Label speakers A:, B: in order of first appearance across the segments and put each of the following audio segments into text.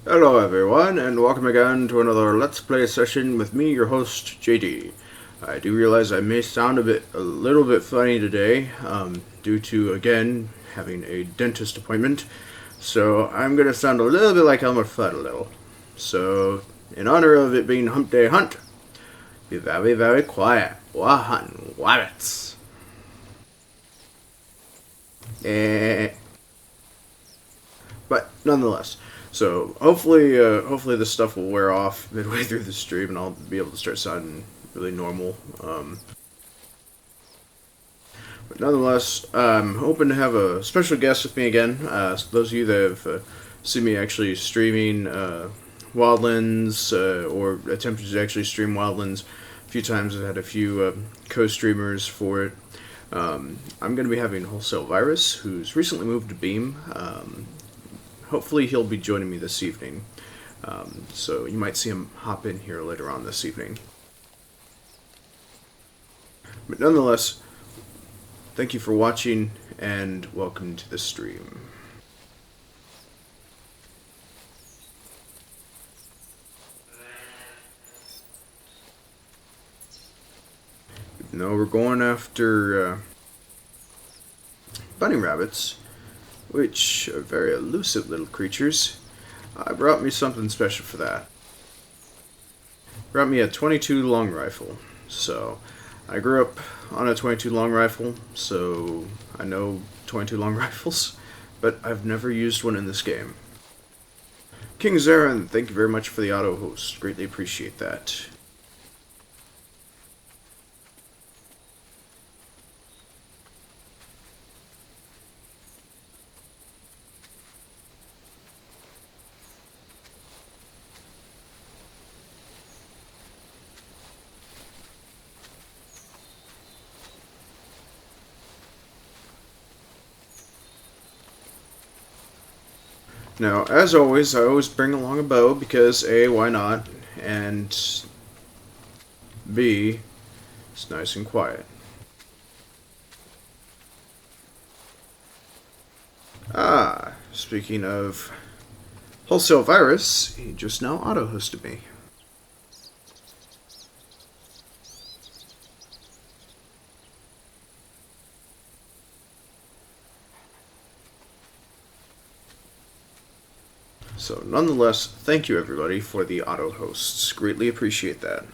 A: Hello everyone, and welcome again to another Let's Play session with me, your host, JD. I do realize I may sound a little bit funny today, due to, again, having a dentist appointment. So I'm gonna sound a little bit like Elmer Fudd a little. So, in honor of it being Hump Day Hunt, be very, very quiet. We're hunting rabbits. Eh. But nonetheless, so hopefully this stuff will wear off midway through the stream, and I'll be able to start sounding really normal. But nonetheless, I'm hoping to have a special guest with me again. So those of you that have seen me actually streaming Wildlands or attempted to actually stream Wildlands a few times, I've had a few co-streamers for it. I'm going to be having Wholesale Virus, who's recently moved to Beam. Hopefully he'll be joining me this evening. So you might see him hop in here later on this evening. But nonetheless, thank you for watching, and welcome to the stream. No, we're going after bunny rabbits, which are very elusive little creatures. I brought me something special for that. Brought me a 22 long rifle. So, I grew up on a 22 long rifle, so I know 22 long rifles, but I've never used one in this game. King Zarin, thank you very much for the auto host. Greatly appreciate that. Now, as always, I always bring along a bow because A, why not? And B, it's nice and quiet. Ah, speaking of Wholesale Virus, he just now auto-hosted me. So, nonetheless, thank you everybody for the auto-hosts. Greatly appreciate that.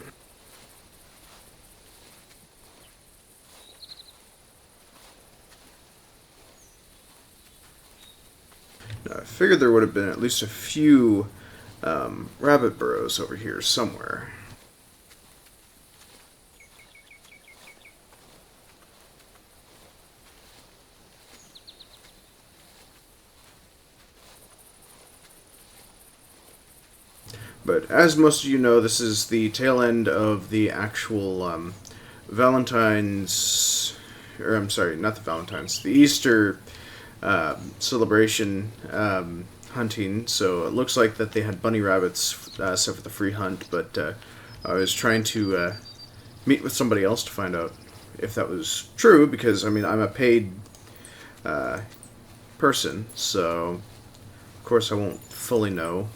A: Now, I figured there would have been at least a few rabbit burrows over here somewhere. But as most of you know, this is the tail end of the actual Valentine's, or I'm sorry, not the Valentine's, the Easter celebration hunting. So it looks like that they had bunny rabbits set for the free hunt, but I was trying to meet with somebody else to find out if that was true, because I mean I'm a paid person, so of course I won't fully know.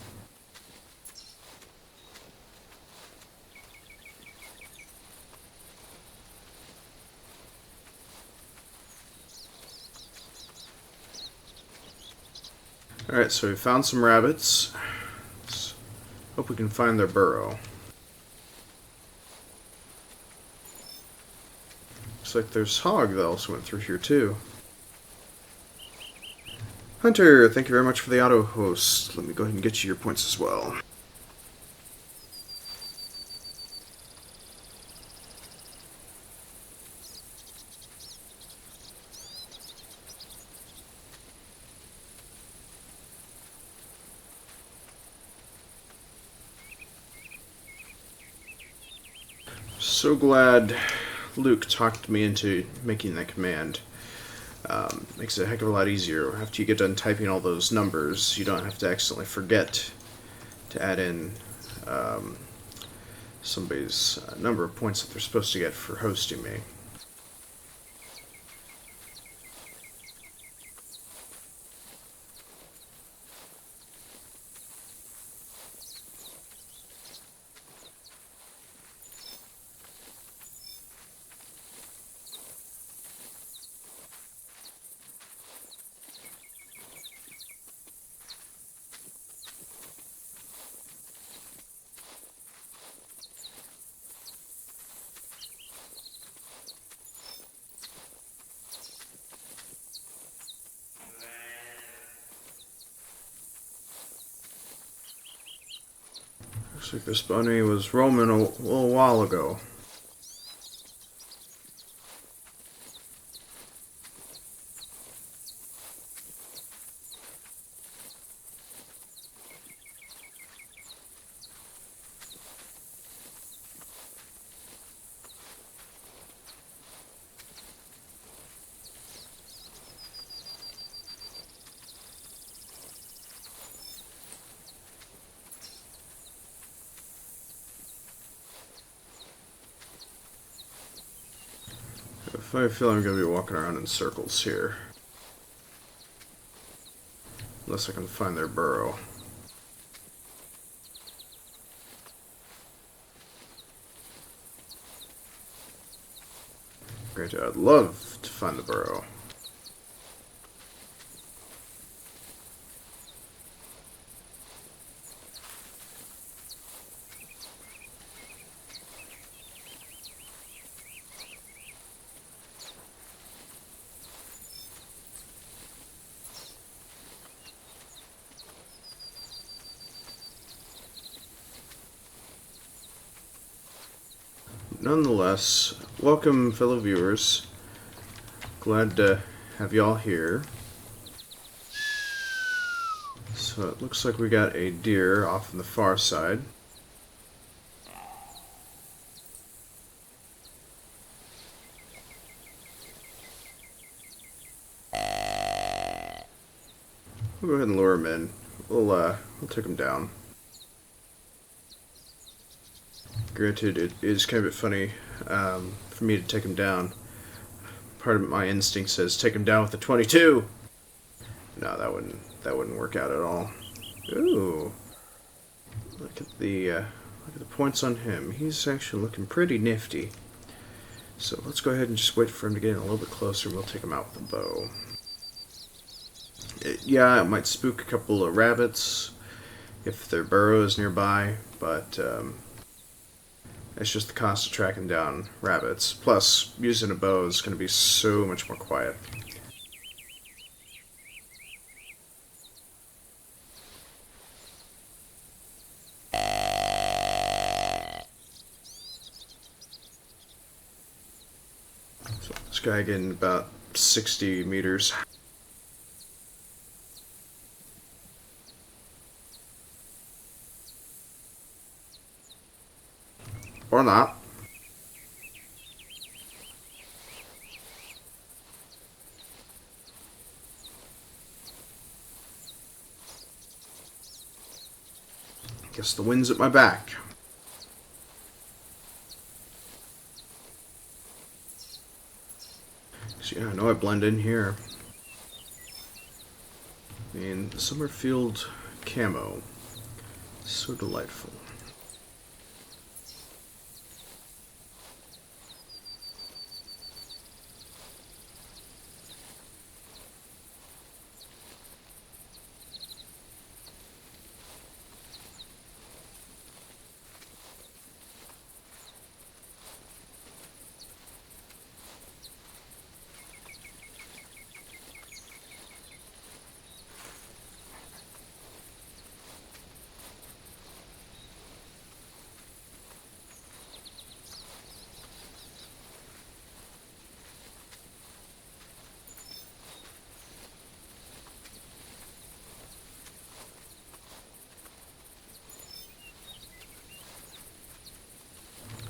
A: Alright, so we found some rabbits. Let's hope we can find their burrow. Looks like there's hog that also went through here too. Hunter, thank you very much for the auto host. Let me go ahead and get you your points as well. So glad Luke talked me into making that command. Makes it a heck of a lot easier. After you get done typing all those numbers, you don't have to accidentally forget to add in somebody's number of points that they're supposed to get for hosting me. Looks like this bunny was roaming a little while ago. I feel I'm going to be walking around in circles here. Unless I can find their burrow. Granted, I'd love to find the burrow. Nonetheless, welcome fellow viewers. Glad to have y'all here. So it looks like we got a deer off on the far side. We'll go ahead and lure him in. We'll take him down. Granted, it is kind of a bit funny for me to take him down. Part of my instinct says take him down with the 22. No, that wouldn't work out at all. Ooh, look at the points on him. He's actually looking pretty nifty. So let's go ahead and just wait for him to get in a little bit closer, and we'll take him out with a bow. Yeah, it might spook a couple of rabbits if their burrow is nearby, but it's just the cost of tracking down rabbits. Plus, using a bow is going to be so much more quiet. So this guy getting about 60 meters. Or not. Guess the wind's at my back. So yeah, I know I blend in here. I mean, the Summerfield camo. So delightful.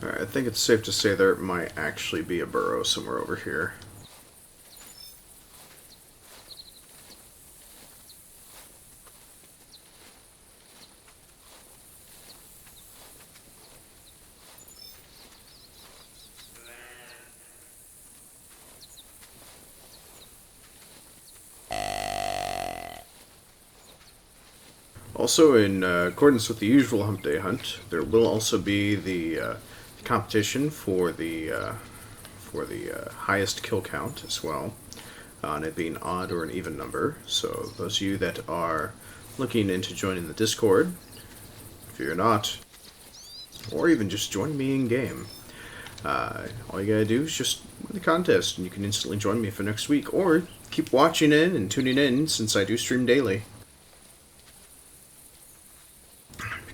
A: Alright, I think it's safe to say there might actually be a burrow somewhere over here. Also, in accordance with the usual Hump Day Hunt, there will also be the competition for the highest kill count as well, on it being odd or an even number. So those of you that are looking into joining the Discord, if you're not, or even just join me in game, all you gotta do is just win the contest, and you can instantly join me for next week, or keep watching in and tuning in since I do stream daily.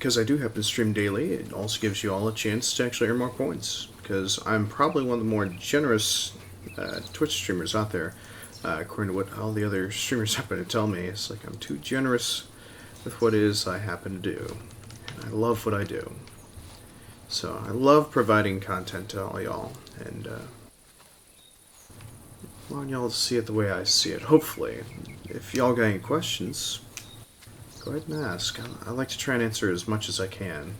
A: because I do happen to stream daily, it also gives you all a chance to actually earn more points. Because I'm probably one of the more generous Twitch streamers out there, according to what all the other streamers happen to tell me. It's like I'm too generous with what it is I happen to do. And I love what I do. So I love providing content to all y'all, and I want y'all to see it the way I see it, hopefully. If y'all got any questions, go ahead and ask. I like to try and answer as much as I can.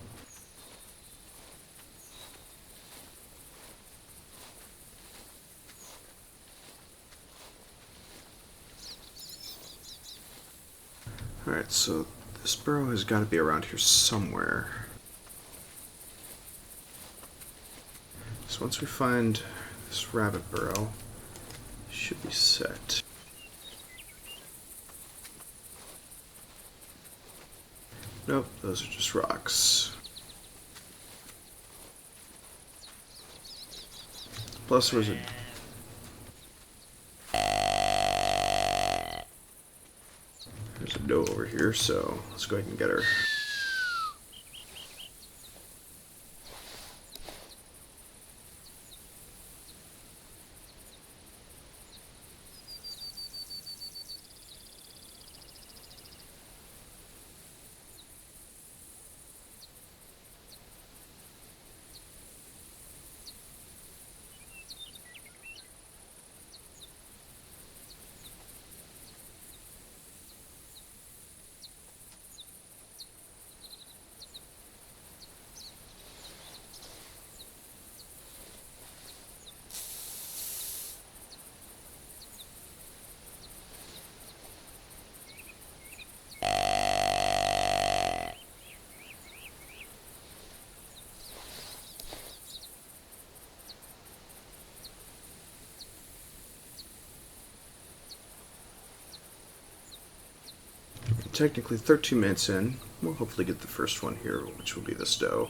A: Alright, so this burrow has got to be around here somewhere. So once we find this rabbit burrow, it should be set. Nope, those are just rocks. Plus there was a... There's a doe over here, so let's go ahead and get her. Technically 13 minutes in, we'll hopefully get the first one here, which will be this doe.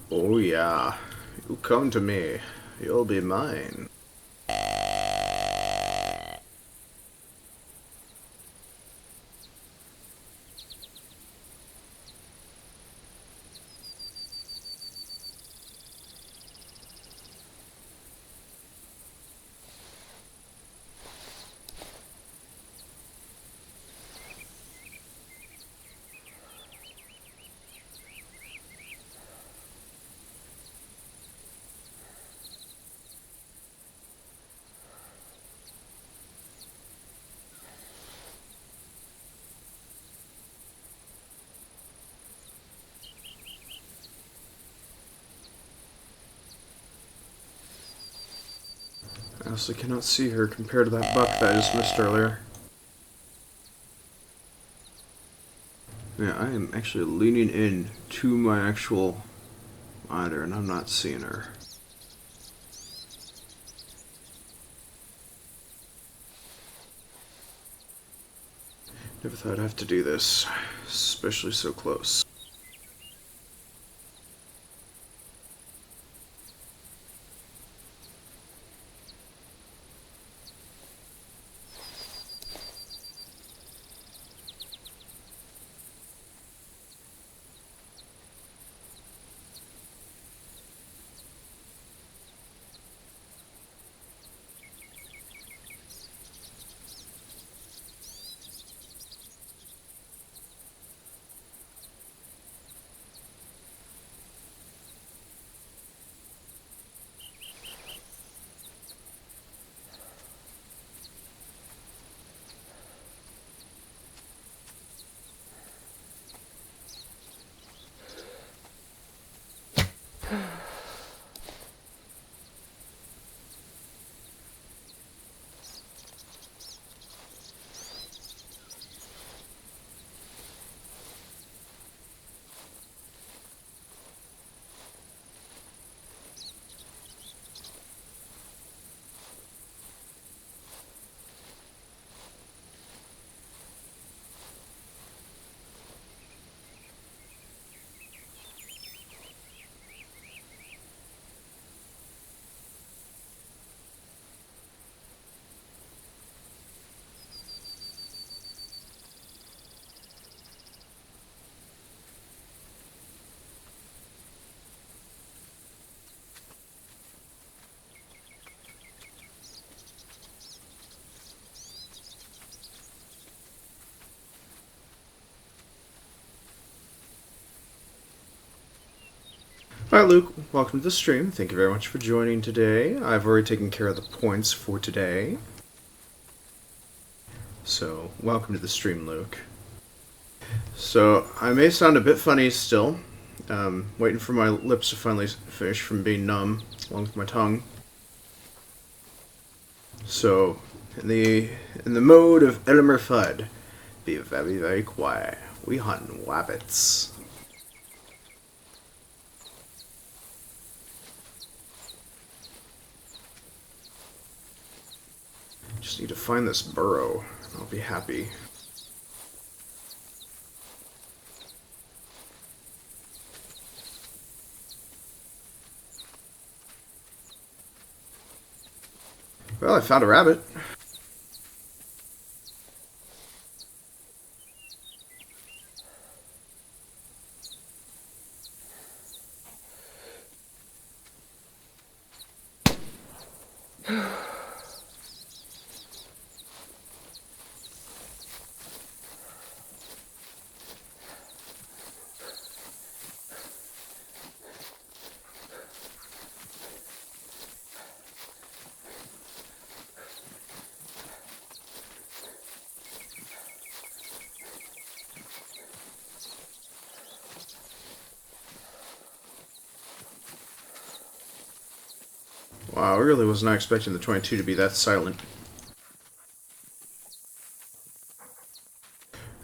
A: Oh yeah, you come to me, you'll be mine. I honestly cannot see her compared to that buck that I just missed earlier. Yeah, I am actually leaning in to my actual monitor and I'm not seeing her. Never thought I'd have to do this, especially so close. Alright, Luke, welcome to the stream. Thank you very much for joining today. I've already taken care of the points for today. So, welcome to the stream, Luke. So, I may sound a bit funny still. Waiting for my lips to finally finish from being numb, along with my tongue. So, in the mode of Elmer Fudd, be very, very quiet. We hunt wabbits. Just need to find this burrow. I'll be happy. Well, I found a rabbit. Wow, I really was not expecting the 22 to be that silent.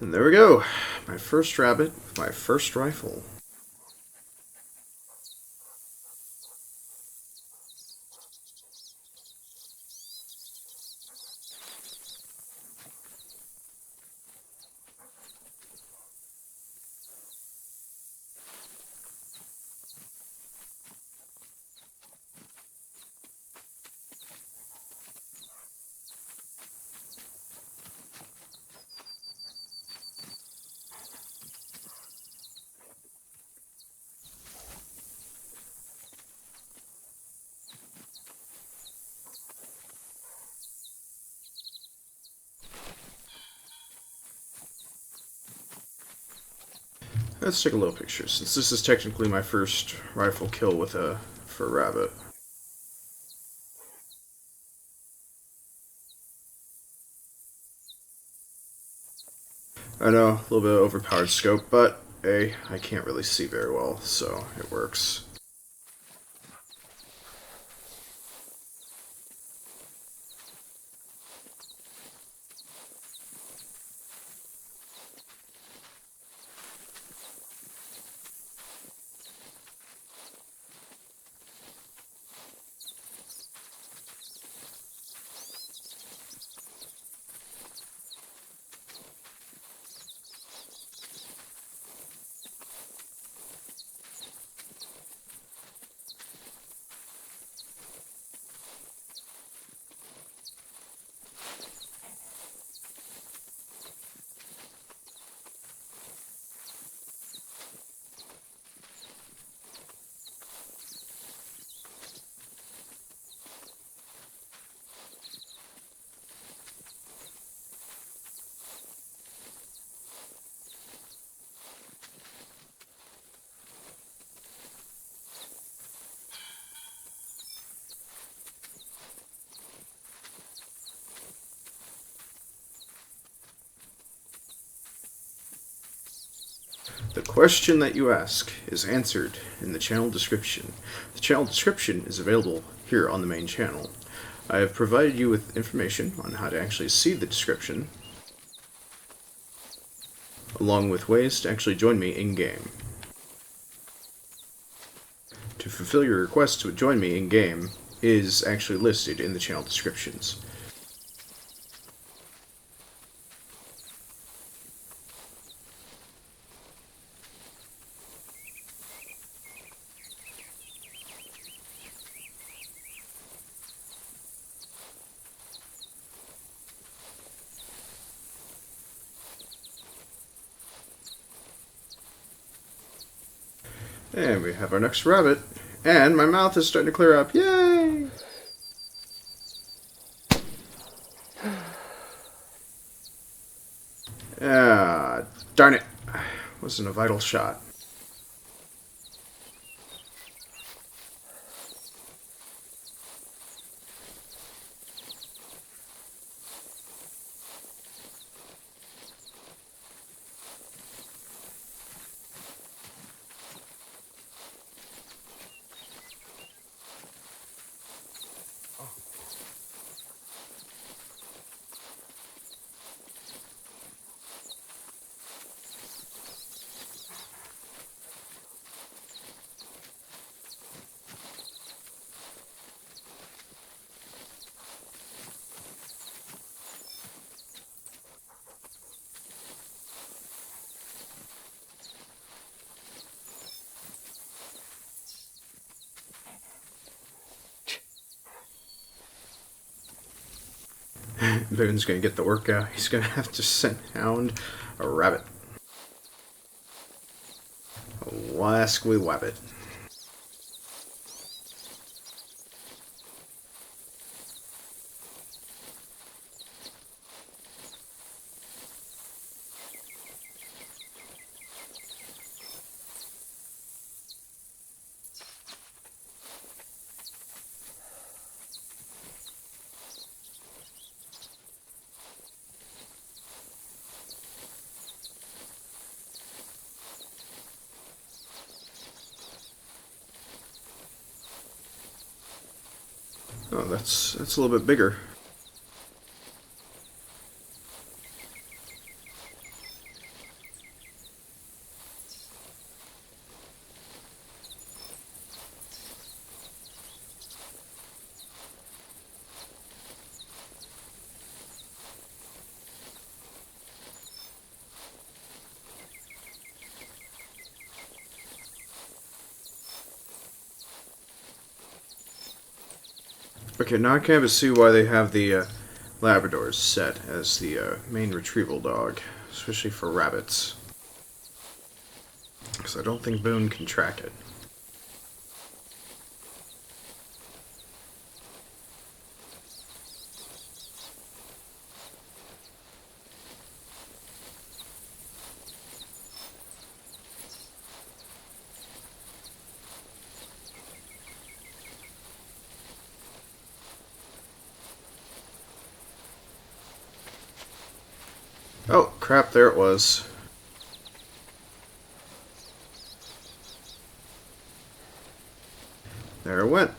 A: And there we go. My first rabbit with my first rifle. Let's take a little picture, since this is technically my first rifle kill with a rabbit. I know, a little bit of overpowered scope, but hey, I can't really see very well, so it works. The question that you ask is answered in the channel description. The channel description is available here on the main channel. I have provided you with information on how to actually see the description, along with ways to actually join me in-game. To fulfill your request to join me in-game is actually listed in the channel descriptions. And we have our next rabbit. And my mouth is starting to clear up. Yay! Ah, darn it. Wasn't a vital shot. Boone's gonna get the workout. He's gonna have to send Hound a rabbit. A wascally wabbit. Oh, that's a little bit bigger. Okay, now I can kind of see why they have the Labradors set as the main retrieval dog, especially for rabbits. Because I don't think Boone can track it. Oh, crap, there it was. There it went.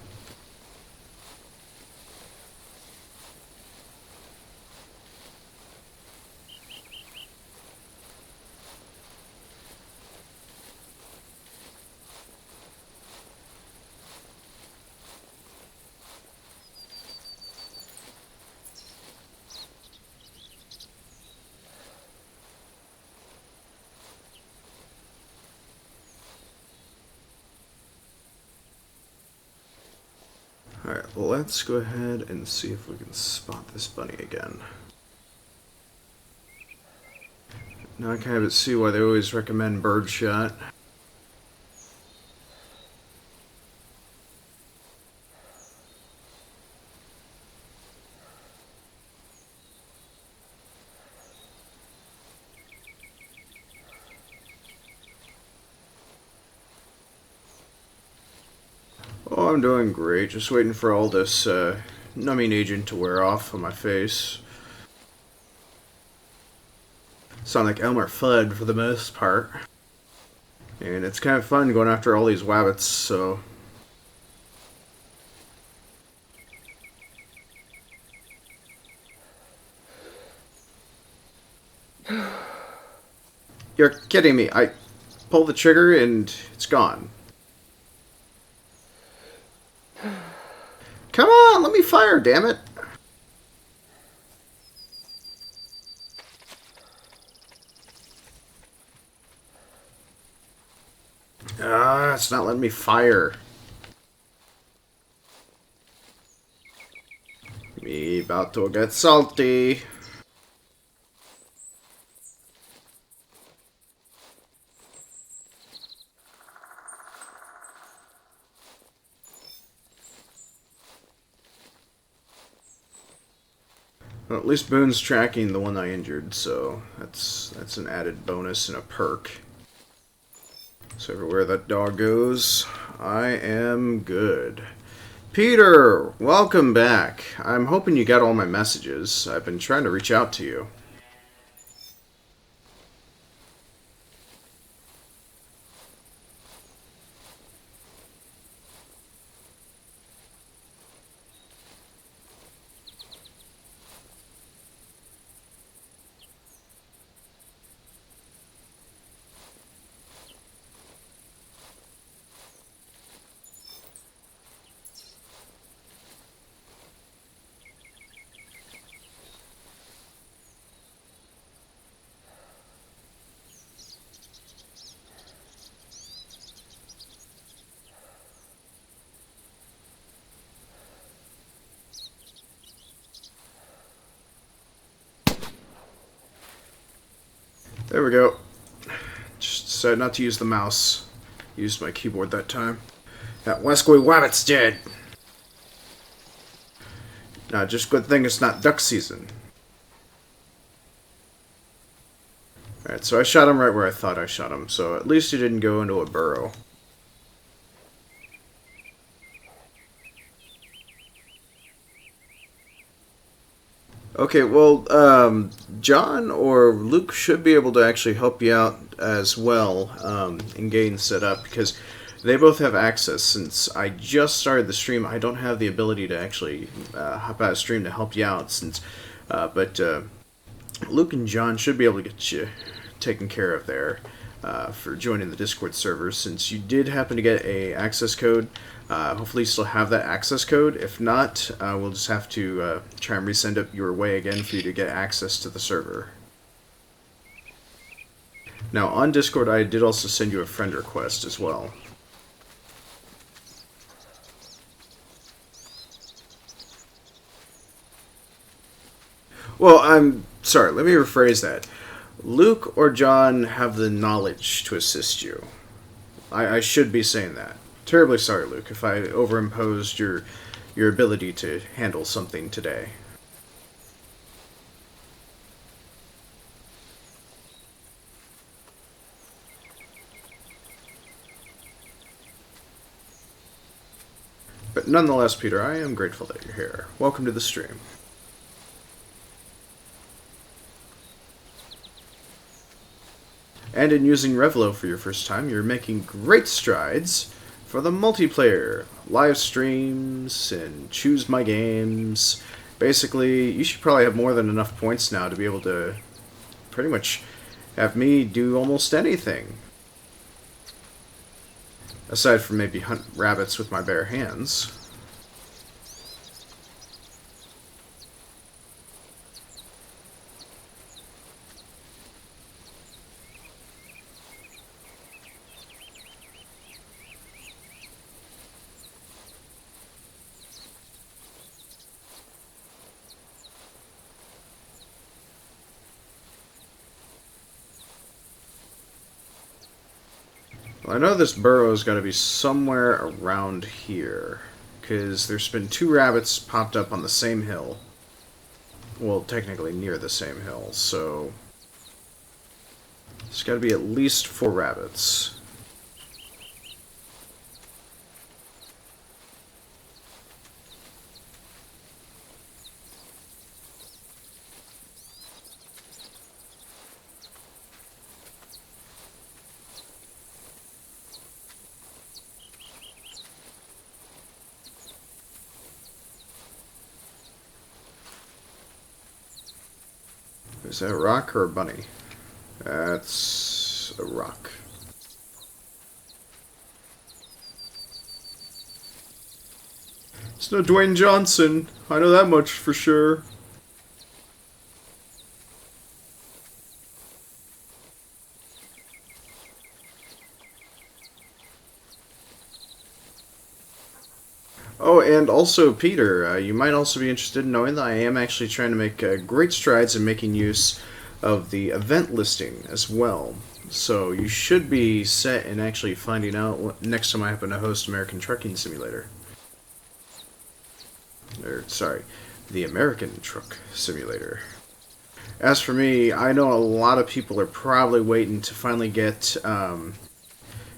A: Alright, let's go ahead and see if we can spot this bunny again. Now I kind of see why they always recommend birdshot. Oh, I'm doing great. Just waiting for all this numbing agent to wear off on my face. Sound like Elmer Fudd for the most part. And it's kind of fun going after all these wabbits, so... You're kidding me. I pull the trigger and it's gone. Come on, let me fire, damn it. Ah, it's not letting me fire. Me about to get salty. Well, at least Boone's tracking the one I injured, so that's an added bonus and a perk. So everywhere that dog goes, I am good. Peter, welcome back. I'm hoping you got all my messages. I've been trying to reach out to you. There we go. Just decided not to use the mouse. Used my keyboard that time. That Westway Wabbit's dead. Nah, just good thing it's not duck season. Alright, so I shot him right where I thought I shot him, so at least he didn't go into a burrow. Okay, well, John or Luke should be able to actually help you out as well in getting set up, because they both have access. Since I just started the stream, I don't have the ability to actually hop out of stream to help you out. But Luke and John should be able to get you taken care of there for joining the Discord server. Since you did happen to get a access code, hopefully you still have that access code. If not, we'll just have to try and resend it your way again for you to get access to the server. Now on Discord, I did also send you a friend request as well. Well, I'm sorry, let me rephrase that. Luke or John have the knowledge to assist you. I should be saying that. Terribly sorry, Luke, if I overimposed your ability to handle something today. But nonetheless, Peter, I am grateful that you're here. Welcome to the stream. And in using Revelo for your first time, you're making great strides for the multiplayer, live streams, and choose my games. Basically, you should probably have more than enough points now to be able to pretty much have me do almost anything. Aside from maybe hunt rabbits with my bare hands. Well, I know this burrow's got to be somewhere around here, because there's been 2 rabbits popped up on the same hill. Well, technically near the same hill, so there's got to be at least 4 rabbits. Is that a rock or a bunny? That's a rock. It's no Dwayne Johnson. I know that much for sure. Oh, and also, Peter, you might also be interested in knowing that I am actually trying to make great strides in making use of the event listing as well. So you should be set in actually finding out next time I happen to host American Trucking Simulator. Or, sorry, the American Truck Simulator. As for me, I know a lot of people are probably waiting to finally get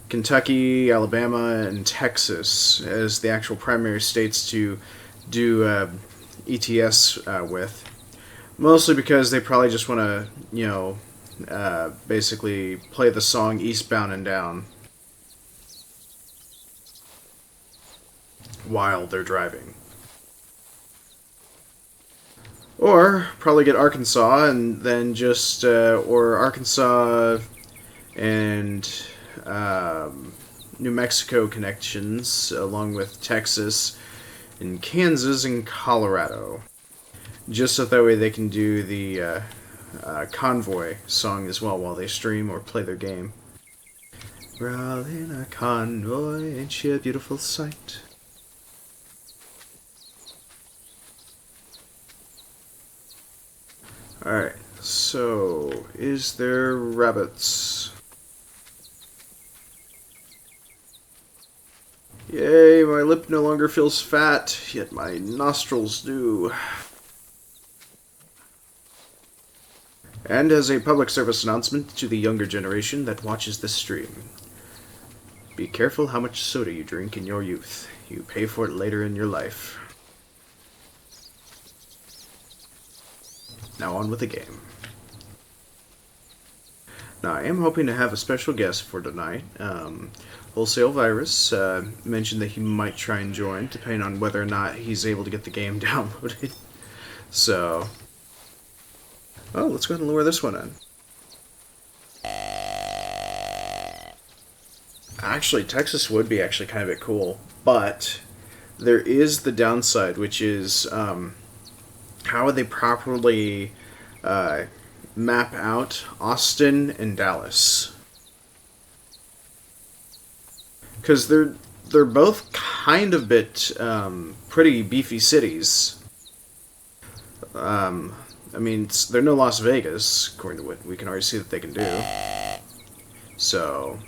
A: Kentucky, Alabama, and Texas as the actual primary states to do ETS with. Mostly because they probably just want to, you know, basically play the song Eastbound and Down while they're driving. Or probably get Arkansas and then just, or Arkansas and New Mexico connections, along with Texas and Kansas and Colorado. Just so that way they can do the convoy song as well while they stream or play their game. We're all in a convoy, ain't she a beautiful sight? Alright, So, is there rabbits? Yay, my lip no longer feels fat, yet my nostrils do. And as a public service announcement to the younger generation that watches this stream, be careful how much soda you drink in your youth. You pay for it later in your life. Now on with the game. Now, I am hoping to have a special guest for tonight. Wholesale Virus mentioned that he might try and join, depending on whether or not he's able to get the game downloaded. So, oh, let's go ahead and lure this one in. Actually, Texas would be actually kind of a cool, but there is the downside, which is how would they properly map out Austin and Dallas? Because they're both kind of pretty beefy cities. I mean, they're no Las Vegas, according to what we can already see that they can do. So,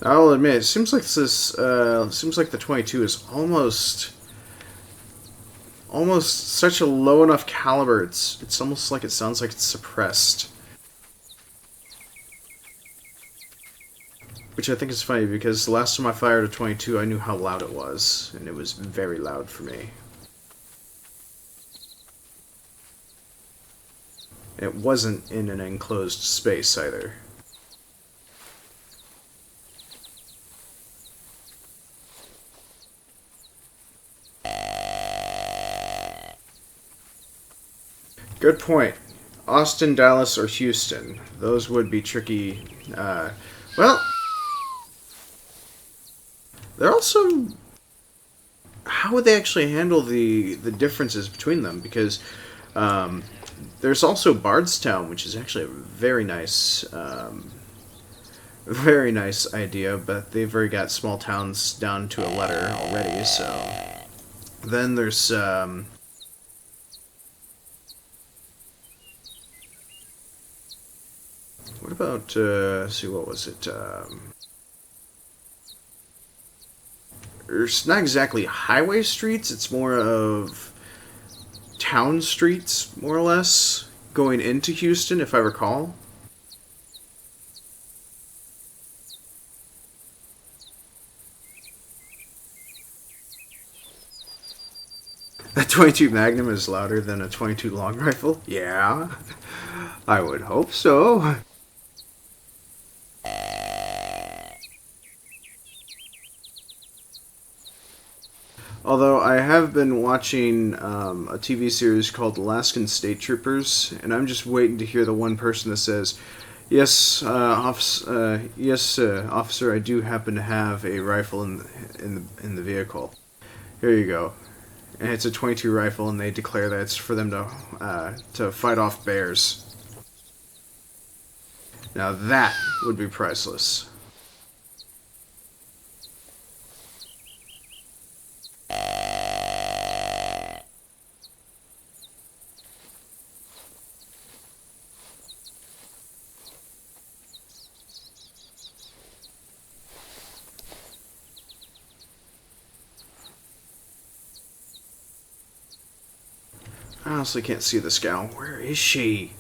A: I'll admit, it seems like seems like the 22 is almost such a low enough caliber. It's almost like it sounds like it's suppressed, which I think is funny because the last time I fired a 22, I knew how loud it was, and it was very loud for me. It wasn't in an enclosed space either. Good point. Austin, Dallas, or Houston. Those would be tricky. Well, they're also... How would they actually handle the differences between them? Because there's also Bardstown, which is actually a very nice idea, but they've already got small towns down to a letter already, so... Then there's... What about, let's see, what was it? It's not exactly highway streets, it's more of town streets, more or less, going into Houston, if I recall. A 22 Magnum is louder than a 22 long rifle? Yeah, I would hope so. Although I have been watching a TV series called Alaskan State Troopers, and I'm just waiting to hear the one person that says, "Yes, officer, I do happen to have a rifle in the vehicle. Here you go." And it's a 22 rifle, and they declare that it's for them to fight off bears. Now that would be priceless. I honestly can't see this gal. Where is she?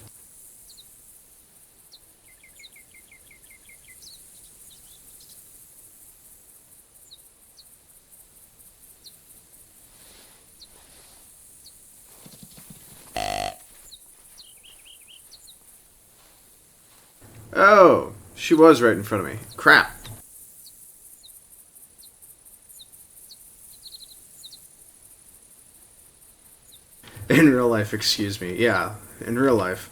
A: Oh, she was right in front of me. Crap. In real life, excuse me. Yeah, in real life.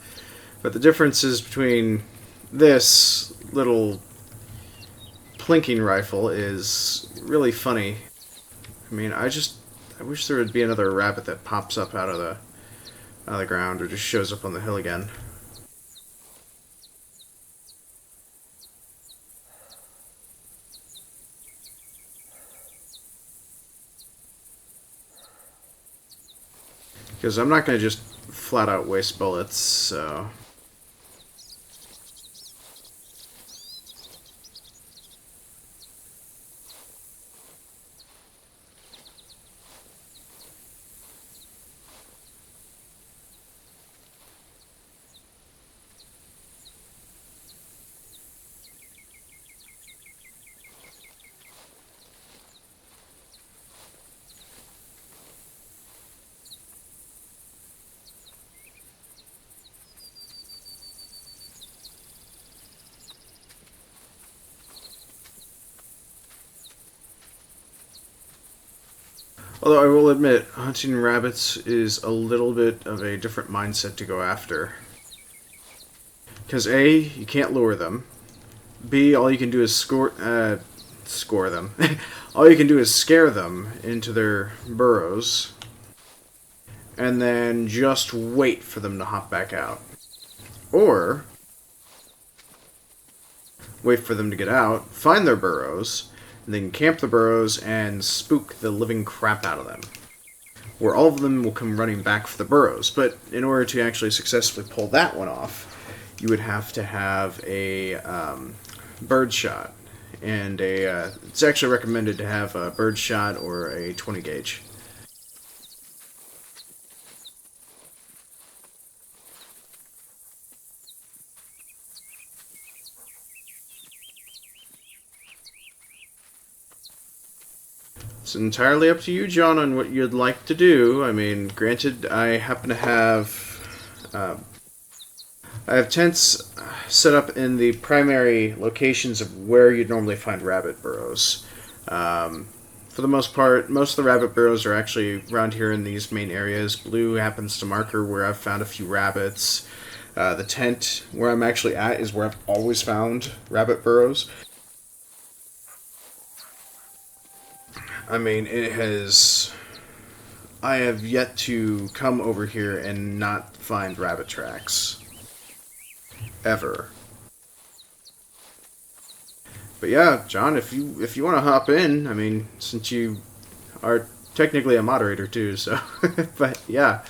A: But the difference is between this little plinking rifle is really funny. I mean, I wish there would be another rabbit that pops up out of the ground or just shows up on the hill again. Because I'm not going to just flat out waste bullets, so... Although I will admit, hunting rabbits is a little bit of a different mindset to go after. Because A, you can't lure them. B, all you can do is score them. All you can do is scare them into their burrows. And then just wait for them to hop back out. Or, wait for them to get out, find their burrows, and then camp the burrows and spook the living crap out of them. Where all of them will come running back for the burrows. But in order to actually successfully pull that one off, you would have to have a bird shot. And it's actually recommended to have a bird shot or a 20 gauge. It's entirely up to you, John, on what you'd like to do. I mean, granted, I happen to I have tents set up in the primary locations of where you'd normally find rabbit burrows. For the most part, most of the rabbit burrows are actually around here in these main areas. Blue happens to marker where I've found a few rabbits. The tent where I'm actually at is where I've always found rabbit burrows. I mean, I have yet to come over here and not find rabbit tracks. Ever. But yeah, John, if you want to hop in, I mean, since you are technically a moderator too, so... but yeah,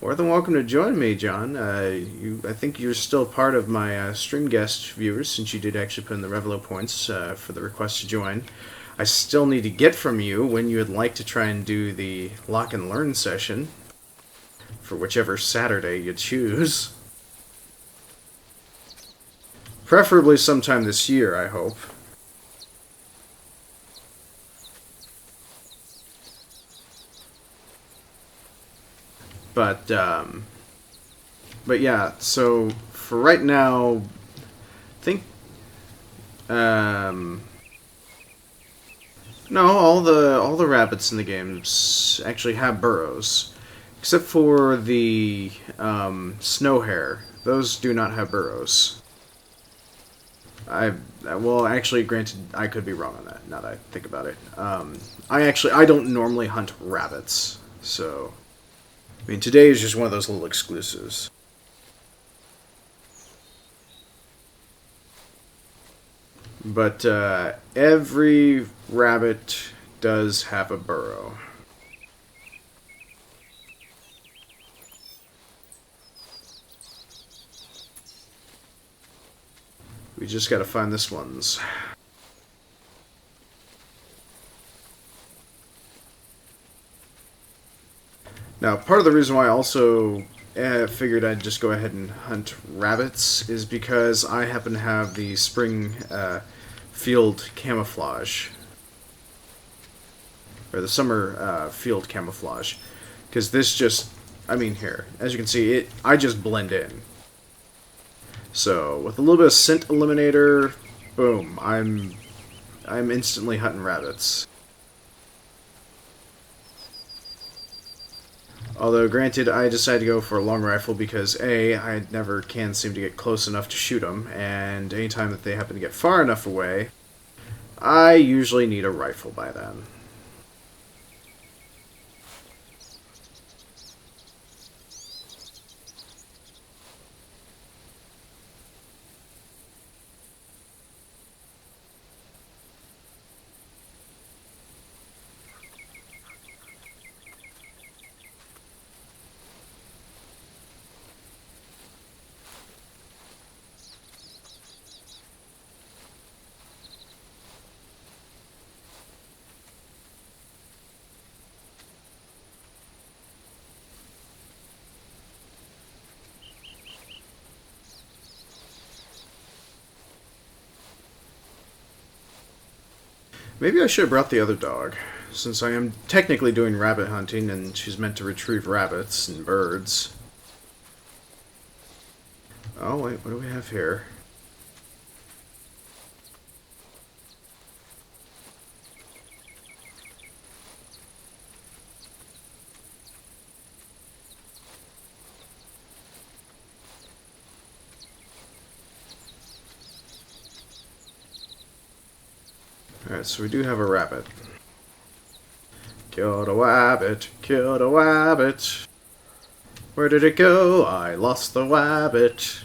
A: more than welcome to join me, John. I think you're still part of my stream guest viewers, since you did actually put in the Revelo points for the request to join. I still need to get from you when you would like to try and do the Lock and Learn session for whichever Saturday you choose. Preferably sometime this year, I hope. But yeah, so for right now, I think, no, all the rabbits in the games actually have burrows, except for the snow hare. Those do not have burrows. Well, actually, granted, I could be wrong on that. Now that I think about it, I don't normally hunt rabbits, so I mean today is just one of those little exclusives. But every rabbit does have a burrow. We just gotta find this one's. Now, part of the reason why I also figured I'd just go ahead and hunt rabbits is because I happen to have the spring field camouflage. Or the summer field camouflage. Because this just, I mean here, as you can see, I just blend in. So, with a little bit of scent eliminator, boom, I'm instantly hunting rabbits. Although, granted, I decided to go for a long rifle because A, I never can seem to get close enough to shoot them, and anytime that they happen to get far enough away, I usually need a rifle by then. Maybe I should have brought the other dog, since I am technically doing rabbit hunting and she's meant to retrieve rabbits and birds. Oh, wait, what do we have here? Alright, so we do have a rabbit. Killed a wabbit, killed a wabbit. Where did it go? I lost the wabbit.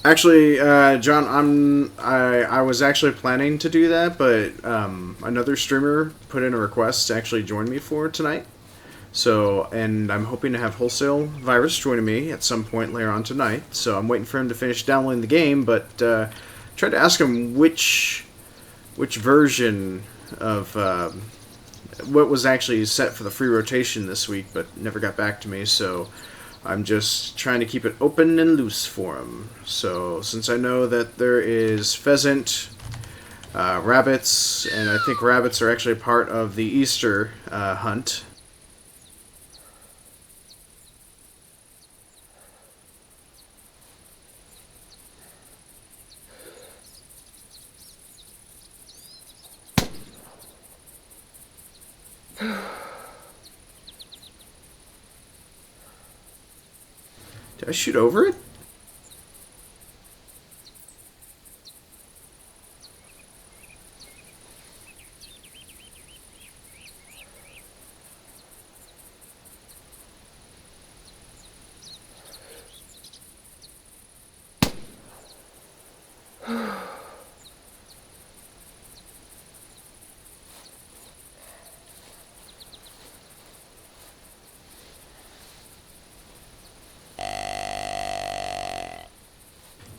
A: Actually, John, I was actually planning to do that, but another streamer put in a request to actually join me for tonight. So, and I'm hoping to have Wholesale Virus joining me at some point later on tonight. So I'm waiting for him to finish downloading the game, but tried to ask him which version of what was actually set for the free rotation this week, but never got back to me. So I'm just trying to keep it open and loose for him. So since I know that there is pheasant, rabbits, and I think rabbits are actually part of the Easter hunt. Did I shoot over it?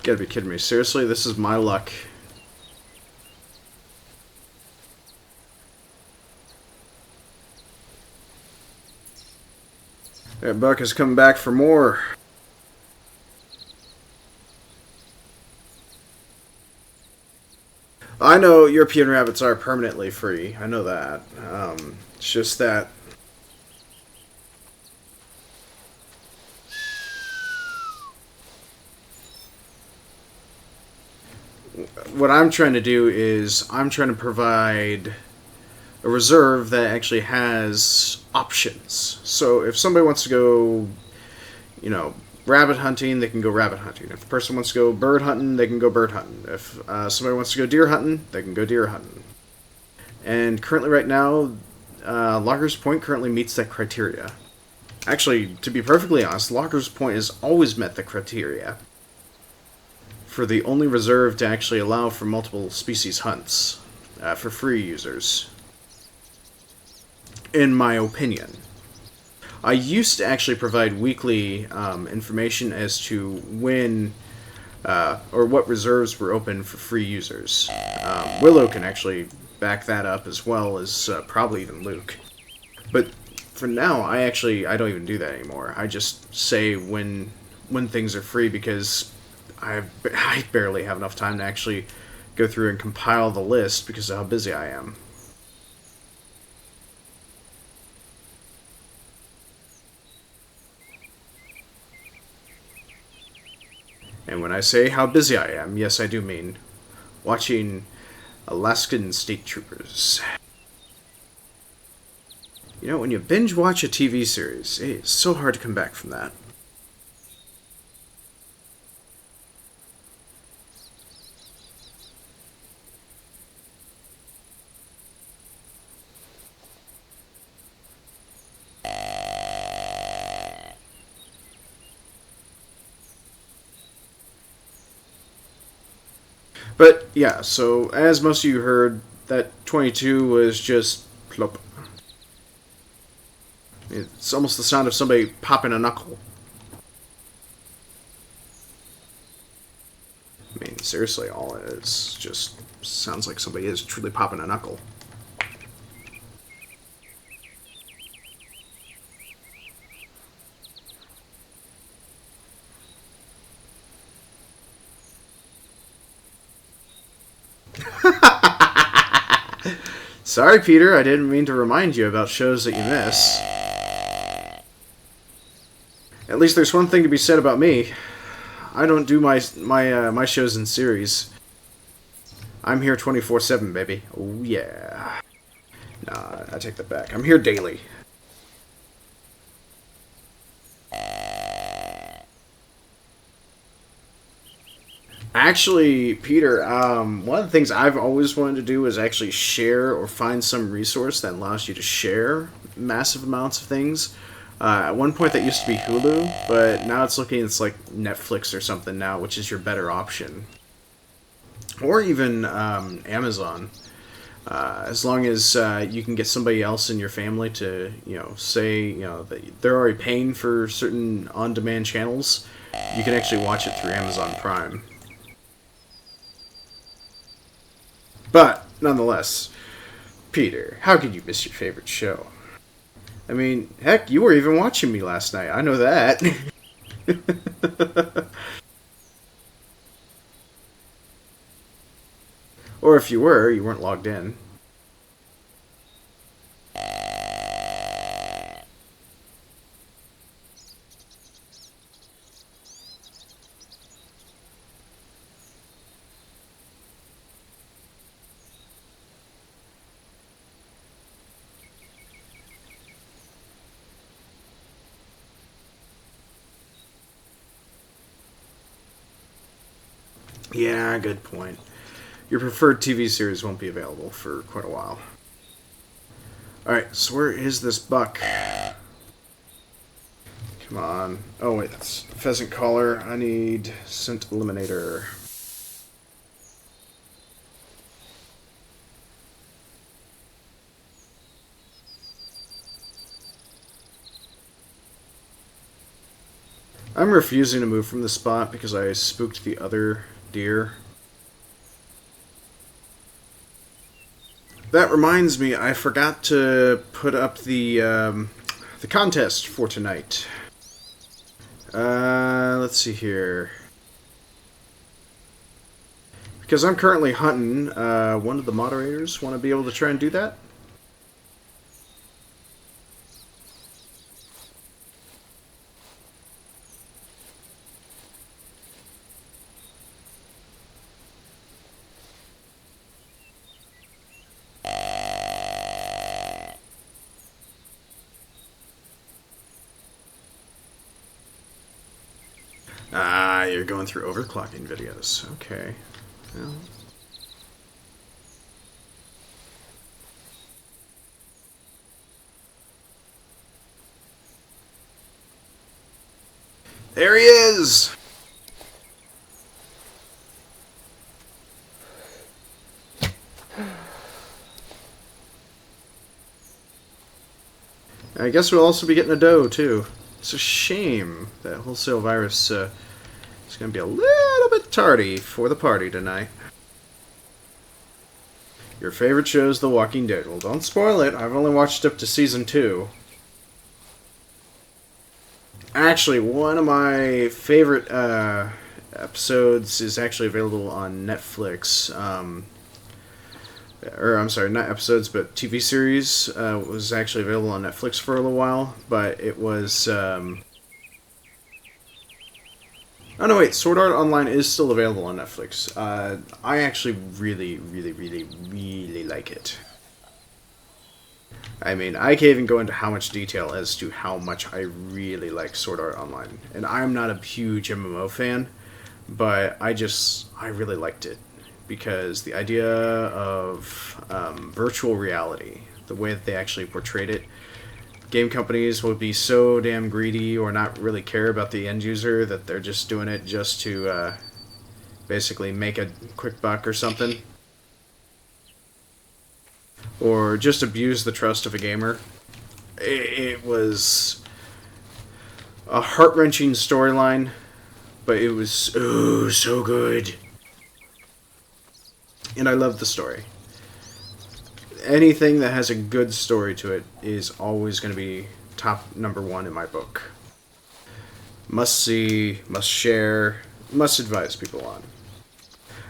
A: You gotta be kidding me. Seriously, this is my luck. That buck is coming back for more. I know European rabbits are permanently free. I know that. It's just that what I'm trying to do is I'm trying to provide a reserve that actually has options. So if somebody wants to go, rabbit hunting, they can go rabbit hunting. If a person wants to go bird hunting, they can go bird hunting. If somebody wants to go deer hunting, they can go deer hunting. And currently, right now, Loggers Point currently meets that criteria. Actually, to be perfectly honest, Loggers Point has always met the criteria for the only reserve to actually allow for multiple species hunts for free users. In my opinion. I used to actually provide weekly information as to when or what reserves were open for free users. Willow can actually back that up as well as probably even Luke. But for now, I don't even do that anymore. I just say when things are free because I barely have enough time to actually go through and compile the list because of how busy I am. And when I say how busy I am, yes, I do mean watching Alaskan State Troopers. You know, when you binge watch a TV series, it's so hard to come back from that. But yeah, so as most of you heard, that 22 was just plop. It's almost the sound of somebody popping a knuckle. I mean, seriously, all it is just sounds like somebody is truly popping a knuckle. Sorry, Peter, I didn't mean to remind you about shows that you miss. At least there's one thing to be said about me. I don't do my shows in series. I'm here 24/7, baby. Oh yeah. Nah, I take that back. I'm here daily. Actually, Peter, one of the things I've always wanted to do is actually share or find some resource that allows you to share massive amounts of things. At one point, that used to be Hulu, but now it's like Netflix or something now, which is your better option, or even Amazon. As long as you can get somebody else in your family to, say, that they're already paying for certain on-demand channels, you can actually watch it through Amazon Prime. But, nonetheless, Peter, how could you miss your favorite show? I mean, heck, you were even watching me last night. I know that. Or if you were, you weren't logged in. Yeah, good point. Your preferred TV series won't be available for quite a while. Alright, so where is this buck? Come on. Oh, wait, that's pheasant collar. I need scent eliminator. I'm refusing to move from the spot because I spooked the other deer. That reminds me, I forgot to put up the contest for tonight. Let's see here. Because I'm currently hunting, one of the moderators want to be able to try and do that? Ah, you're going through overclocking videos. Okay. Well. There he is! I guess we'll also be getting a doe, too. It's a shame that wholesale virus is going to be a little bit tardy for the party tonight. Your favorite show is The Walking Dead. Well, don't spoil it. I've only watched up to season 2. Actually, one of my favorite episodes is actually available on Netflix. Or I'm sorry, not episodes, but TV series was actually available on Netflix for a little while, but it was. Oh no, wait! Sword Art Online is still available on Netflix. I actually really, really, really, really like it. I mean, I can't even go into how much detail as to how much I really like Sword Art Online, and I'm not a huge MMO fan, but I really liked it because the idea of virtual reality, the way that they actually portrayed it, game companies would be so damn greedy or not really care about the end user that they're just doing it just to basically make a quick buck or something, or just abuse the trust of a gamer. It was a heart wrenching storyline, but it was so good, and I love the story. Anything that has a good story to it is always going to be top number one in my book. Must see, must share, must advise people on.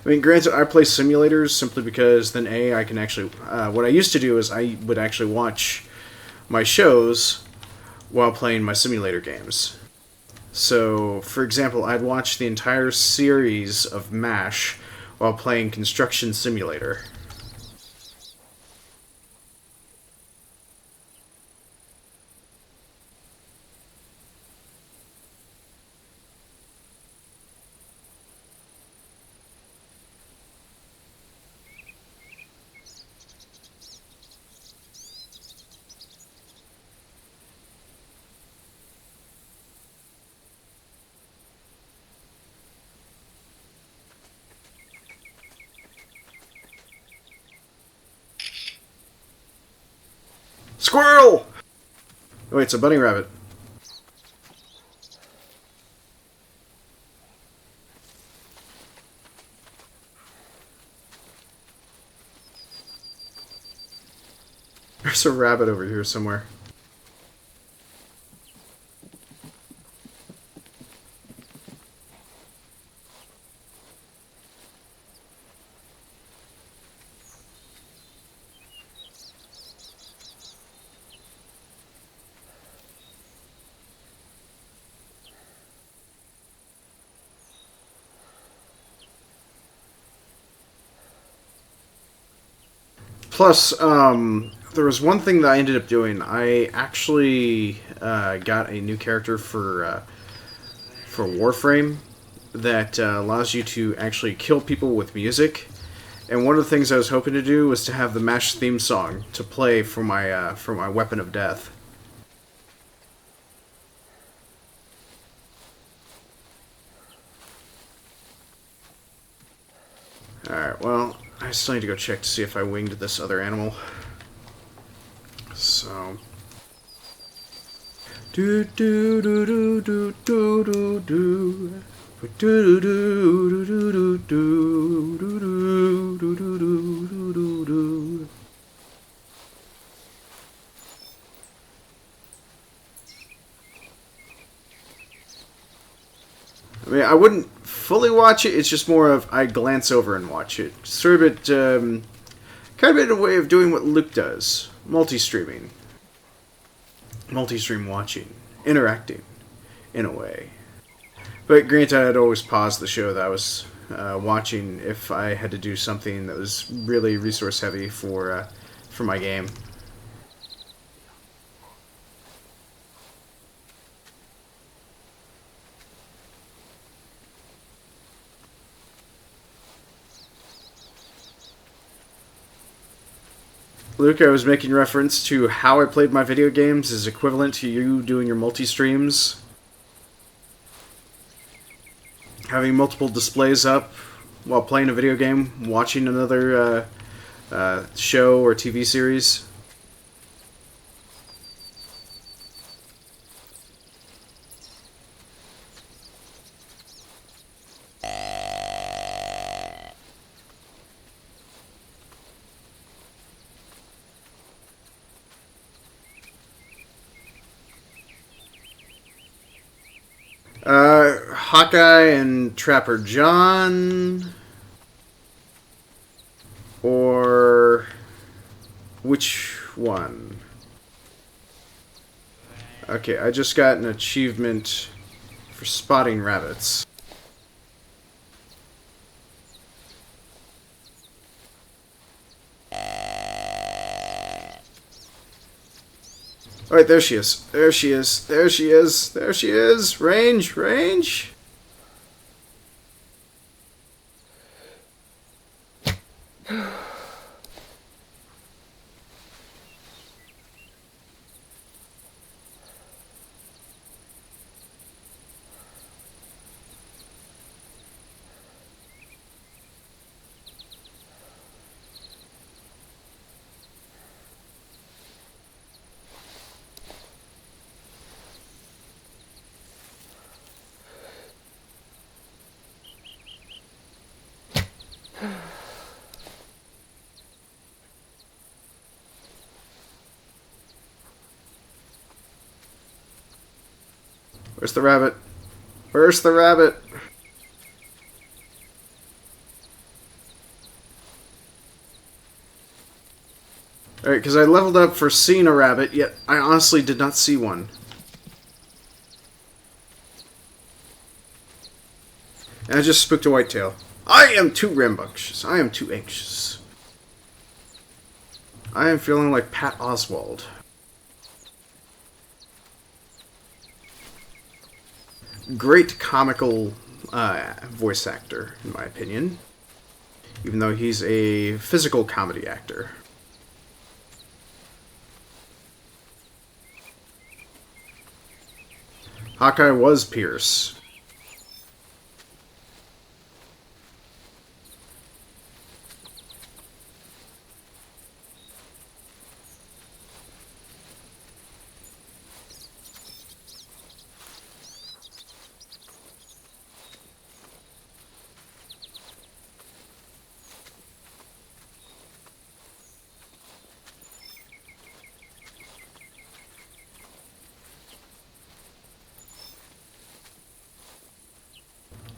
A: I mean, granted, I play simulators simply because then I can actually. What I used to do is I would actually watch my shows while playing my simulator games. So, for example, I'd watch the entire series of MASH while playing Construction Simulator. Squirrel! Oh, wait, it's a bunny rabbit. There's a rabbit over here somewhere. Plus, there was one thing that I ended up doing. I actually got a new character for Warframe that allows you to actually kill people with music. And one of the things I was hoping to do was to have the MASH theme song to play for my weapon of death. Alright, well, I still need to go check to see if I winged this other animal. So. Do do do do do do do do. Do do do do do do do do do do do do. I mean, I wouldn't fully watch it. It's just more of I glance over and watch it. Sort of it, kind of in a way of doing what Luke does: multi-streaming, multi-stream watching, interacting, in a way. But granted, I'd always pause the show that I was watching if I had to do something that was really resource heavy for my game. Luke, I was making reference to how I played my video games is equivalent to you doing your multi-streams. Having multiple displays up while playing a video game, watching another show or TV series. Hawkeye and Trapper John, or which one? Okay, I just got an achievement for spotting rabbits. Alright, there she is. There she is. There she is. There she is. Range, range. Where's the rabbit? Where's the rabbit? Alright, because I leveled up for seeing a rabbit, yet I honestly did not see one. And I just spooked a whitetail. I am too rambunctious. I am too anxious. I am feeling like Pat Oswalt. Great comical voice actor, in my opinion. Even though he's a physical comedy actor. Hawkeye was Pierce.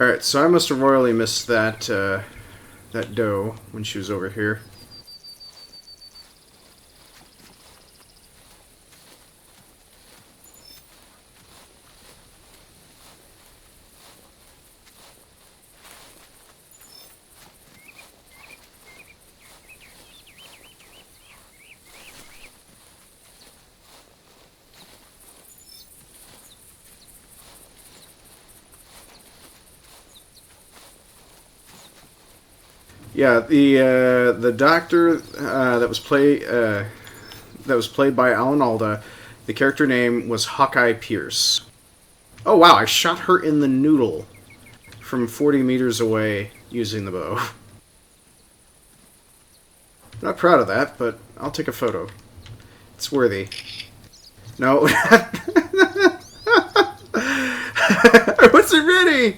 A: Alright, so I must have royally missed that, that doe when she was over here. Yeah, the doctor that was played by Alan Alda. The character name was Hawkeye Pierce. Oh wow! I shot her in the noodle from 40 meters away using the bow. I'm not proud of that, but I'll take a photo. It's worthy. No. I wasn't ready.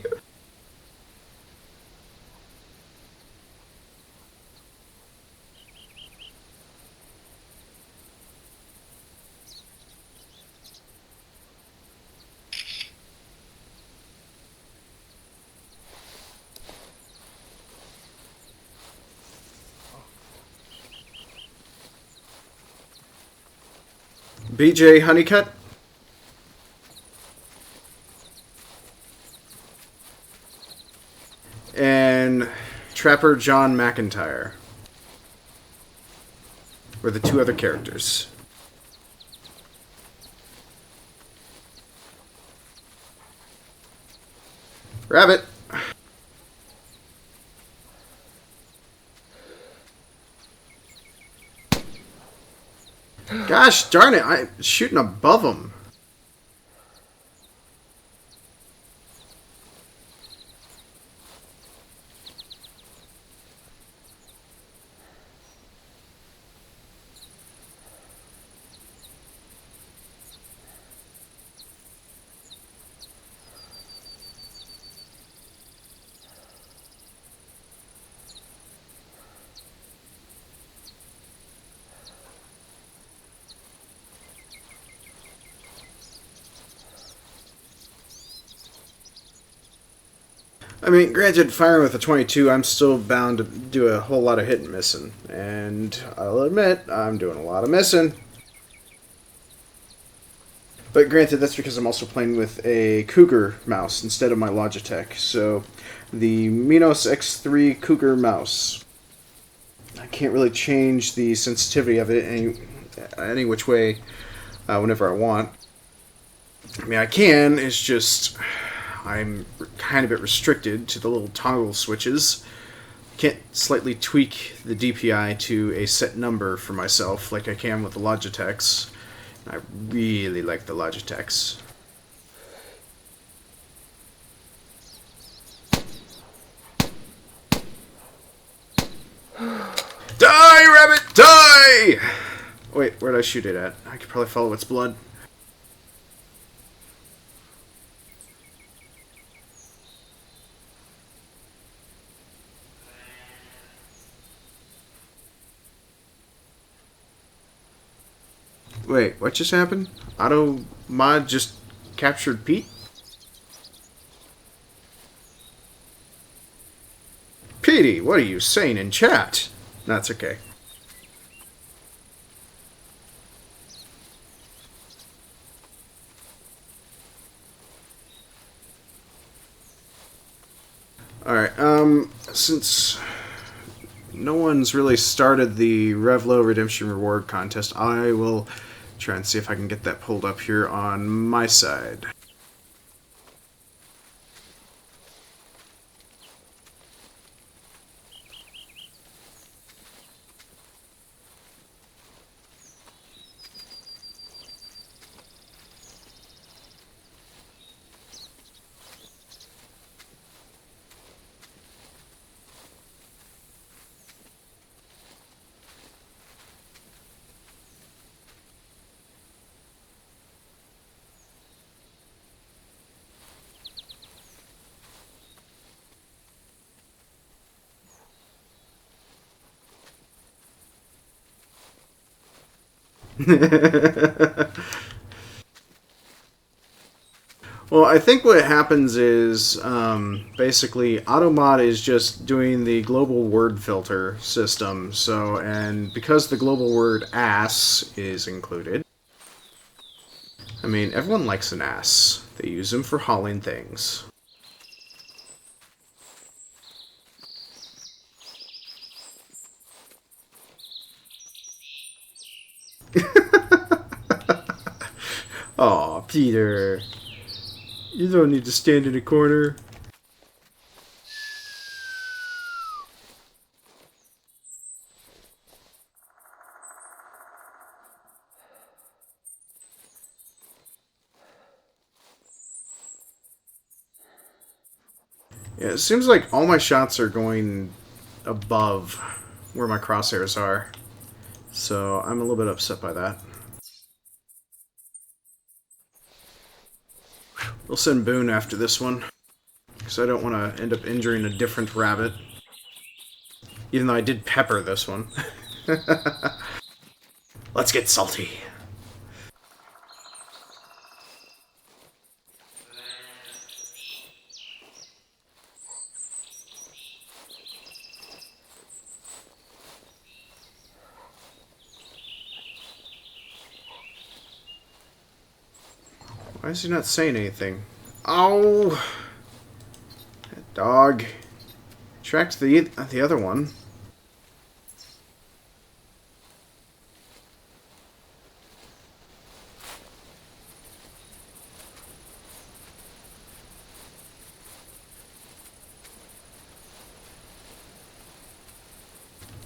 A: BJ Honeycutt. And Trapper John McIntyre were the two other characters. Rabbit. Gosh darn it, I'm shooting above him. I mean, granted, firing with a 22, I'm still bound to do a whole lot of hit and missing. And I'll admit, I'm doing a lot of missing. But granted, that's because I'm also playing with a Cougar mouse instead of my Logitech. So, the Minos X3 Cougar mouse. I can't really change the sensitivity of it any which way whenever I want. I mean, I can, it's just I'm kind of a bit restricted to the little toggle switches. Can't slightly tweak the DPI to a set number for myself like I can with the Logitechs. I really like the Logitechs. Die, rabbit, die! Wait, where'd I shoot it at? I could probably follow its blood. Wait, what just happened? Auto mod just captured Pete? Petey, what are you saying in chat? That's okay. Alright, since no one's really started the Revlo Redemption Reward contest, I will try and see if I can get that pulled up here on my side. Well, I think what happens is basically AutoMod is just doing the global word filter system. So, and because the global word ass is included, I mean, everyone likes an ass. They use them for hauling things. Aw, Peter. You don't need to stand in a corner. Yeah, it seems like all my shots are going above where my crosshairs are. So I'm a little bit upset by that. We'll send Boone after this one, because I don't want to end up injuring a different rabbit. Even though I did pepper this one. Let's get salty. Why is he not saying anything? Oh! That dog. Tracked the other one.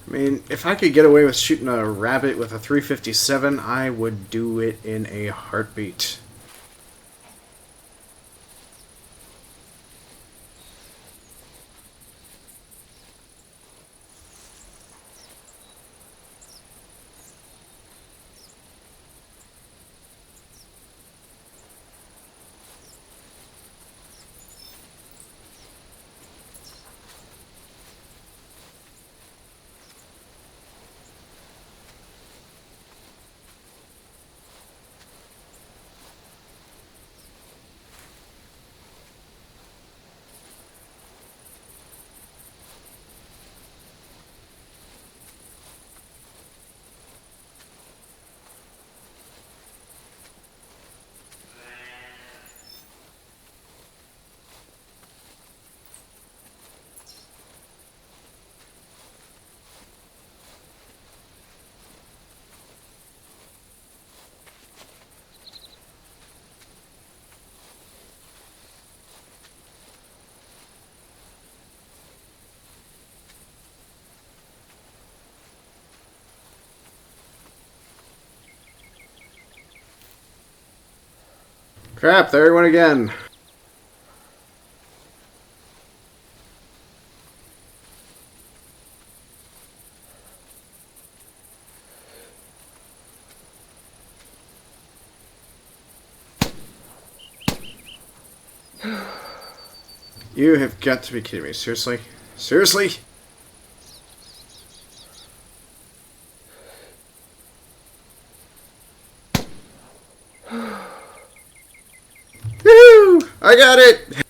A: I mean, if I could get away with shooting a rabbit with a 357, I would do it in a heartbeat. Crap, there he went again. You have got to be kidding me. Seriously? Seriously? Woo! I got it!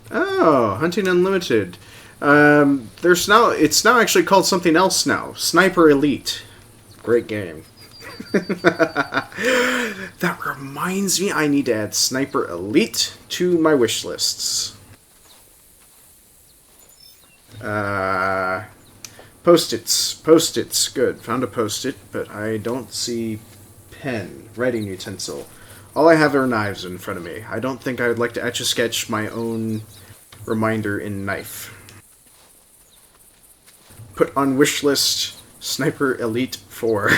A: Oh, Hunting Unlimited. It's now actually called something else now. Sniper Elite. Great game. That reminds me, I need to add Sniper Elite to my wish lists. Post-its. Post-its. Good. Found a post-it, but I don't see pen. Writing utensil. All I have are knives in front of me. I don't think I would like to etch-a-sketch my own reminder in knife. Put on wish list Sniper Elite 4.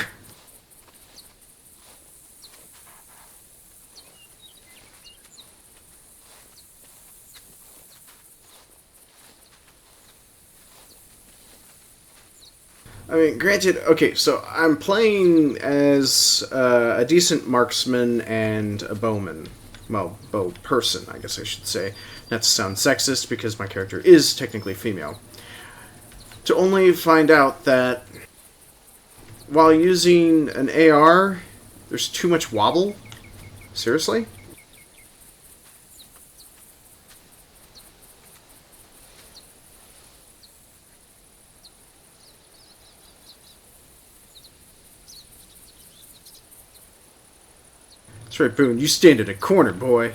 A: I mean, granted, okay, so I'm playing as a decent marksman and a bowman. Well, bow person, I guess I should say. Not to sound sexist, because my character is technically female. To only find out that while using an AR, there's too much wobble? Seriously? That's right, Boone. You stand in a corner, boy.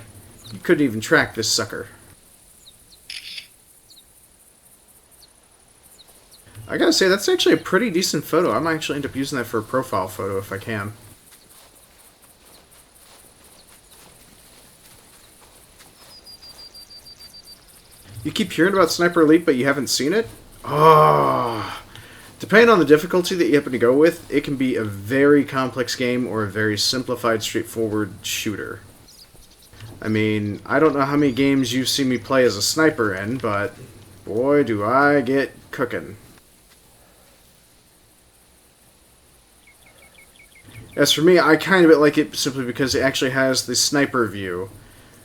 A: You couldn't even track this sucker. I gotta say, that's actually a pretty decent photo. I might actually end up using that for a profile photo if I can. You keep hearing about Sniper Elite, but you haven't seen it? Oh. Depending on the difficulty that you happen to go with, it can be a very complex game or a very simplified, straightforward shooter. I mean, I don't know how many games you've seen me play as a sniper in, but boy, do I get cooking. As for me, I kind of like it simply because it actually has the sniper view,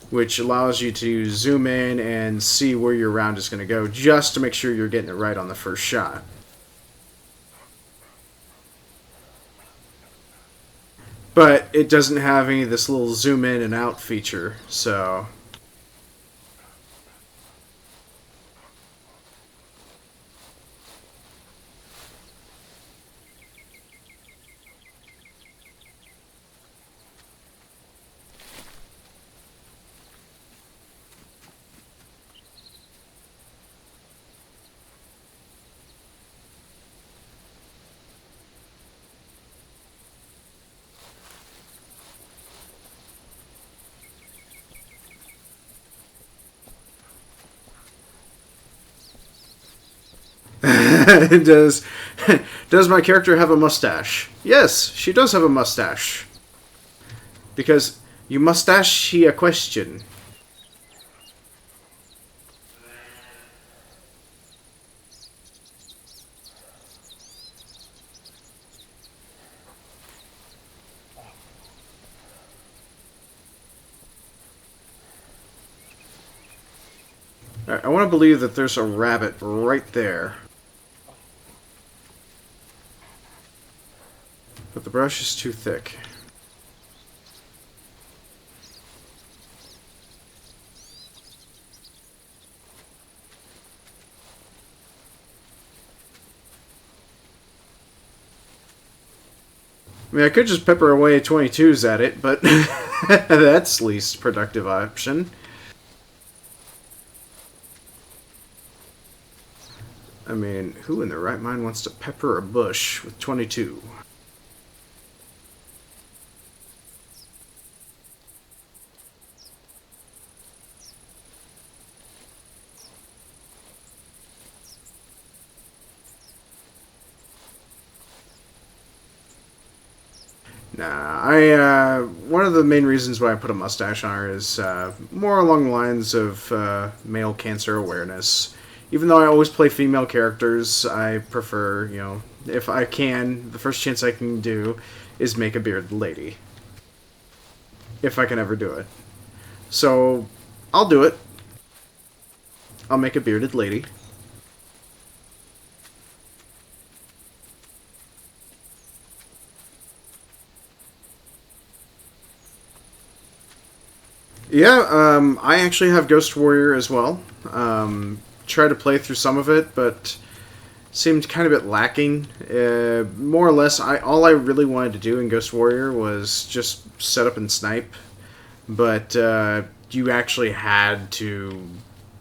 A: which allows you to zoom in and see where your round is going to go, just to make sure you're getting it right on the first shot. But it doesn't have any of this little zoom in and out feature, so... does does my character have a mustache? Yes, she does have a mustache. Because you mustache a question. I want to believe that there's a rabbit right there. But the brush is too thick. I mean, I could just pepper away 22s at it, but that's least productive option. I mean, who in their right mind wants to pepper a bush with 22? Nah, one of the main reasons why I put a mustache on her is more along the lines of male cancer awareness. Even though I always play female characters, I prefer, if I can, the first chance I can do is make a bearded lady. If I can ever do it. So, I'll do it. I'll make a bearded lady. Yeah, I actually have Ghost Warrior as well. Tried to play through some of it, but seemed kind of a bit lacking. More or less, all I really wanted to do in Ghost Warrior was just set up and snipe, but you actually had to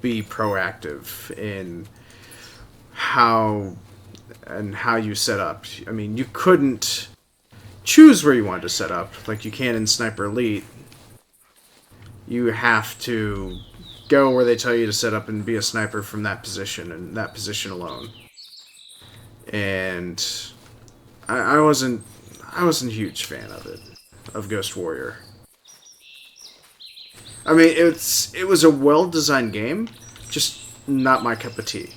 A: be proactive in how how you set up. I mean, you couldn't choose where you wanted to set up like you can in Sniper Elite. You have to go where they tell you to set up and be a sniper from that position and that position alone. And I wasn't a huge fan of it, of Ghost Warrior. I mean, it was a well designed game, just not my cup of tea.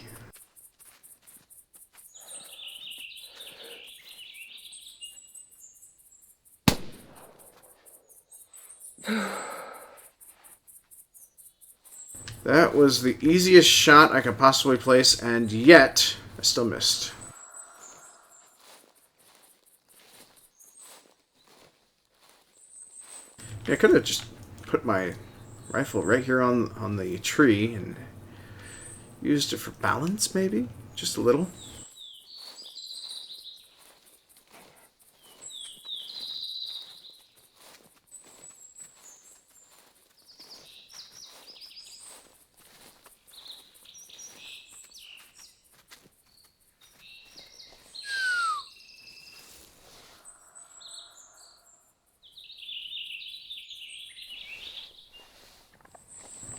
A: That was the easiest shot I could possibly place, and yet I still missed. Yeah, I could have just put my rifle right here on the tree and used it for balance, maybe? Just a little.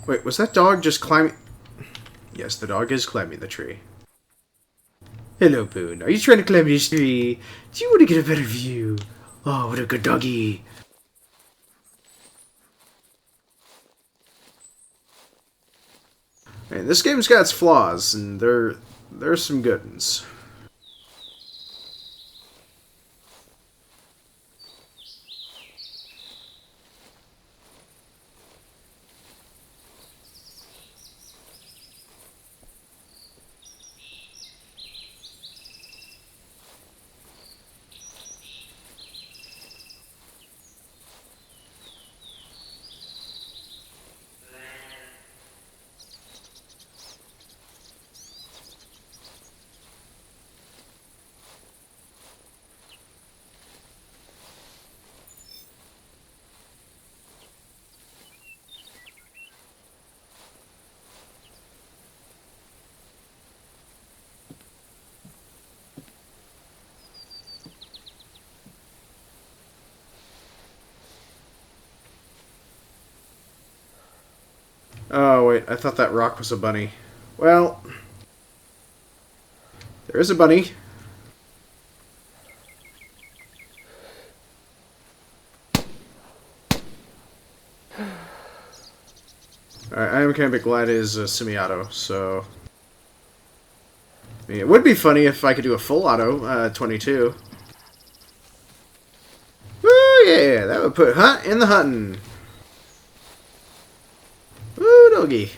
A: Wait, was that dog just climbing? Yes, the dog is climbing the tree. Hello, Boone. Are you trying to climb this tree? Do you want to get a better view? Oh, what a good doggy. Man, this game's got its flaws, and there's some good ones. Oh, wait, I thought that rock was a bunny. Well, there is a bunny. I am kind of glad it is a semi-auto, so... I mean, it would be funny if I could do a full auto, 22. Woo, yeah, that would put Hunt in the hunting. Woo, doggy.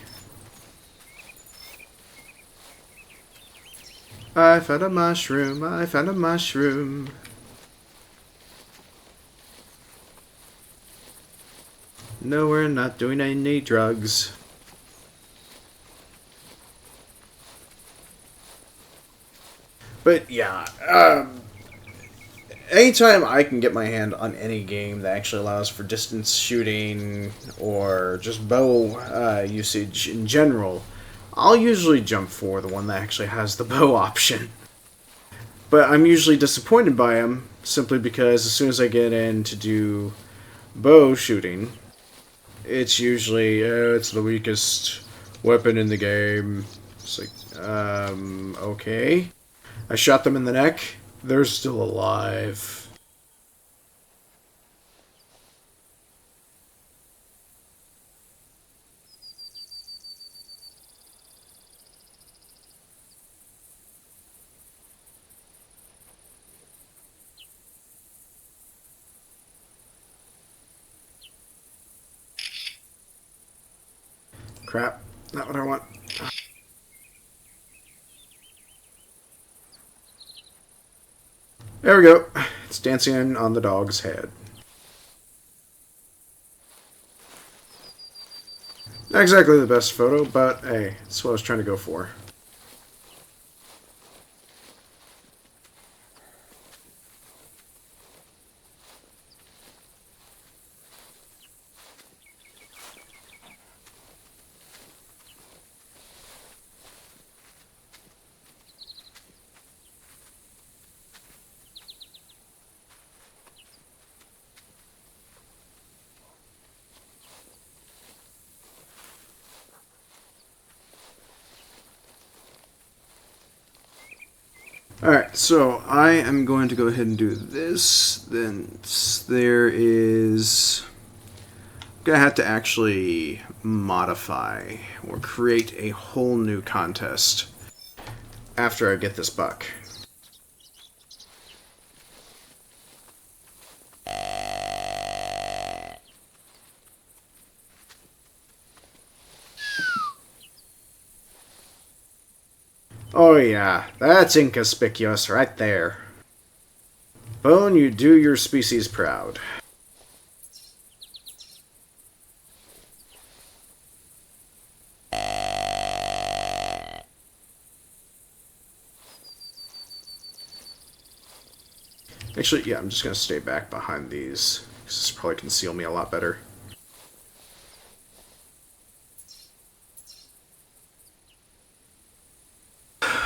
A: I found a mushroom, I found a mushroom. No, we're not doing any drugs. But yeah, anytime I can get my hand on any game that actually allows for distance shooting or just bow usage in general, I'll usually jump for the one that actually has the bow option. But I'm usually disappointed by them simply because as soon as I get in to do bow shooting, it's usually it's the weakest weapon in the game. It's like, okay. I shot them in the neck. They're still alive. Crap. Not what I want. There we go. It's dancing on the dog's head. Not exactly the best photo, but hey, that's what I was trying to go for. Alright, so I am going to go ahead and do this. Then there is... I'm going to have to actually modify or create a whole new contest after I get this buck. Oh yeah, that's inconspicuous right there. Bone, you do your species proud. Actually, yeah, I'm just going to stay back behind these. This probably conceal me a lot better.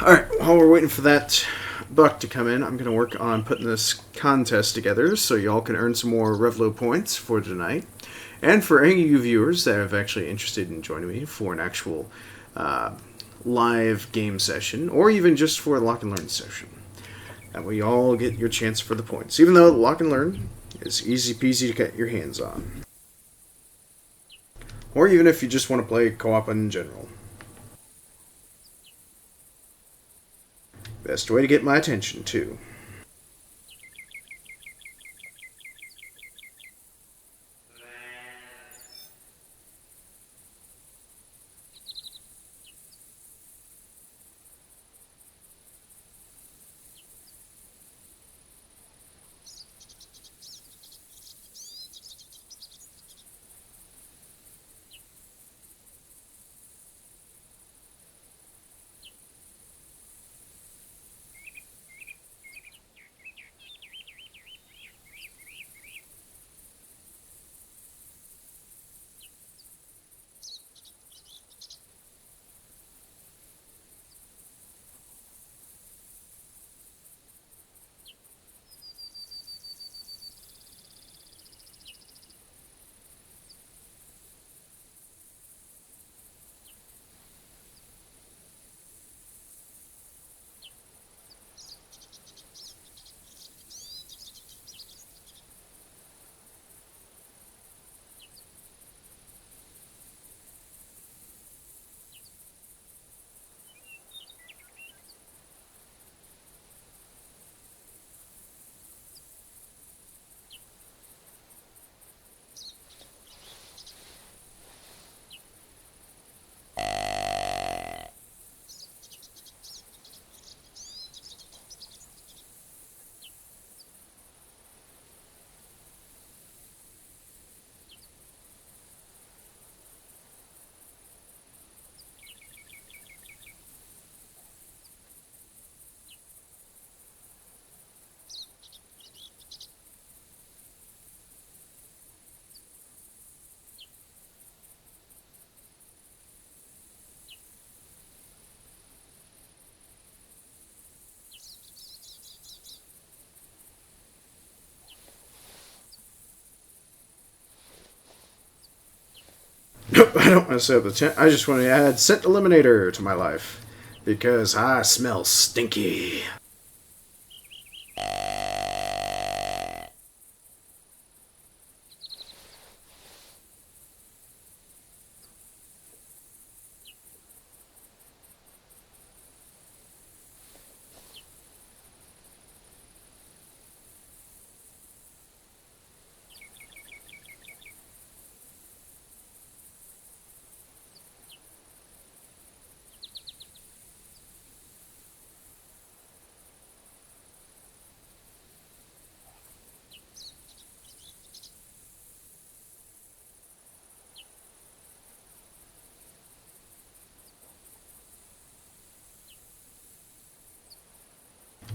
A: Alright, while we're waiting for that buck to come in, I'm going to work on putting this contest together so y'all can earn some more Revlo points for tonight. And for any of you viewers that are actually interested in joining me for an actual live game session, or even just for a lock and learn session. That way you all get your chance for the points. Even though lock and learn is easy peasy to get your hands on. Or even if you just want to play co-op in general. Best way to get my attention, too. Nope, I don't want to set up the tent. I just want to add Scent Eliminator to my life. Because I smell stinky.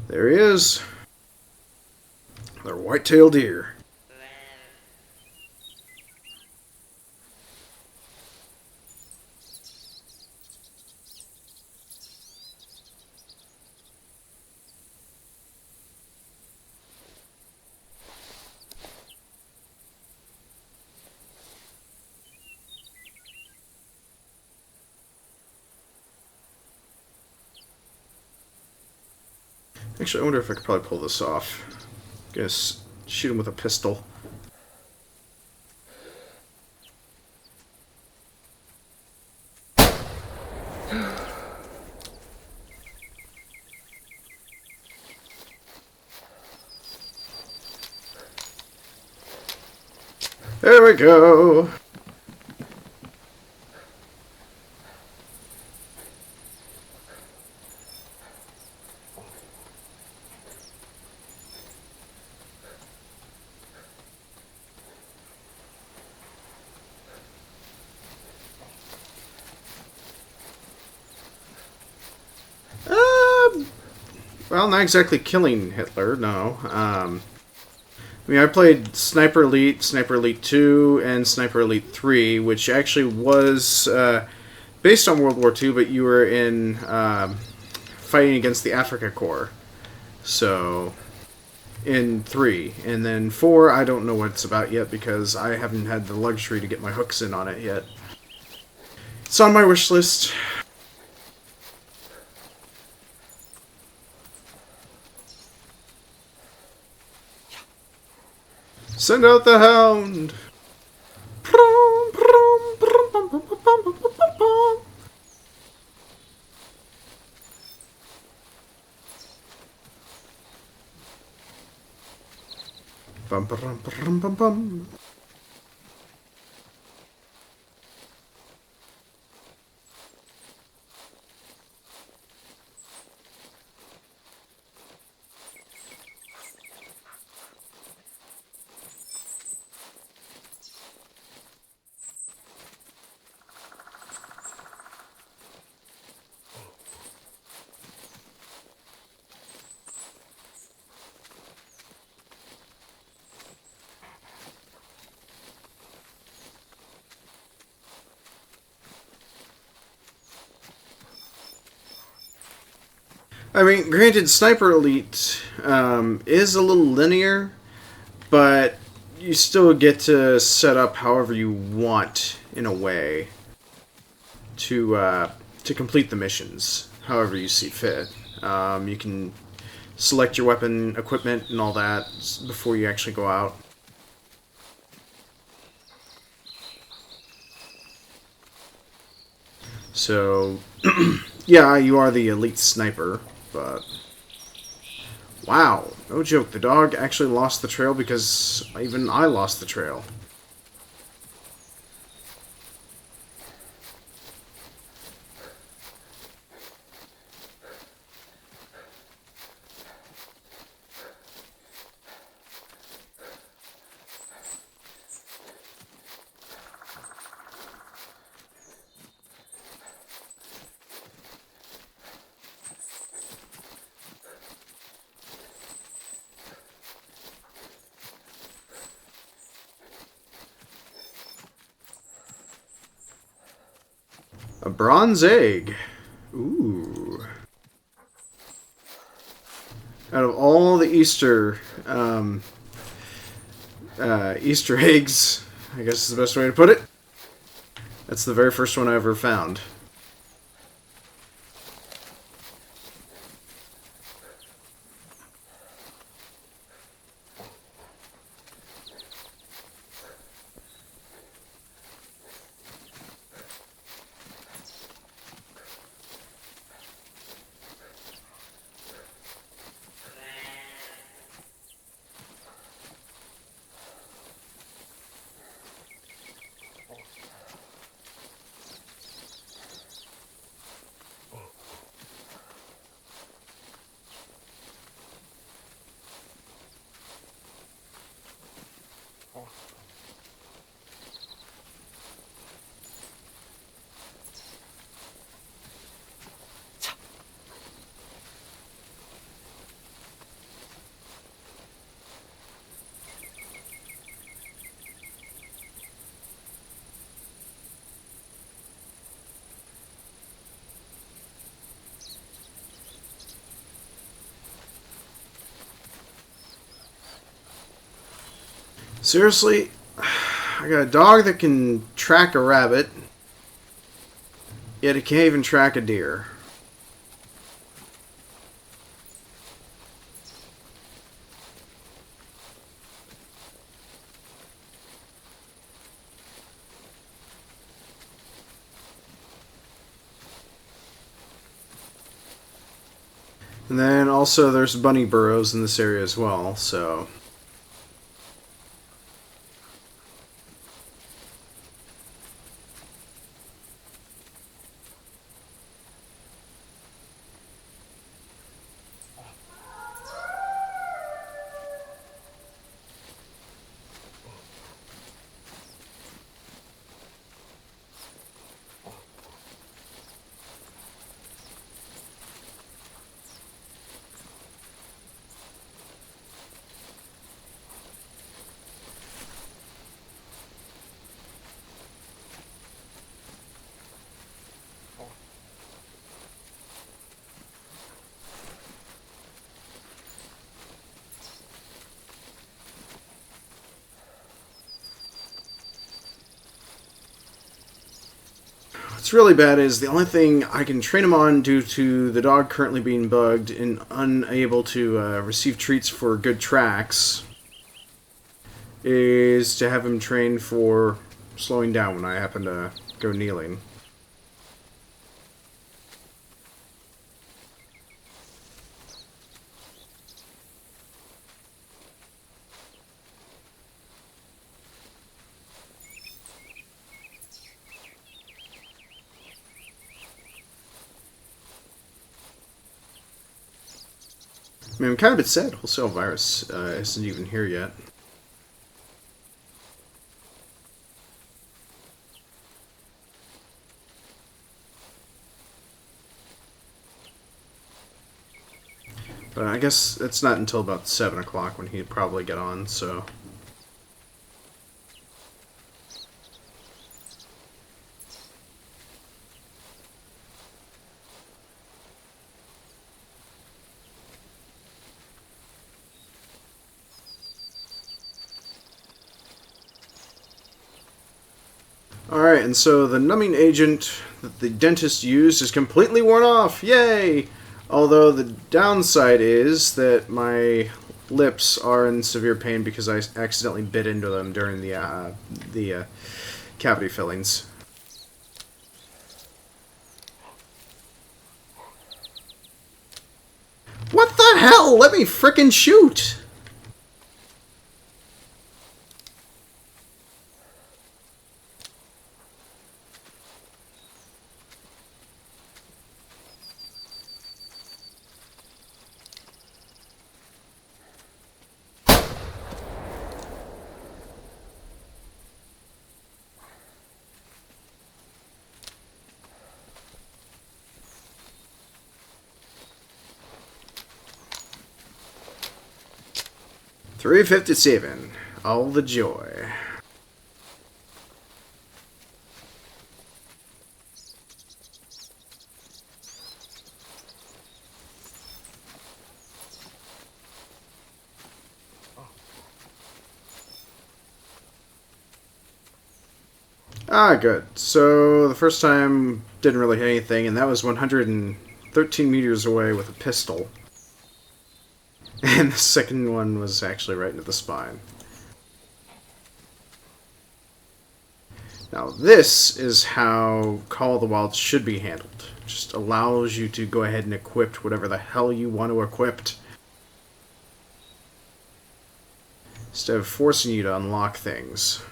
A: There he is. Another white-tailed deer. Actually, I wonder if I could probably pull this off. Guess shoot him with a pistol. There we go. Well, not exactly killing Hitler, no. I mean, I played Sniper Elite, Sniper Elite 2, and Sniper Elite 3, which actually was based on World War II, but you were in fighting against the Africa Corps. So, in 3. And then 4, I don't know what it's about yet because I haven't had the luxury to get my hooks in on it yet. It's on my wish list. Send out the hound! Bum, bum, bum, bum, bum. I mean, granted, Sniper Elite is a little linear, but you still get to set up however you want in a way to complete the missions, however you see fit. You can select your weapon equipment and all that before you actually go out. So, yeah, you are the elite sniper, but wow, no joke, the dog actually lost the trail because even I lost the trail. A bronze egg. Ooh. Out of all the Easter eggs, I guess is the best way to put it. That's the very first one I ever found. Seriously, I got a dog that can track a rabbit, yet it can't even track a deer. And then also there's bunny burrows in this area as well, so what's really bad is the only thing I can train him on due to the dog currently being bugged and unable to receive treats for good tracks is to have him train for slowing down when I happen to go kneeling. I mean, I'm kind of a bit sad wholesale virus isn't even here yet. But I guess it's not until about 7 o'clock when he'd probably get on, so... Alright, and so the numbing agent that the dentist used is completely worn off. Yay! Although the downside is that my lips are in severe pain because I accidentally bit into them during the cavity fillings. What the hell? Let me frickin' shoot! $3.57. All the joy. Ah, good. So the first time didn't really hit anything, and that was 113 meters away with a pistol. And the second one was actually right into the spine. Now this is how Call of the Wild should be handled. Just allows you to go ahead and equip whatever the hell you want to equip, instead of forcing you to unlock things.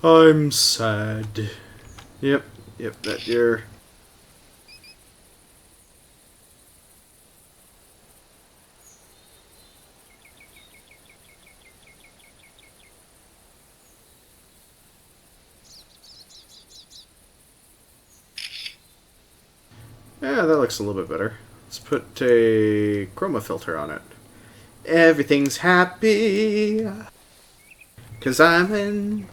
A: I'm sad. Yep, that deer. Yeah, that looks a little bit better. Let's put a chroma filter on it. Everything's happy. 'Cause I'm in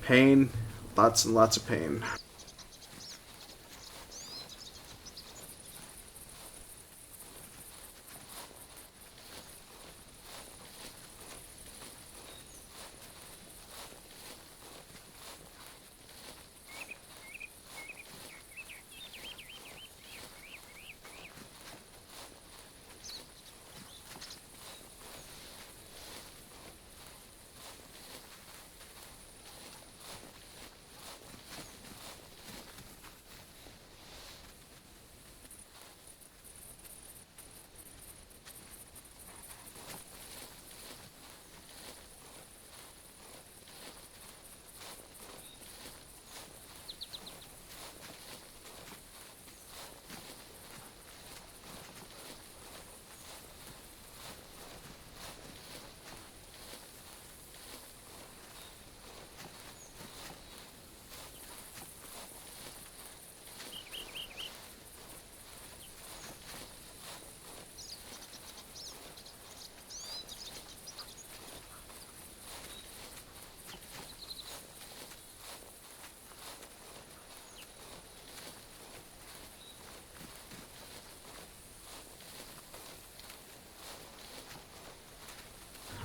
A: pain. Lots and lots of pain.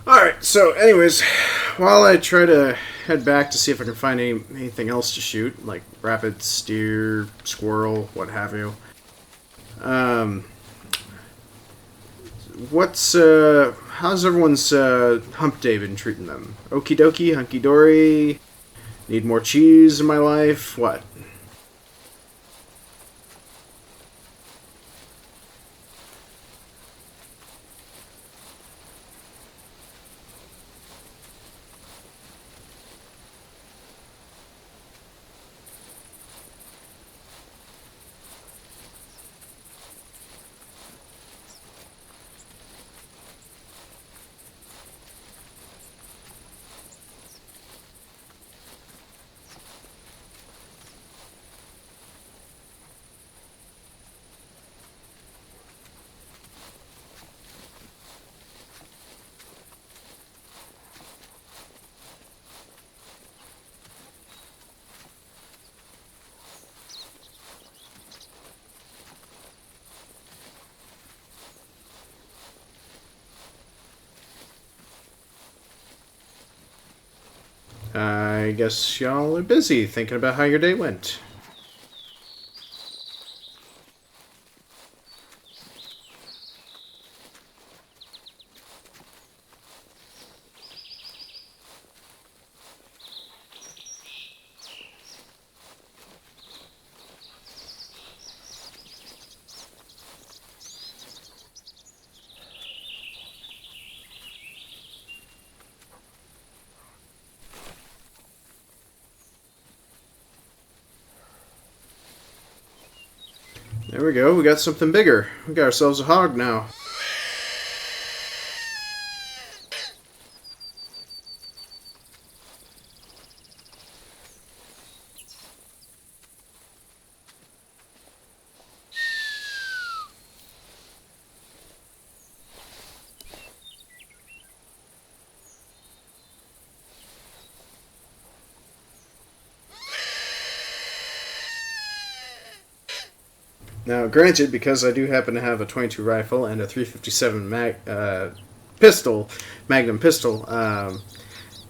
A: Alright, so anyways, while I try to head back to see if I can find anything else to shoot, like rabbit, steer, squirrel, what have you. Um, how's everyone's hump day been treating them? Okie dokie, hunky dory, need more cheese in my life, what? I guess y'all are busy thinking about how your day went. There we go, we got something bigger. We got ourselves a hog now. Now, granted, because I do happen to have a 22 rifle and a 357 pistol, Magnum pistol,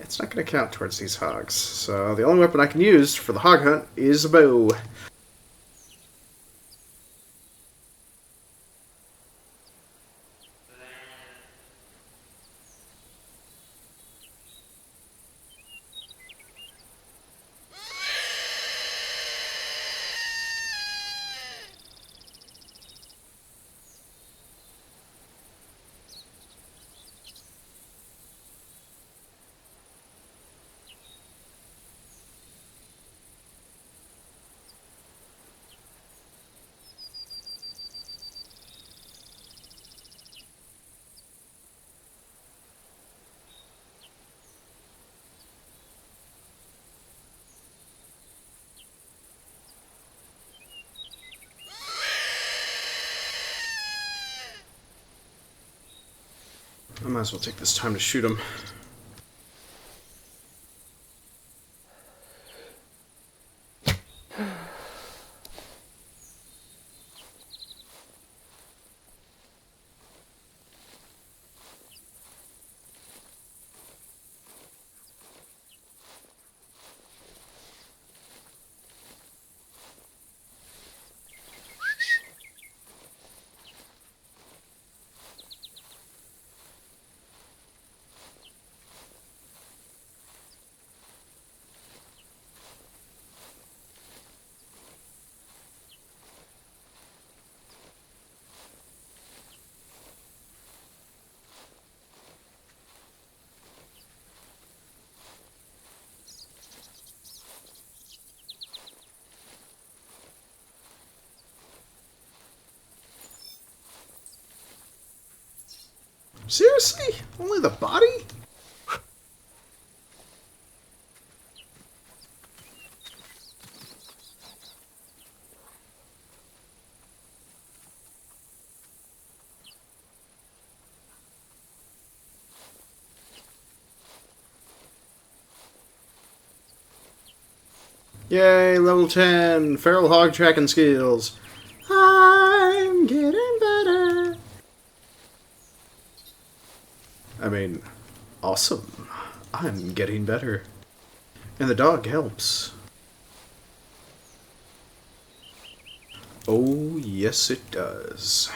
A: it's not going to count towards these hogs. So the only weapon I can use for the hog hunt is a bow. might as well take this time to shoot him. Seriously? Only the body? Yay, level 10, feral hog tracking skills. I'm getting better. I mean, awesome. I'm getting better. And the dog helps. Oh, yes it does.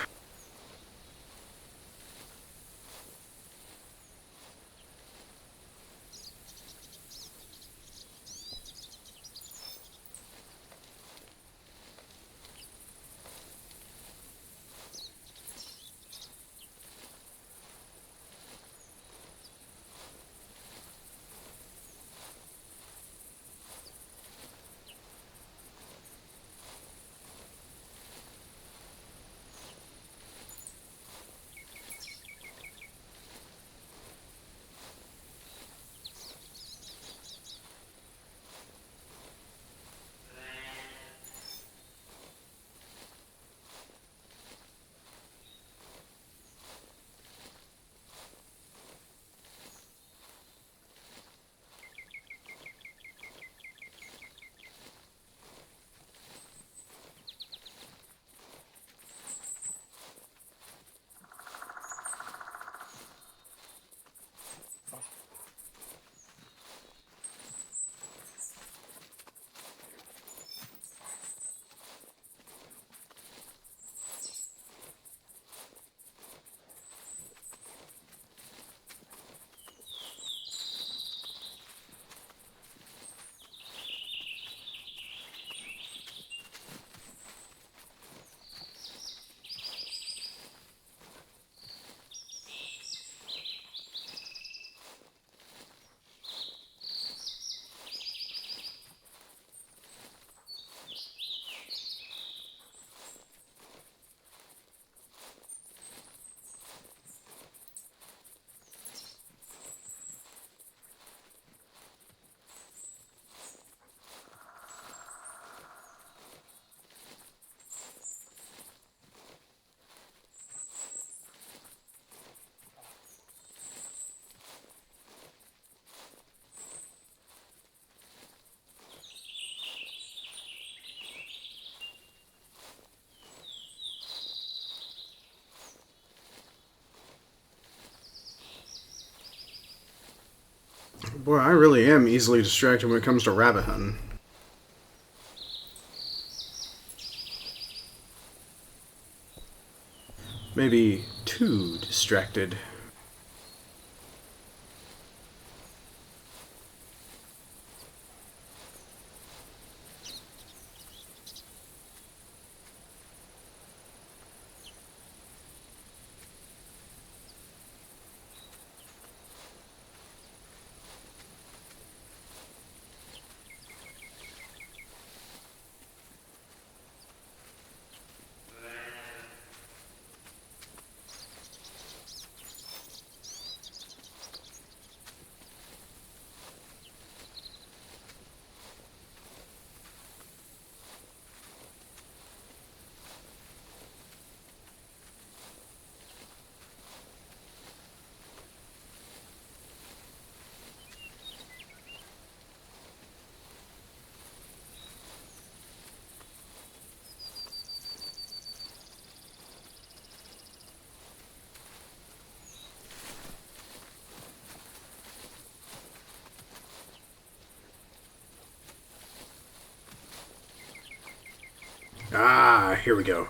A: Boy, I really am easily distracted when it comes to rabbit hunting. Maybe too distracted. Ah, here we go.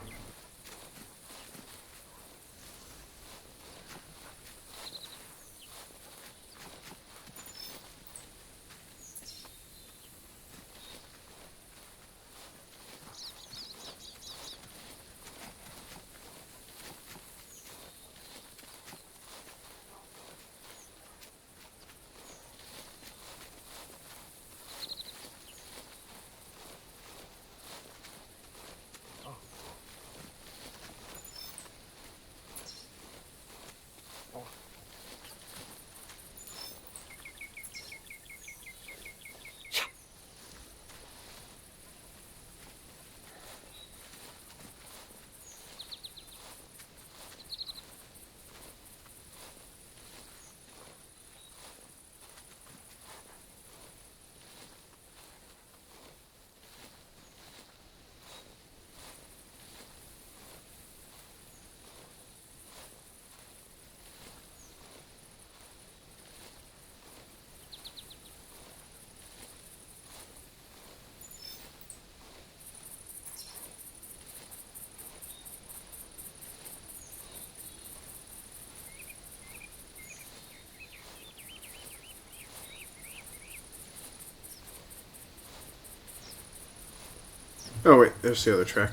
A: Oh wait, there's the other track.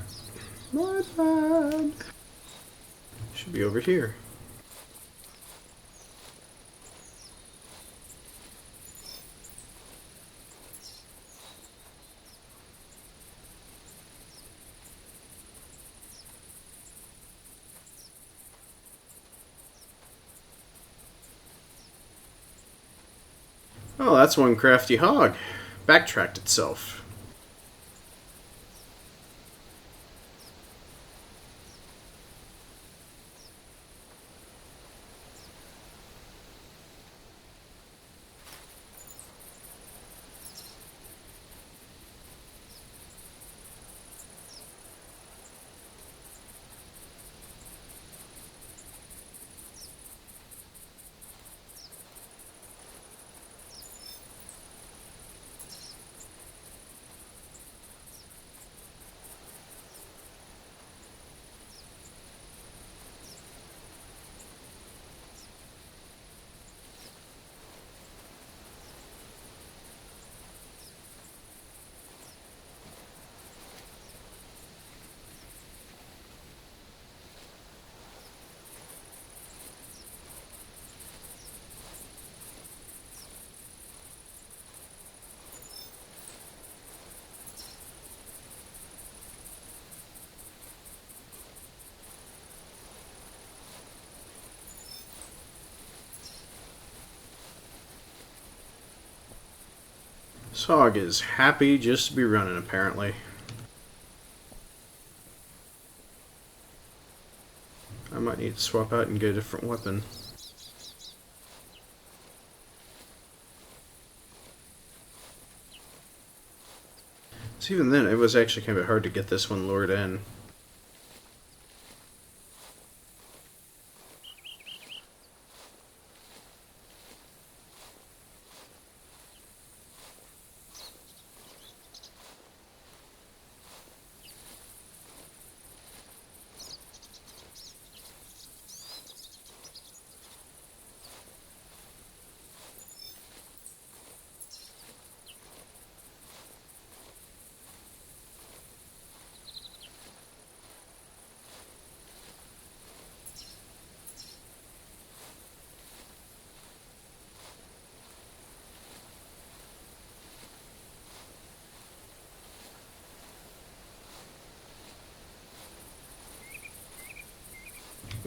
A: My bad. Should be over here. Oh, that's one crafty hog. Backtracked itself. This hog is happy just to be running, apparently. I might need to swap out and get a different weapon. So even then, it was actually kind of hard to get this one lured in.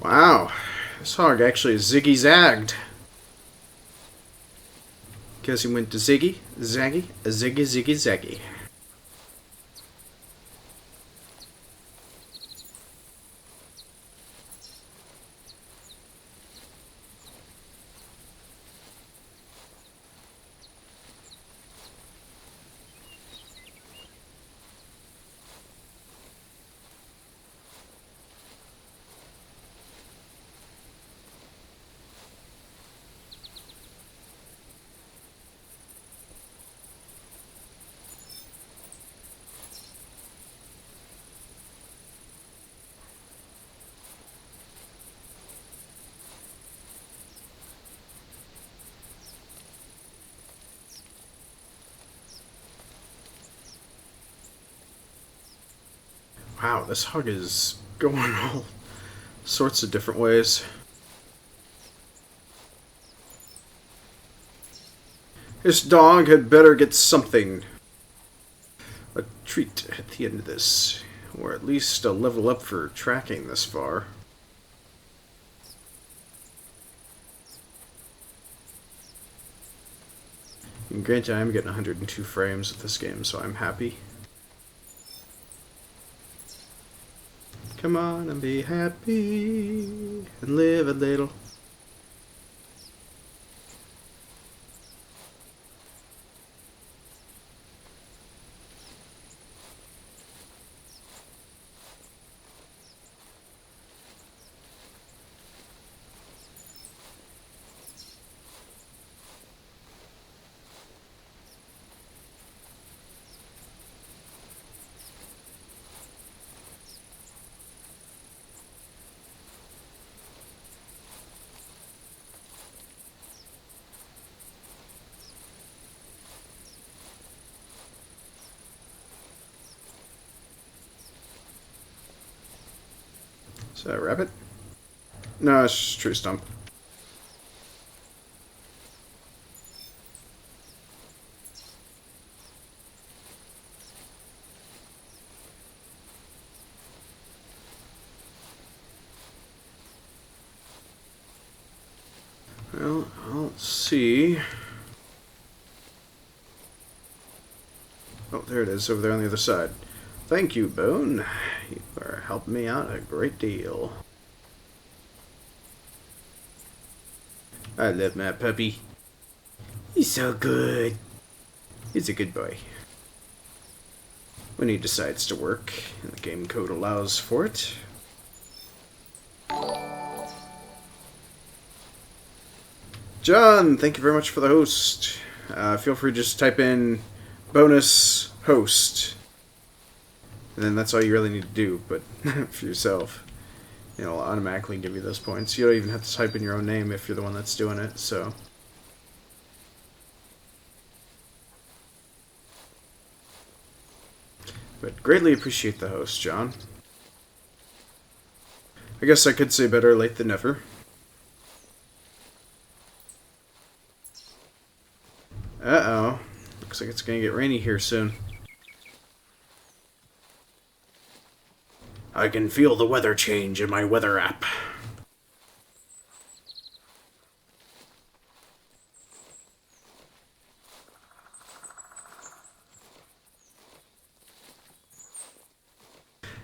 A: Wow, this hog actually ziggy-zagged. Guess he went to ziggy, zaggy, a ziggy, ziggy, zaggy. Wow, this hog is going all sorts of different ways. This dog had better get something. A treat at the end of this. Or at least a level up for tracking this far. And granted, I'm getting 102 frames with this game, so I'm happy. Come on and be happy and live a little. Is that a rabbit? No, it's just a tree stump. Well, I'll see. Oh, there it is, over there on the other side. Thank you, Boone. You are helping me out a great deal. I love my puppy. He's so good. He's a good boy. When he decides to work, and the game code allows for it. John, thank you very much for the host. Feel free to just type in bonus host. And then that's all you really need to do, but for yourself. It'll automatically give you those points. You don't even have to type in your own name if you're the one that's doing it, so. But greatly appreciate the host, John. I guess I could say better late than never. Uh-oh. Looks like it's gonna get rainy here soon. I can feel the weather change in my weather app.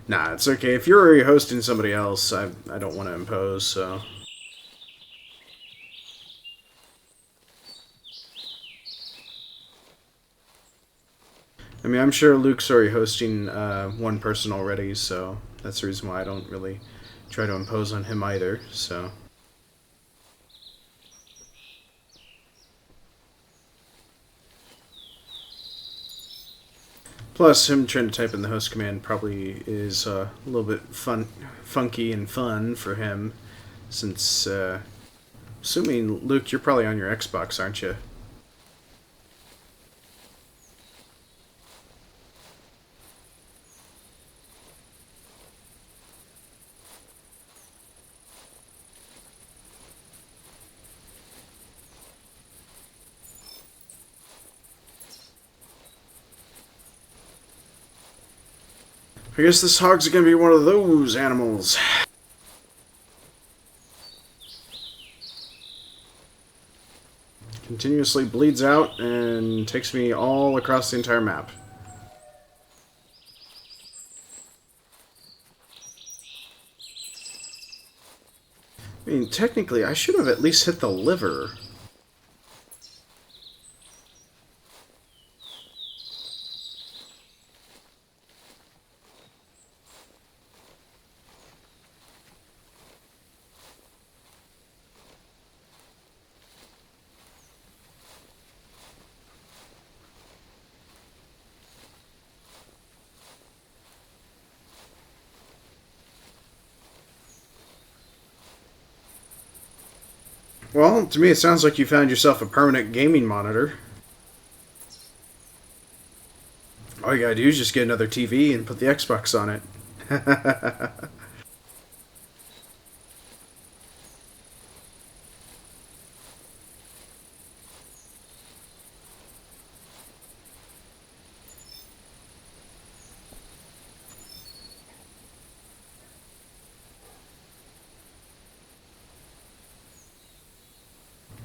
A: Nah, it's okay. If you're already hosting somebody else, I don't want to impose, so. I mean, I'm sure Luke's already hosting one person already, so that's the reason why I don't really try to impose on him either, so. Plus, him trying to type in the host command probably is a little bit funky and fun for him, since, assuming, Luke, you're probably on your Xbox, aren't you? I guess this hog's gonna be one of those animals. Continuously bleeds out and takes me all across the entire map. I mean, technically, I should have at least hit the liver. Well, to me it sounds like you found yourself a permanent gaming monitor. All you gotta do is just get another TV and put the Xbox on it.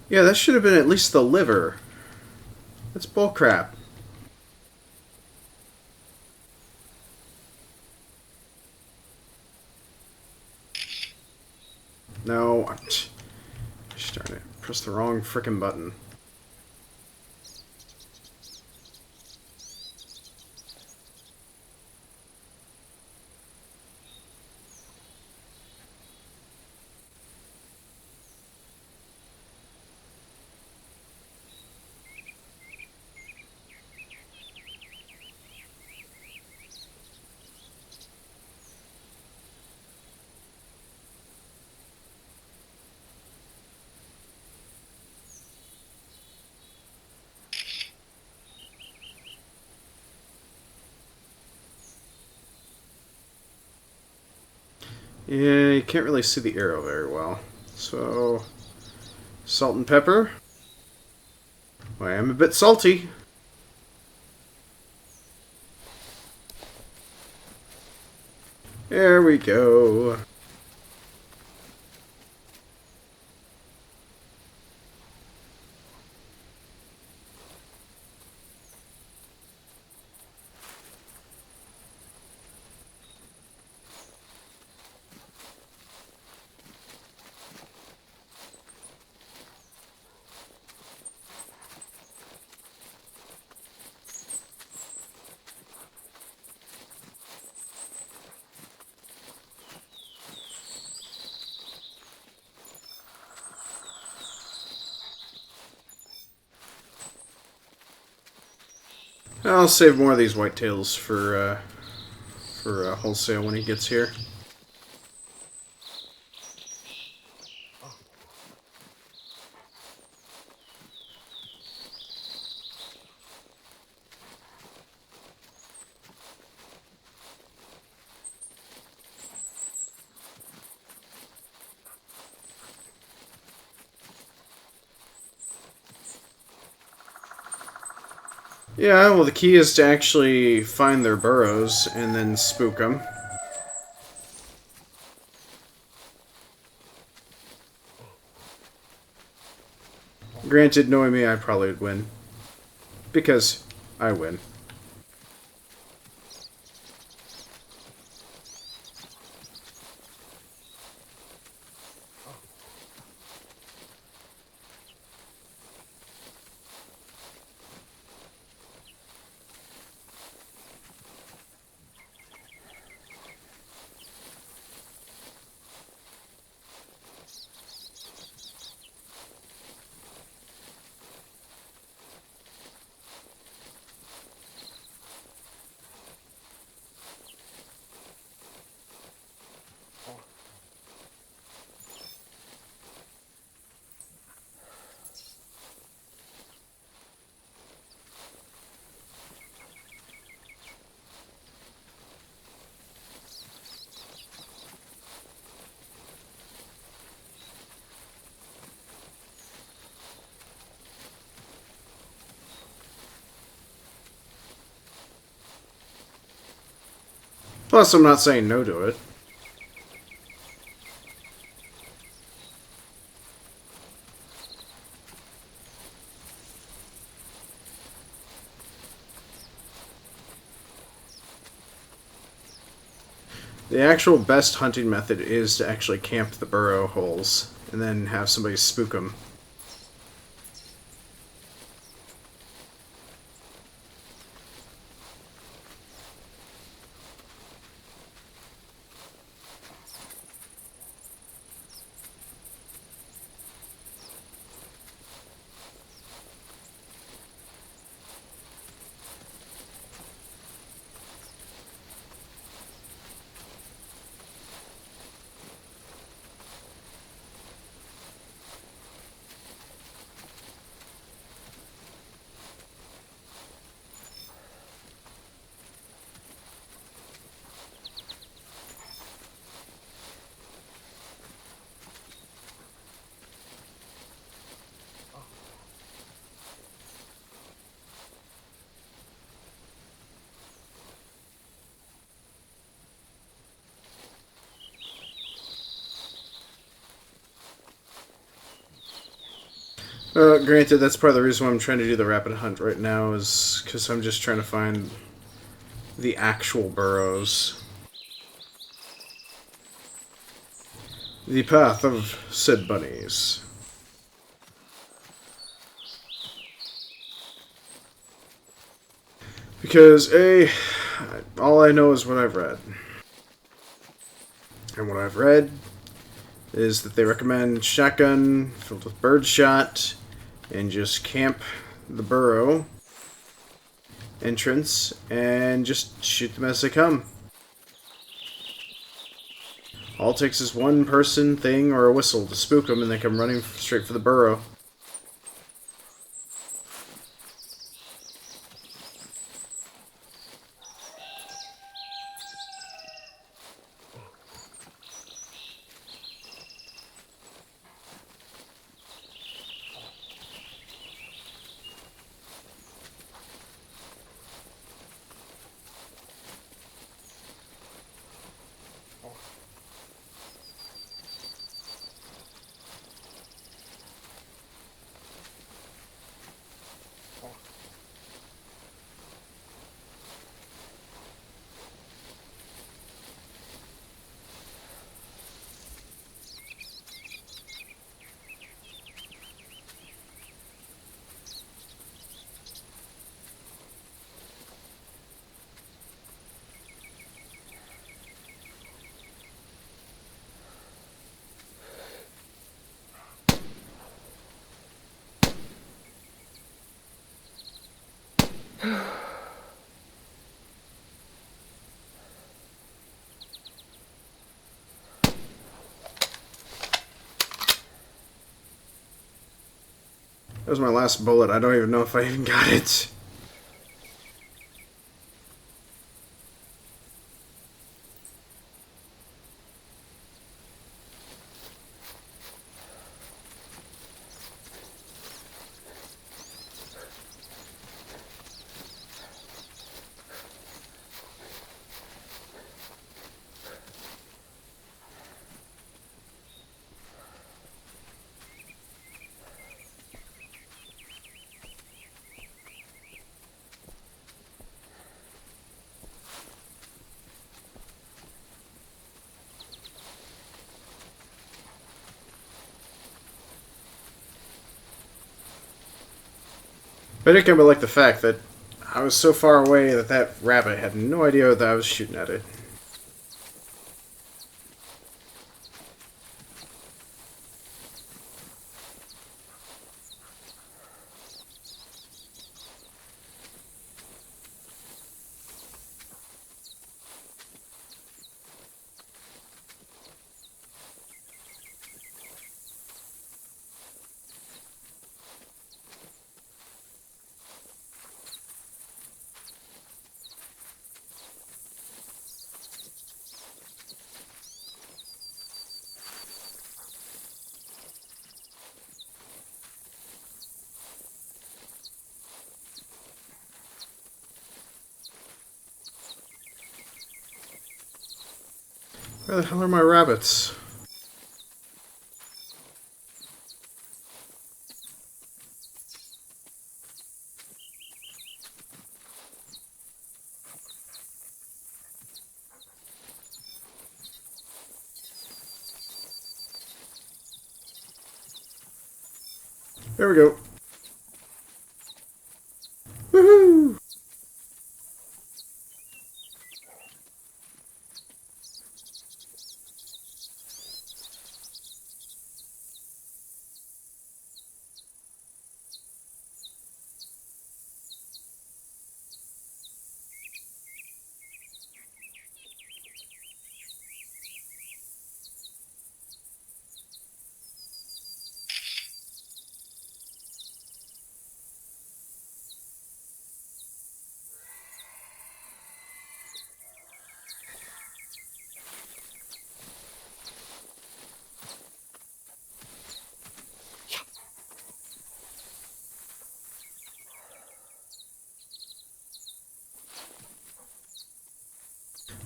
A: Yeah, that should have been at least the liver. That's bullcrap. No, gosh darn it. Press the wrong frickin' button. Yeah, you can't really see the arrow very well. So, salt and pepper. I am a bit salty. There we go. I'll save more of these whitetails for wholesale when he gets here. Yeah, well, the key is to actually find their burrows and then spook them. Granted, knowing me, I probably would win. Because I win. Plus, I'm not saying no to it. The actual best hunting method is to actually camp the burrow holes and then have somebody spook them. Granted, that's part of the reason why I'm trying to do the rapid hunt right now, is because I'm just trying to find the actual burrows. The path of said bunnies. Because, all I know is what I've read. And what I've read is that they recommend shotgun filled with birdshot and just camp the burrow entrance and just shoot them as they come. All it takes is one person, thing, or a whistle to spook them and they come running straight for the burrow. That was my last bullet. I don't even know if I even got it. But I did kind of like the fact that I was so far away that that rabbit had no idea that I was shooting at it. Where the hell are my rabbits? There we go. Woohoo!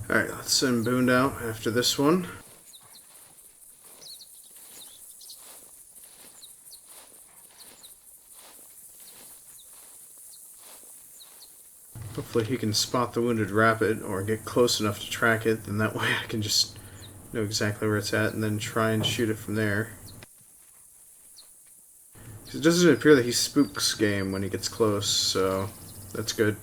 A: Alright, let's send Boone out after this one. Hopefully he can spot the wounded rabbit or get close enough to track it, and that way I can just know exactly where it's at and then try and shoot it from there. It doesn't appear that he spooks game when he gets close, so that's good.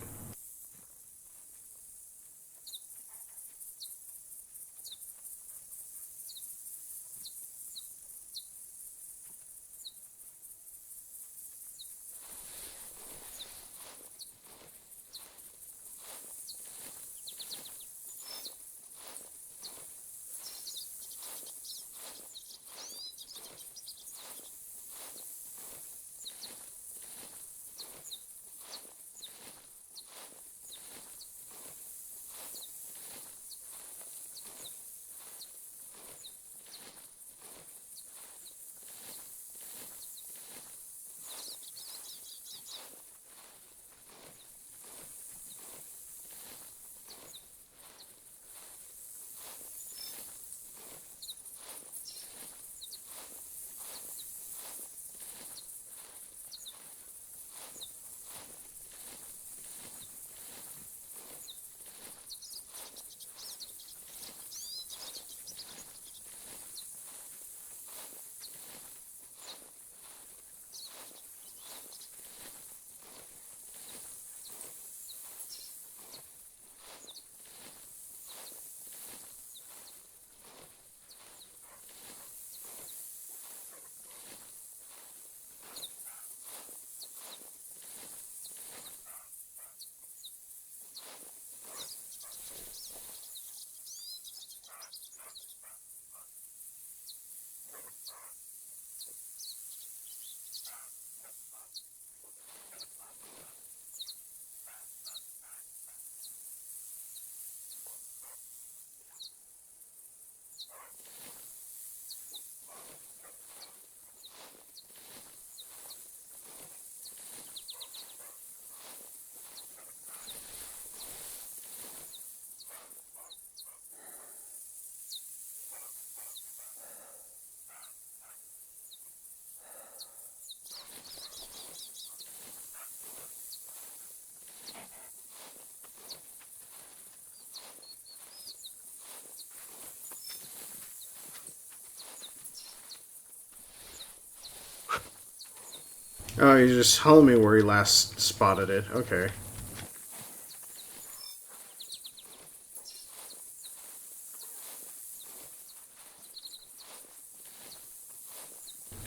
A: Oh, you just telling me where he last spotted it. Okay.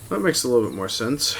A: That makes a little bit more sense.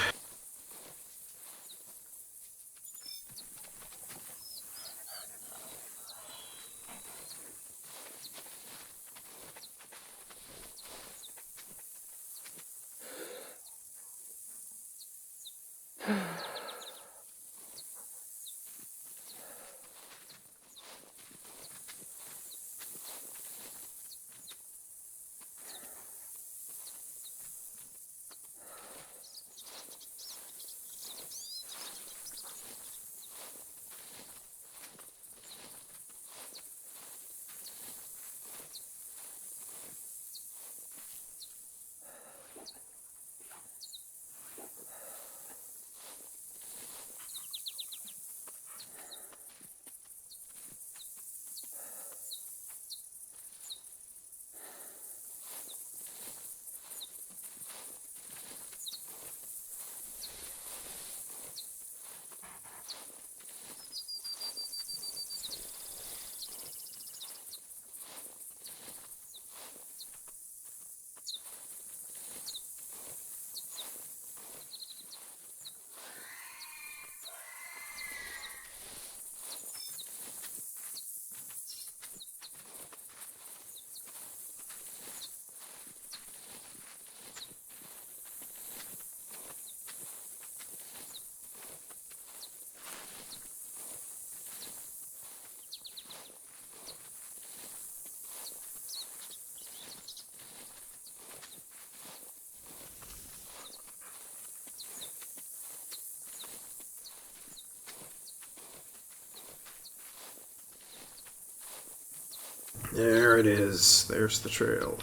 A: There it is. There's the trail.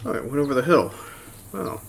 A: Oh, it went over the hill. Well,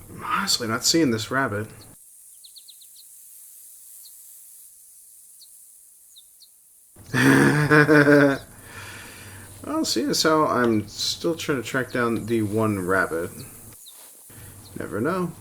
A: I'm honestly not seeing this rabbit. Well, seeing as how I'm still trying to track down the one rabbit. Never know.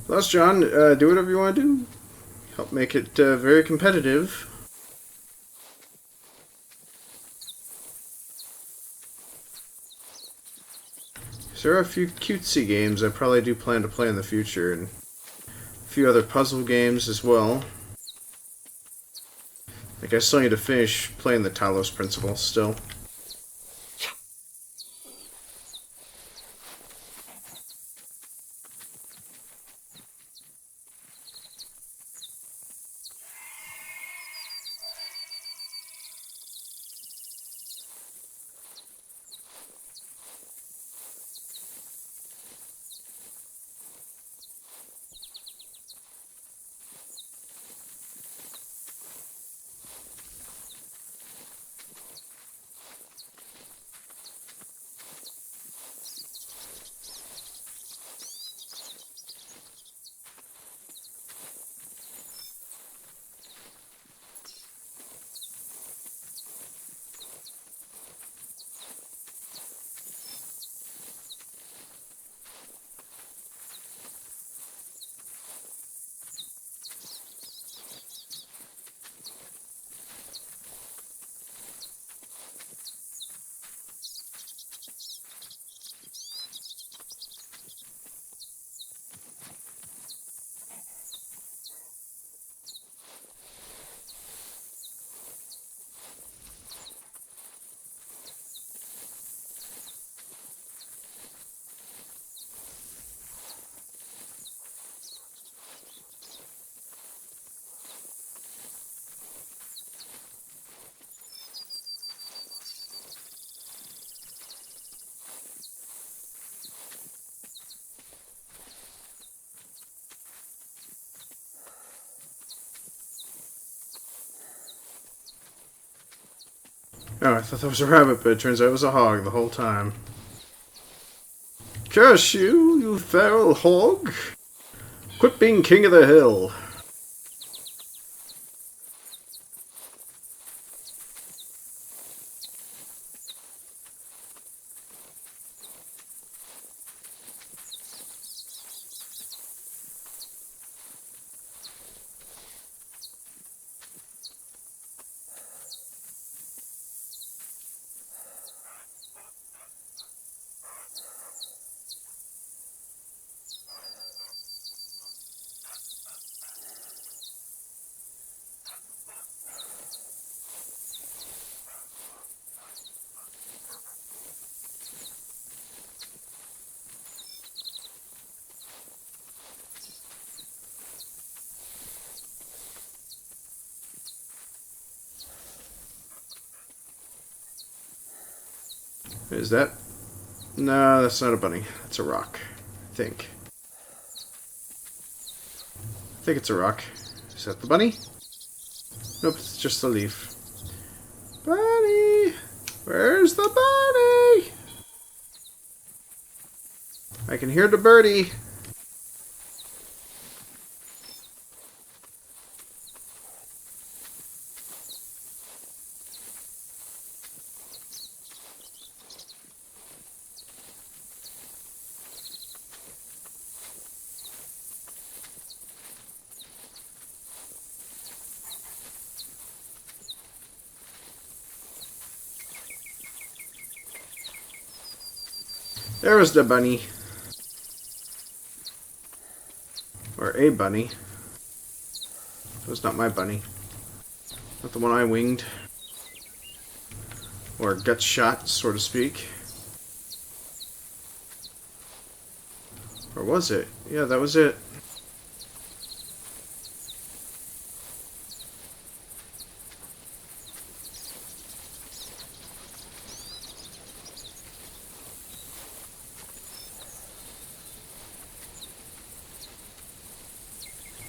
A: Plus, John, do whatever you want to do. Help make it very competitive. There are a few cutesy games I probably do plan to play in the future, and a few other puzzle games as well. Like, I still need to finish playing the Talos Principle still. Oh, I thought that was a rabbit, but it turns out it was a hog the whole time. Curse you, you feral hog! Quit being king of the hill! Is that? No, that's not a bunny. That's a rock. I think. I think it's a rock. Is that the bunny? Nope, it's just a leaf. Bunny! Where's the bunny? I can hear the birdie. There was the bunny. Or a bunny. It was not my bunny. Not the one I winged. Or gut shot, so to speak. Or was it? Yeah, that was it.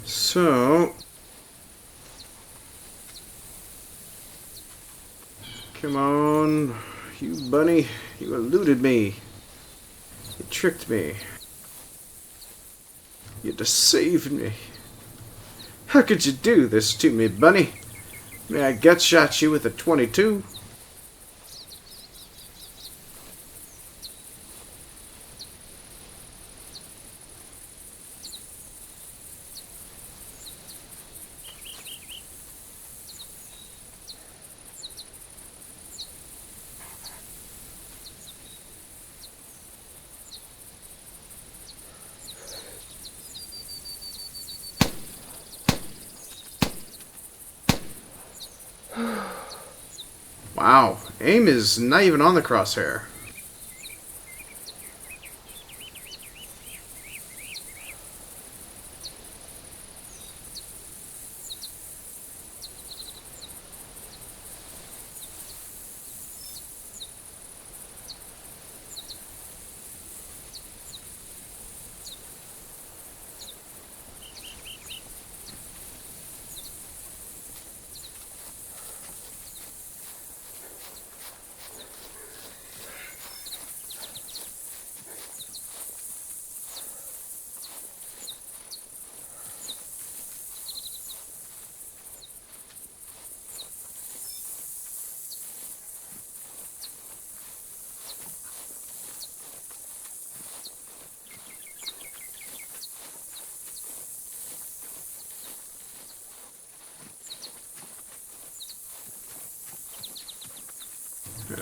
A: So, come on, you bunny, you eluded me. You tricked me. You deceived me. How could you do this to me, bunny? May I gut shot you with a 22? Wow, aim is not even on the crosshair.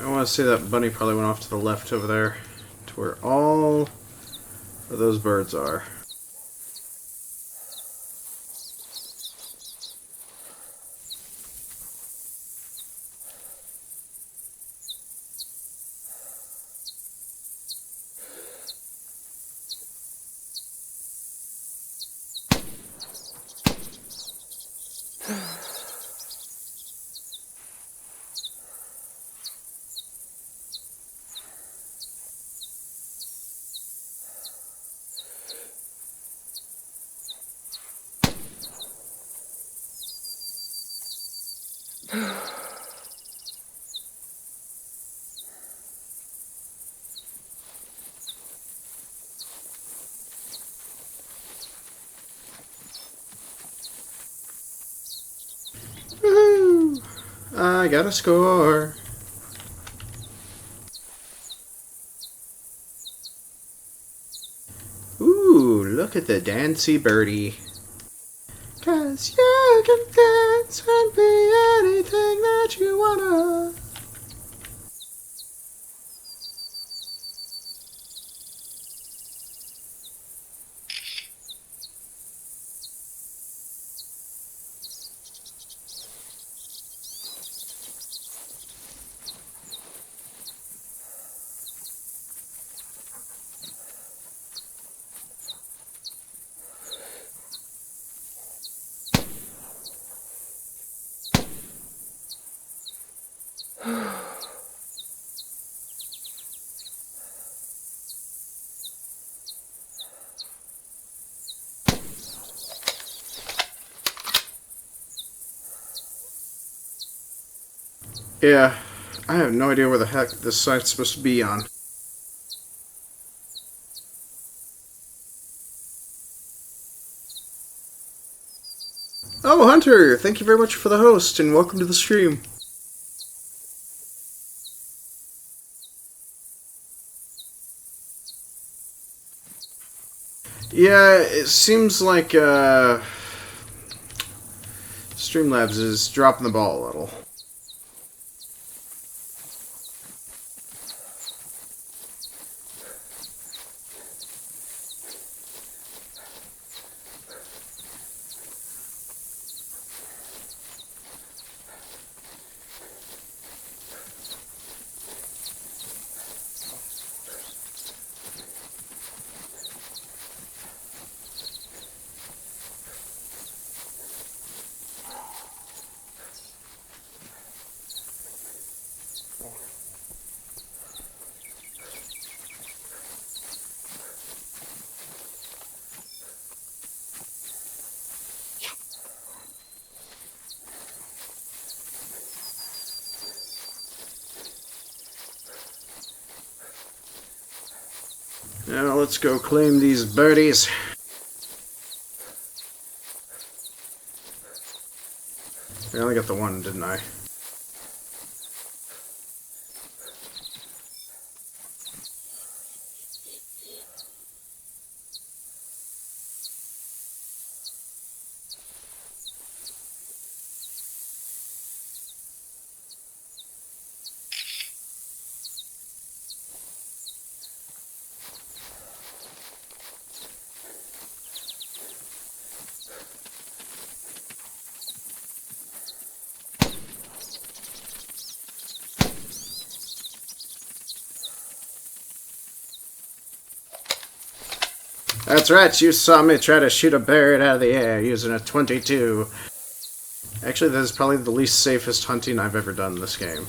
A: I want to say that bunny probably went off to the left over there, to where all of those birds are. I got a score. Ooh, look at the dancy birdie. 'Cause you can dance and be anything that you wanna. Yeah, I have no idea where the heck this site's supposed to be on. Oh, Hunter, thank you very much for the host and welcome to the stream. Yeah, it seems like Streamlabs is dropping the ball a little. Now let's go claim these birdies. I only got the one, didn't I? That's right, you saw me try to shoot a bird out of the air using a 22. Actually, that is probably the least safest hunting I've ever done in this game.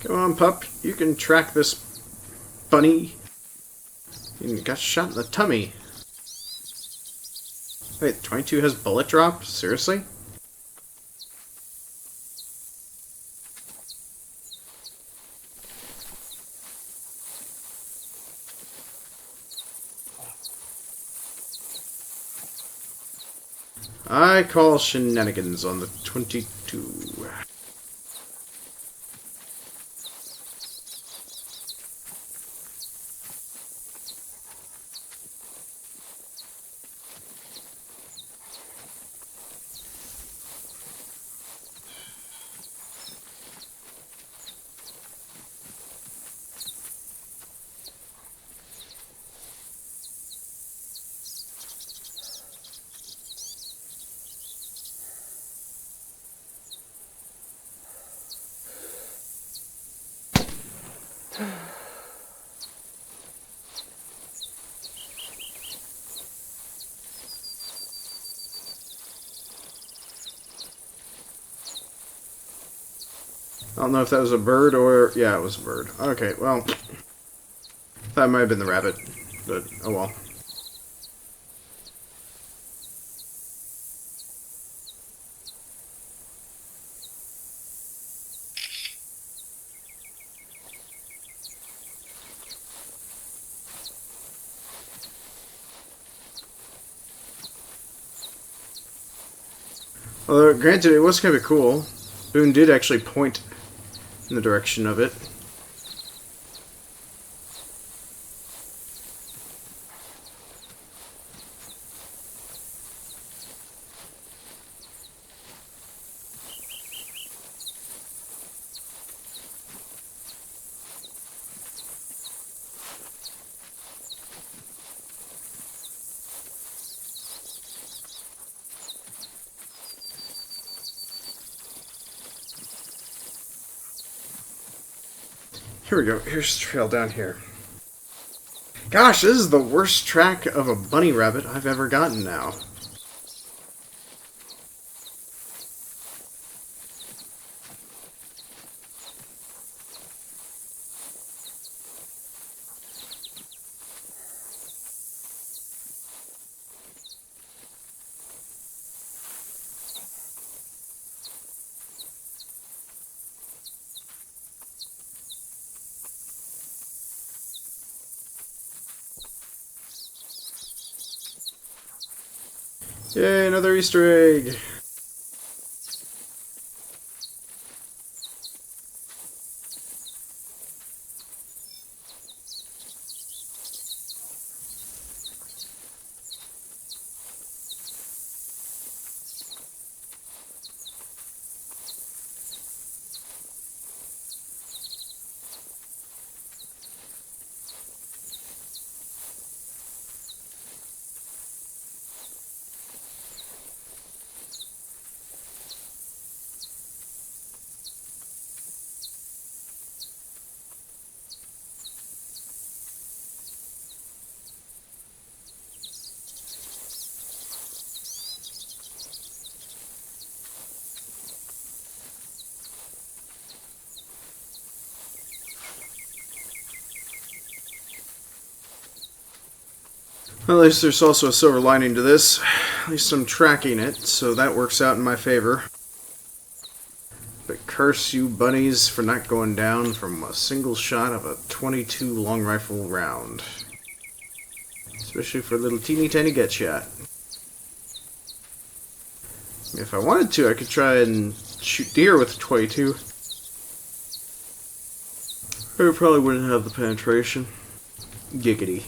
A: Come on, pup. You can track this bunny. You got shot in the tummy. Wait, 22 has bullet drop? Seriously? I call shenanigans on the 22. I don't know if that was a bird or... Yeah, it was a bird. Okay, well... That might have been the rabbit, but oh well. Although, granted, it was kind of cool. Boone did actually point in the direction of it. Here we go. Here's the trail down here. Gosh, this is the worst track of a bunny rabbit I've ever gotten now. Yay, another Easter egg! Well, at least there's also a silver lining to this. At least I'm tracking it, so that works out in my favor. But curse you bunnies for not going down from a single shot of a .22 long rifle round. Especially for a little teeny tiny gut shot. If I wanted to, I could try and shoot deer with a .22. But it probably wouldn't have the penetration. Giggity.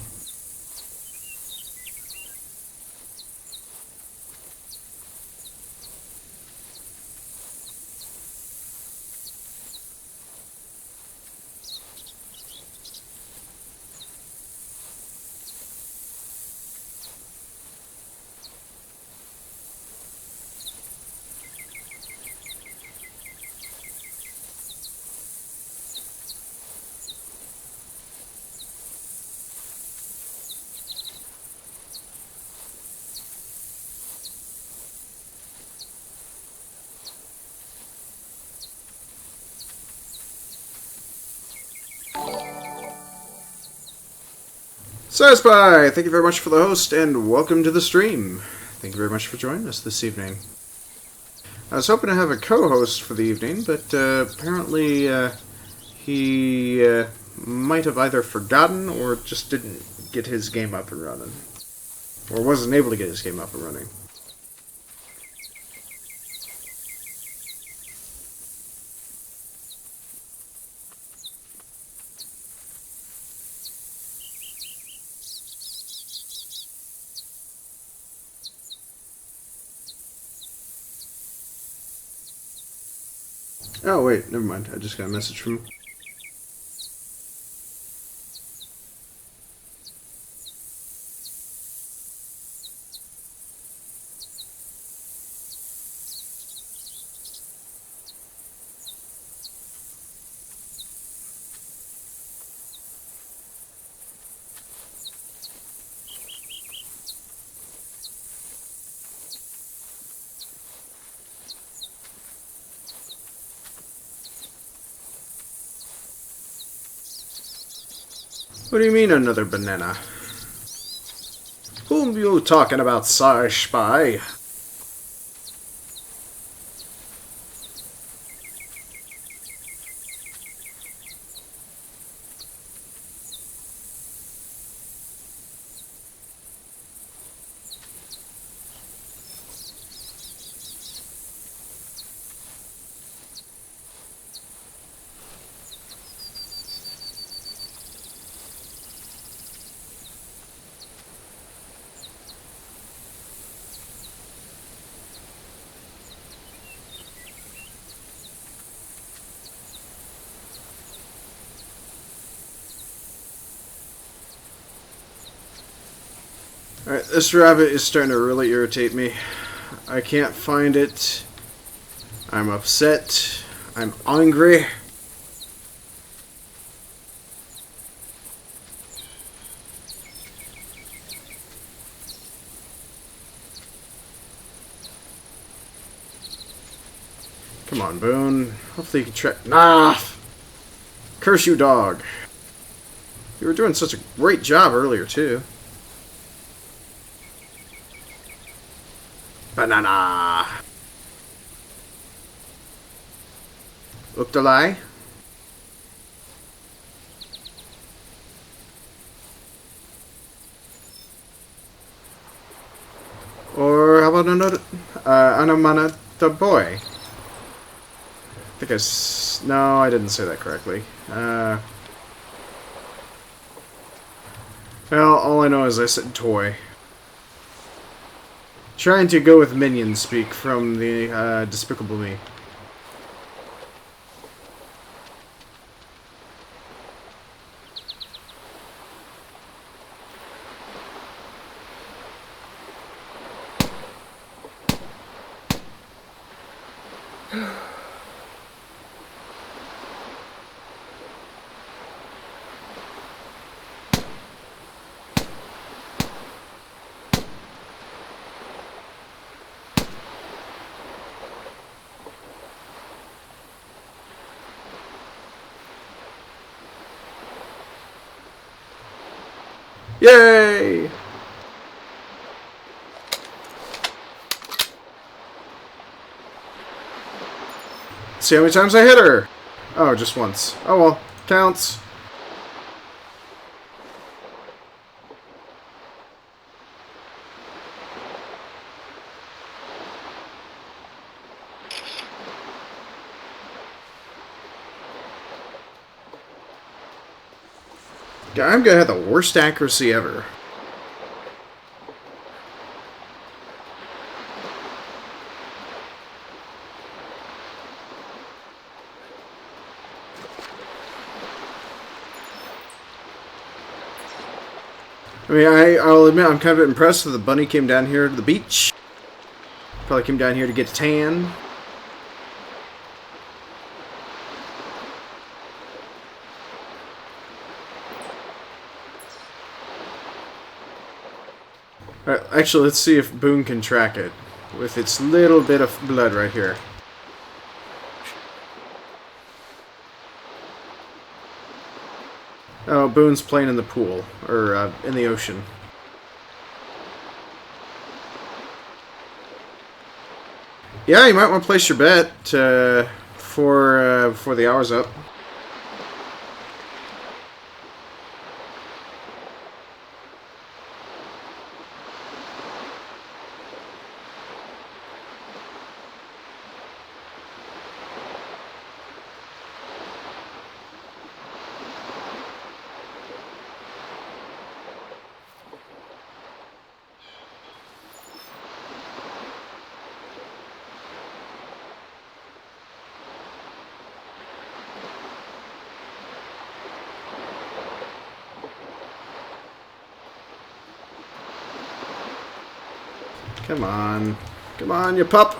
A: Spy, thank you very much for the host, and welcome to the stream. Thank you very much for joining us this evening. I was hoping to have a co-host for the evening, but apparently he might have either forgotten or just didn't get his game up and running. Or wasn't able to get his game up and running. Oh, wait, never mind. I just got a message from him. What do you mean another banana? Whom you talking about, sir, spy? Alright, this rabbit is starting to really irritate me. I can't find it. I'm upset. I'm angry. Come on, Boone. Hopefully you can track. Nah! Curse you, dog. You were doing such a great job earlier, too. Banana! Uktalai? Or how about another? Anamana the boy? I think no, I didn't say that correctly. Well, all I know is I said toy. Trying to go with minion speak from the Despicable Me. Yay! See how many times I hit her! Oh, just once. Oh well, counts. I'm gonna have the worst accuracy ever. I mean, I'll admit I'm kind of impressed that the bunny came down here to the beach. Probably came down here to get a tan. Alright, actually, let's see if Boone can track it. With its little bit of blood right here. Oh, Boone's playing in the pool. Or, in the ocean. Yeah, you might want to place your bet before the hour's up. Come on. Come on, you pup!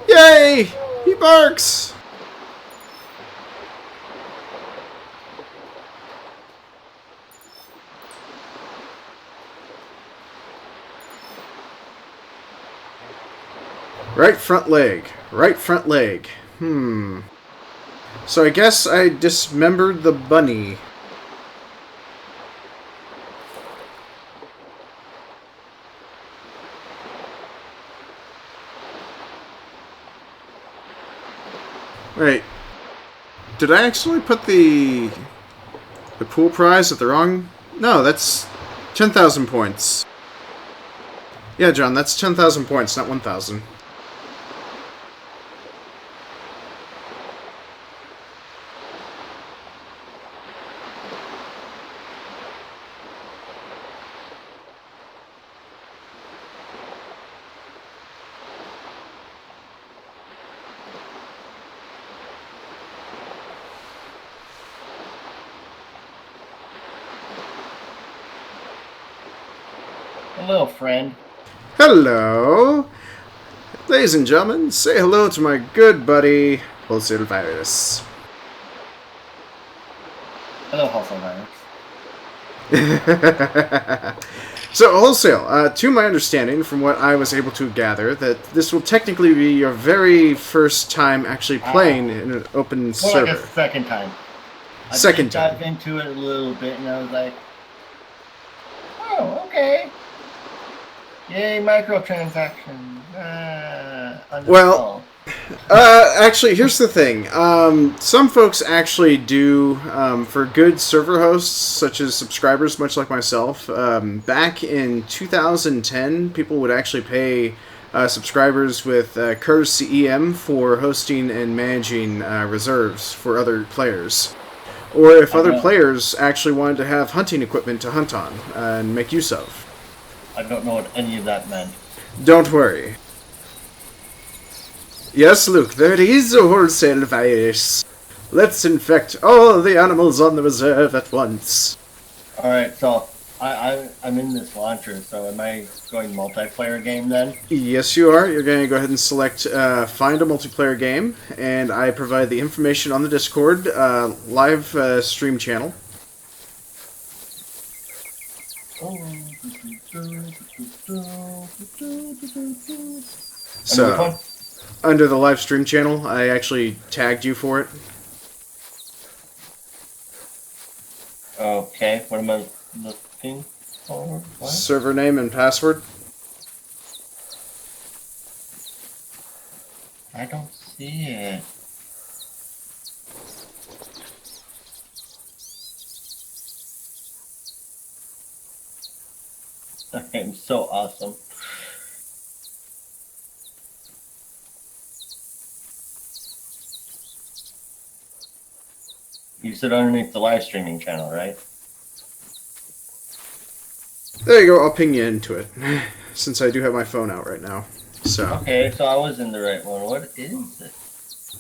A: Yay! He barks! Right front leg. Right front leg. So I guess I dismembered the bunny. Wait. Did I actually put the pool prize at the wrong... No, that's 10,000 points. Yeah, John, that's 10,000 points, not 1,000.
B: Hello, friend.
A: Hello! Ladies and gentlemen, say hello to my good buddy, Wholesale Virus.
B: Hello, Hustle Virus.
A: So, Wholesale, to my understanding, from what I was able to gather, that this will technically be your very first time actually playing in an open
B: More
A: server.
B: like a second time.
A: Second time.
B: I dived into it a little bit, and I was like, oh, okay. Yay, microtransactions.
A: Well, actually, here's the thing. Some folks actually do, for good server hosts, such as subscribers, much like myself, back in 2010, people would actually pay subscribers with courtesy EM for hosting and managing reserves for other players. Or if other players actually wanted to have hunting equipment to hunt on and make use of.
B: I don't know what any of that meant.
A: Don't worry. Yes, Luke, there is a wholesale virus. Let's infect all the animals on the reserve at once.
B: Alright, so I'm in this launcher, so am I going multiplayer game then?
A: Yes, you are. You're going to go ahead and select Find a Multiplayer Game, and I provide the information on the Discord live stream channel. So, under the live stream channel, I actually tagged you for it.
B: Okay, what am I looking for? What?
A: Server name and password.
B: I don't see it. I am so awesome. You said underneath the live streaming channel, right?
A: There you go, I'll ping you into it, since I do have my phone out right now. So.
B: Okay, so I was in the right one. What is it?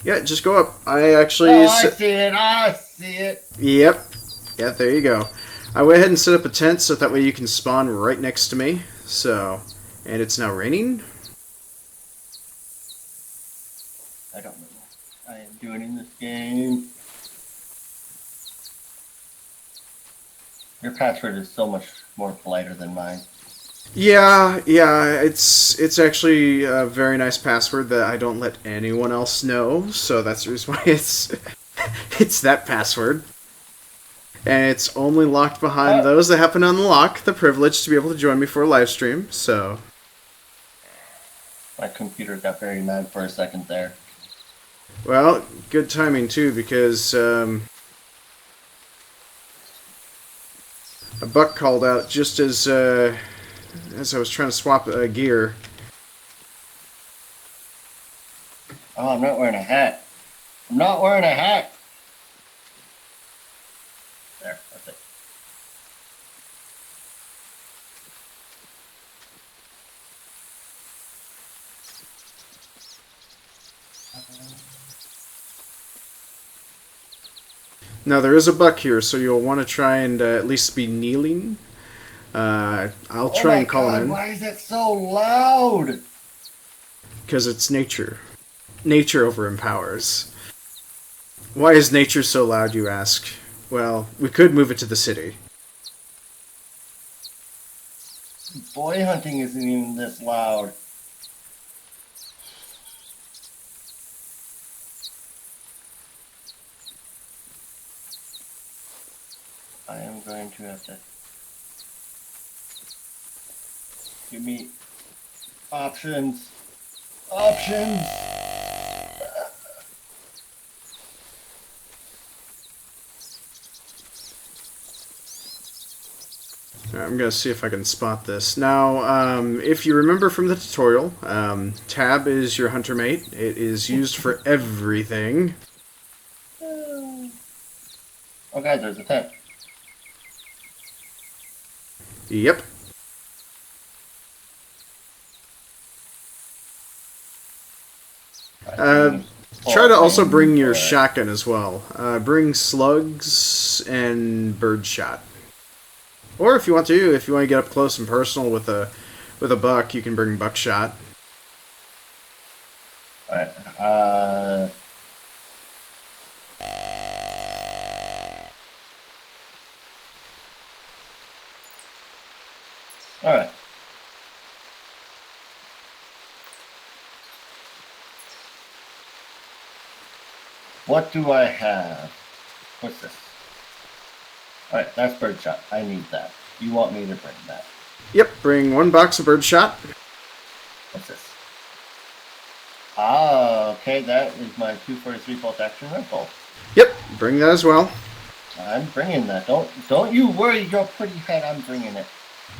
A: Yeah, just go up. I actually...
B: Oh, I see it! I see it!
A: Yep. Yeah, there you go. I went ahead and set up a tent so that way you can spawn right next to me. So, and it's now raining.
B: I don't know what I am doing in this game. Your password is so much more politer than mine.
A: Yeah, it's actually a very nice password that I don't let anyone else know, so that's the reason why it's that password. And it's only locked behind those that happen to unlock the privilege to be able to join me for a live stream, so...
B: My computer got very mad for a second there.
A: Well, good timing too, because a buck called out just as I was trying to swap gear.
B: Oh, I'm not wearing a hat. I'm not wearing a hat! There, that's it.
A: Now, there is a buck here, so you'll want to try and at least be kneeling. I'll try and call him in.
B: Why is it so loud?
A: Because it's nature. Nature over-empowers. Why is nature so loud, you ask? Well, we could move it to the city.
B: Boy hunting isn't even this loud. I am going to have to give me options. Options.
A: Alright, I'm going to see if I can spot this. Now, if you remember from the tutorial, tab is your hunter mate. It is used for everything.
B: Oh, guys, there's a tent.
A: Yep. Try to also bring your shotgun as well. Bring slugs and birdshot. Or if you want to get up close and personal with a buck, you can bring buckshot.
B: Alright, alright. What do I have? What's this? Alright, that's birdshot. I need that. You want me to bring that?
A: Yep, bring 1 box of birdshot.
B: What's this? Ah, okay, that is my 243 bolt action rifle.
A: Yep, bring that as well.
B: I'm bringing that. Don't you worry your pretty head, I'm bringing it.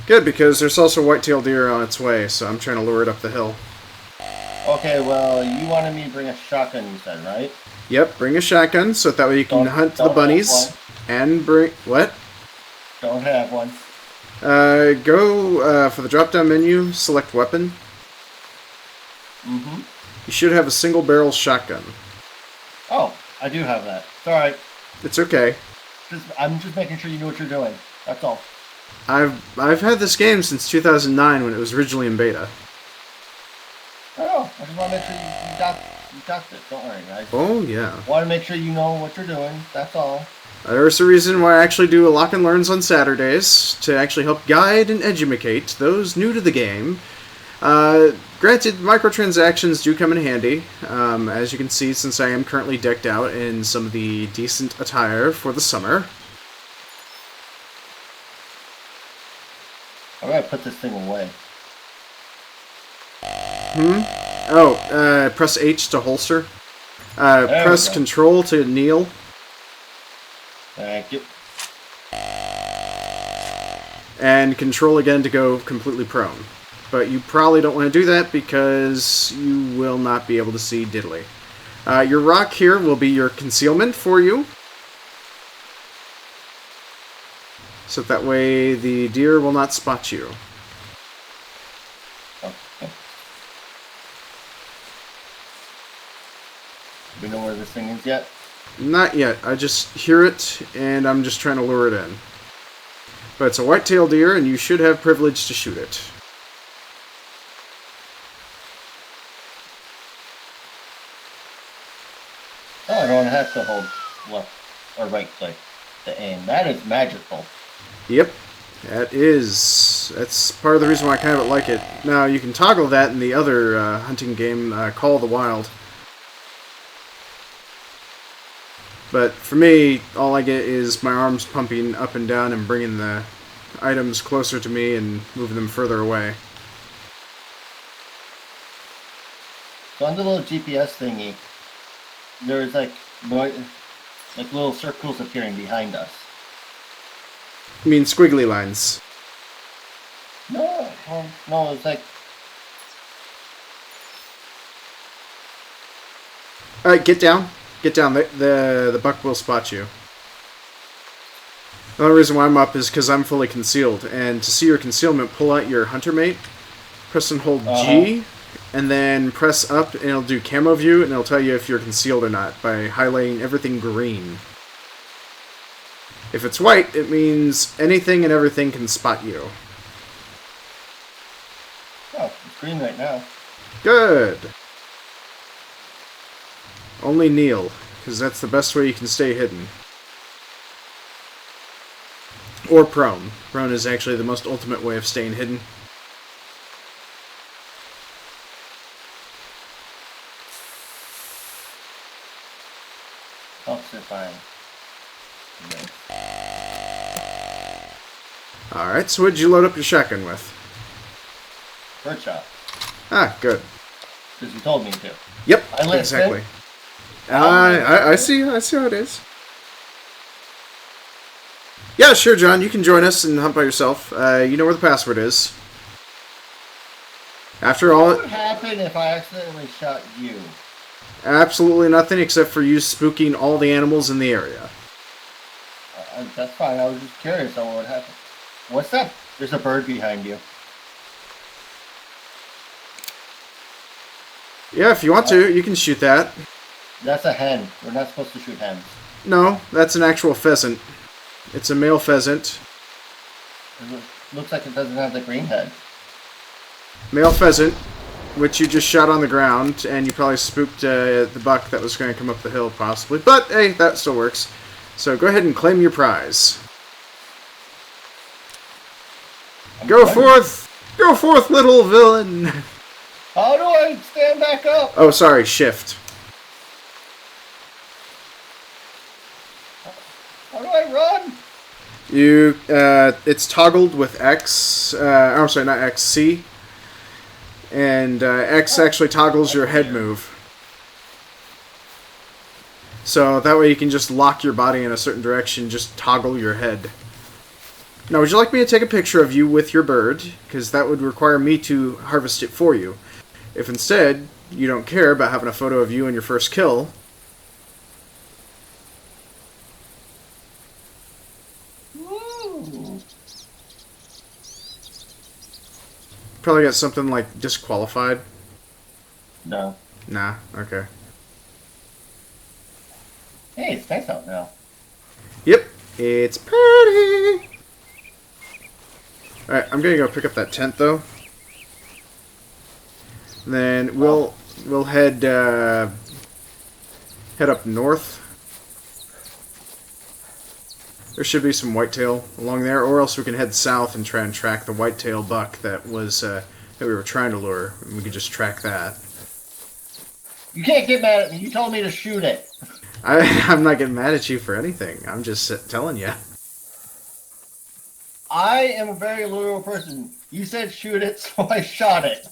A: Good, because there's also white-tailed deer on its way, so I'm trying to lure it up the hill.
B: Okay, well, you wanted me to bring a shotgun, you said, right?
A: Yep, bring a shotgun, so that way you can hunt the bunnies. And bring... What?
B: Don't have one.
A: Go for the drop-down menu, select weapon.
B: Mm-hmm.
A: You should have a single-barrel shotgun.
B: Oh, I do have that. It's alright.
A: It's okay.
B: I'm just making sure you know what you're doing. That's all.
A: I've had this game since 2009 when it was originally in beta.
B: Oh, I just want to make sure you got this. Don't worry, guys.
A: Oh, yeah.
B: Want to make sure you know what you're doing. That's all.
A: There's a reason why I actually do a lock and learns on Saturdays, to actually help guide and educate those new to the game. Granted, microtransactions do come in handy, as you can see, since I am currently decked out in some of the decent attire for the summer.
B: I gotta put this thing away.
A: Oh, press H to holster. Press Control to kneel.
B: Thank you.
A: And Control again to go completely prone. But you probably don't want to do that because you will not be able to see diddly. Your rock here will be your concealment for you. So that way the deer will not spot you.
B: Okay. Do we know where this thing is yet?
A: Not yet. I just hear it, and I'm just trying to lure it in. But it's a white-tailed deer, and you should have privilege to shoot it.
B: Oh, I don't have to hold left or right click to aim. That is magical.
A: Yep. That's part of the reason why I kind of like it. Now, you can toggle that in the other hunting game, Call of the Wild. But for me, all I get is my arms pumping up and down and bringing the items closer to me and moving them further away.
B: So on the little GPS thingy, there's like little circles appearing behind us.
A: You mean squiggly lines?
B: No, no, it's like...
A: Alright, get down. Get down. The buck will spot you. The only reason why I'm up is because I'm fully concealed. And to see your concealment, pull out your hunter mate, press and hold G, and then press up, and it'll do camo view, and it'll tell you if you're concealed or not by highlighting everything green. If it's white, it means anything and everything can spot you.
B: Oh, it's green right now.
A: Good. Only kneel, because that's the best way you can stay hidden. Or prone. Prone is actually the most ultimate way of staying hidden.
B: Helps if I...
A: Alright, so what'd you load up your shotgun with?
B: Birdshot.
A: Ah, good.
B: Because you told me to.
A: Yep,
B: I listened.
A: exactly. I see how it is. Yeah, sure, John. You can join us and hunt by yourself. You know where the password is. After all,
B: What would happen if I accidentally shot you?
A: absolutely nothing except for you spooking all the animals in the area.
B: That's fine. I was just curious on what would happen. What's that? There's a bird behind you.
A: Yeah, if you want to, you can shoot that.
B: That's a hen. We're not supposed to shoot hens.
A: No, that's an actual pheasant. It's a male pheasant.
B: Looks like it doesn't have the green head.
A: Male pheasant, which you just shot on the ground, and you probably spooked the buck that was going to come up the hill, possibly. But, hey, that still works. So go ahead and claim your prize. Go forth! Go forth, little villain!
B: How do I stand back up?
A: Oh, sorry, shift.
B: How do I run?
A: You, it's toggled with X, I'm sorry, not X, C. And X actually toggles your head move. So that way you can just lock your body in a certain direction, just toggle your head. Now, would you like me to take a picture of you with your bird? Because that would require me to harvest it for you. If instead, you don't care about having a photo of you and your first kill,
B: Woo.
A: probably got something like disqualified.
B: No.
A: Nah, okay.
B: Hey, it's nice out now.
A: Yep, it's pretty. Alright, I'm gonna go pick up that tent though. Then we'll head up north. There should be some whitetail along there, or else we can head south and try and track the whitetail buck that was that we were trying to lure. And we could just track that.
B: You can't get mad at me. You told me to shoot it.
A: I'm not getting mad at you for anything. I'm just telling you.
B: I am a very literal person. You said shoot it, so I shot it.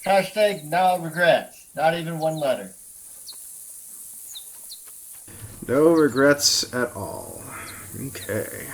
B: Hashtag now regrets. Not even one letter.
A: No regrets at all. Okay.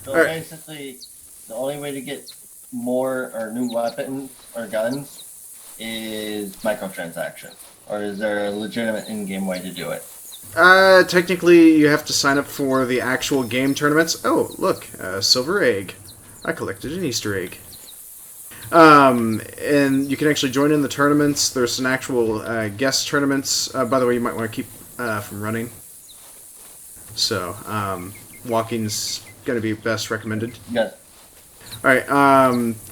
B: So
A: Alright.
B: basically, the only way to get more or new weapons or guns is microtransactions. Or is there a legitimate in-game way to do it?
A: Technically, you have to sign up for the actual game tournaments. Oh, look, a silver egg. I collected an Easter egg. And you can actually join in the tournaments. There's some actual guest tournaments. By the way, you might want to keep from running. So, walking's going to be best recommended.
B: Yes.
A: Alright,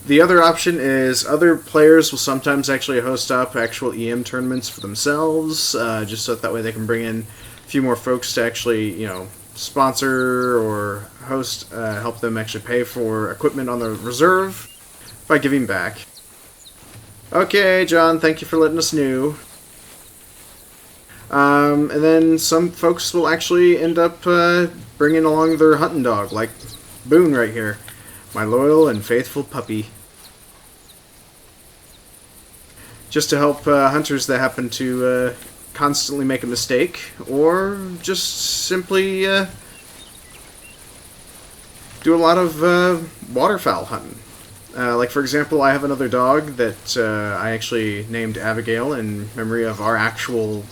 A: the other option is other players will sometimes actually host up actual EM tournaments for themselves, just so that way they can bring in a few more folks to actually, sponsor or host, help them actually pay for equipment on the reserve by giving back. Okay, John, thank you for letting us know. And then some folks will actually end up bringing along their hunting dog, like Boone right here. My loyal and faithful puppy. Just to help hunters that happen to constantly make a mistake, or just simply do a lot of waterfowl hunting. Like, for example, I have another dog that I actually named Abigail in memory of our actual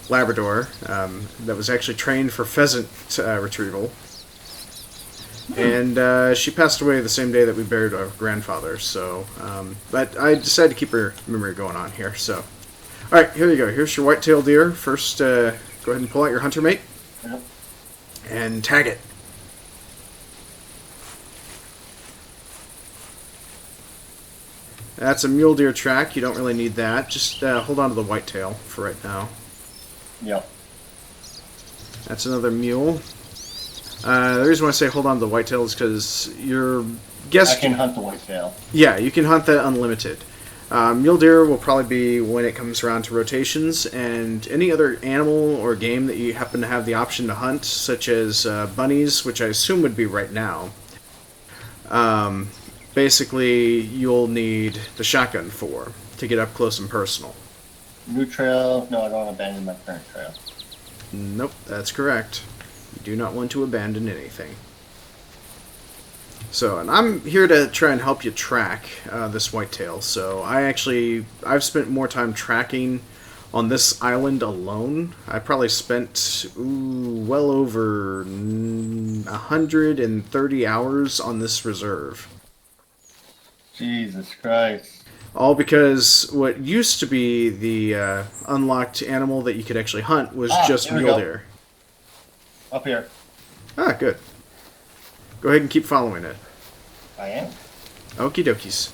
A: Labrador that was actually trained for pheasant retrieval. And she passed away the same day that we buried our grandfather. So, but I decided to keep her memory going on here. So, all right, here you go. Here's your whitetail deer. First, go ahead and pull out your hunter mate and tag it. That's a mule deer track. You don't really need that. Just hold on to the whitetail for right now.
B: Yep.
A: That's another mule. The reason why I say hold on to the whitetail is because your
B: I can hunt the whitetail.
A: Yeah, you can hunt that unlimited. Mule deer will probably be when it comes around to rotations, and any other animal or game that you happen to have the option to hunt, such as bunnies, which I assume would be right now. Basically, you'll need the shotgun for to get up close and personal.
B: New trail? No, I don't want to abandon my current trail.
A: Nope, that's correct. You do not want to abandon anything. So, and I'm here to try and help you track this whitetail. So, I've spent more time tracking on this island alone. I probably spent well over 130 hours on this reserve.
B: Jesus Christ.
A: All because what used to be the unlocked animal that you could actually hunt was just mule deer.
B: Up here.
A: Ah, good. Go ahead and keep following it.
B: I am.
A: Okie dokies.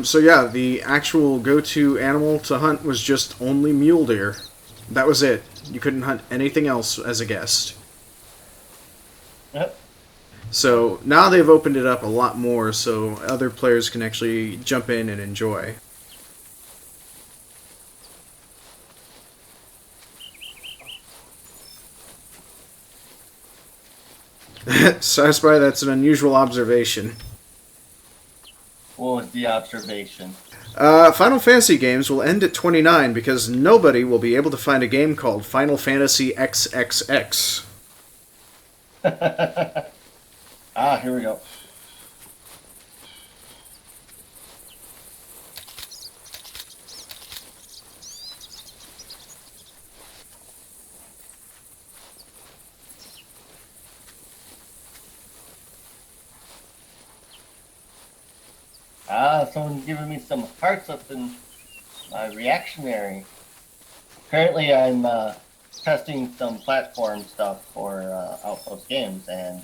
A: So yeah, the actual go-to animal to hunt was just only mule deer. That was it. You couldn't hunt anything else as a guest.
B: Yep.
A: So now they've opened it up a lot more so other players can actually jump in and enjoy. So I spy that's an unusual observation.
B: What was the observation?
A: Final Fantasy games will end at 29 because nobody will be able to find a game called Final Fantasy XXX.
B: Here we go. Someone's giving me some hearts up in my reactionary. Currently, I'm testing some platform stuff for Outpost Games, and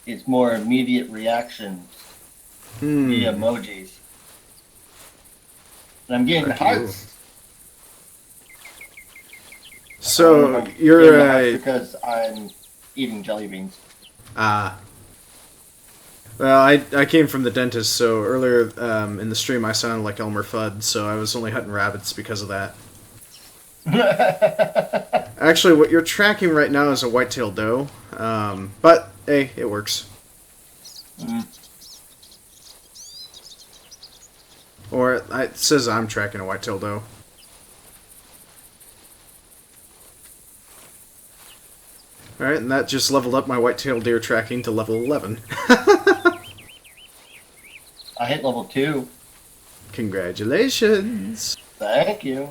B: it's more immediate reactions via emojis. And I'm getting hearts.
A: So you're
B: because I'm eating jelly beans.
A: Well, I came from the dentist, so earlier in the stream I sounded like Elmer Fudd, so I was only hunting rabbits because of that. Actually, what you're tracking right now is a white-tailed doe, but hey, it works. Or it says I'm tracking a white-tailed doe. Alright, and that just leveled up my white-tailed deer tracking to level 11.
B: I hit level 2.
A: Congratulations!
B: Thank you.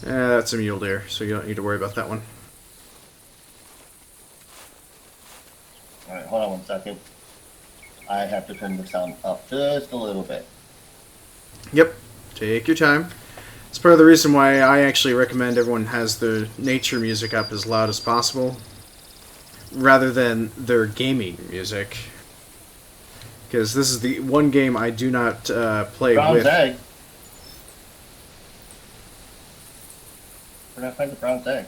A: That's a mule deer, so you don't need to worry about that one.
B: Alright, hold on one second. I have to turn the sound up just a little bit.
A: Yep, take your time. It's part of the reason why I actually recommend everyone has their nature music up as loud as possible, rather than their gaming music. Because this is the one game I do not play
B: Brown's
A: with.
B: egg. Where did I find the brown's egg?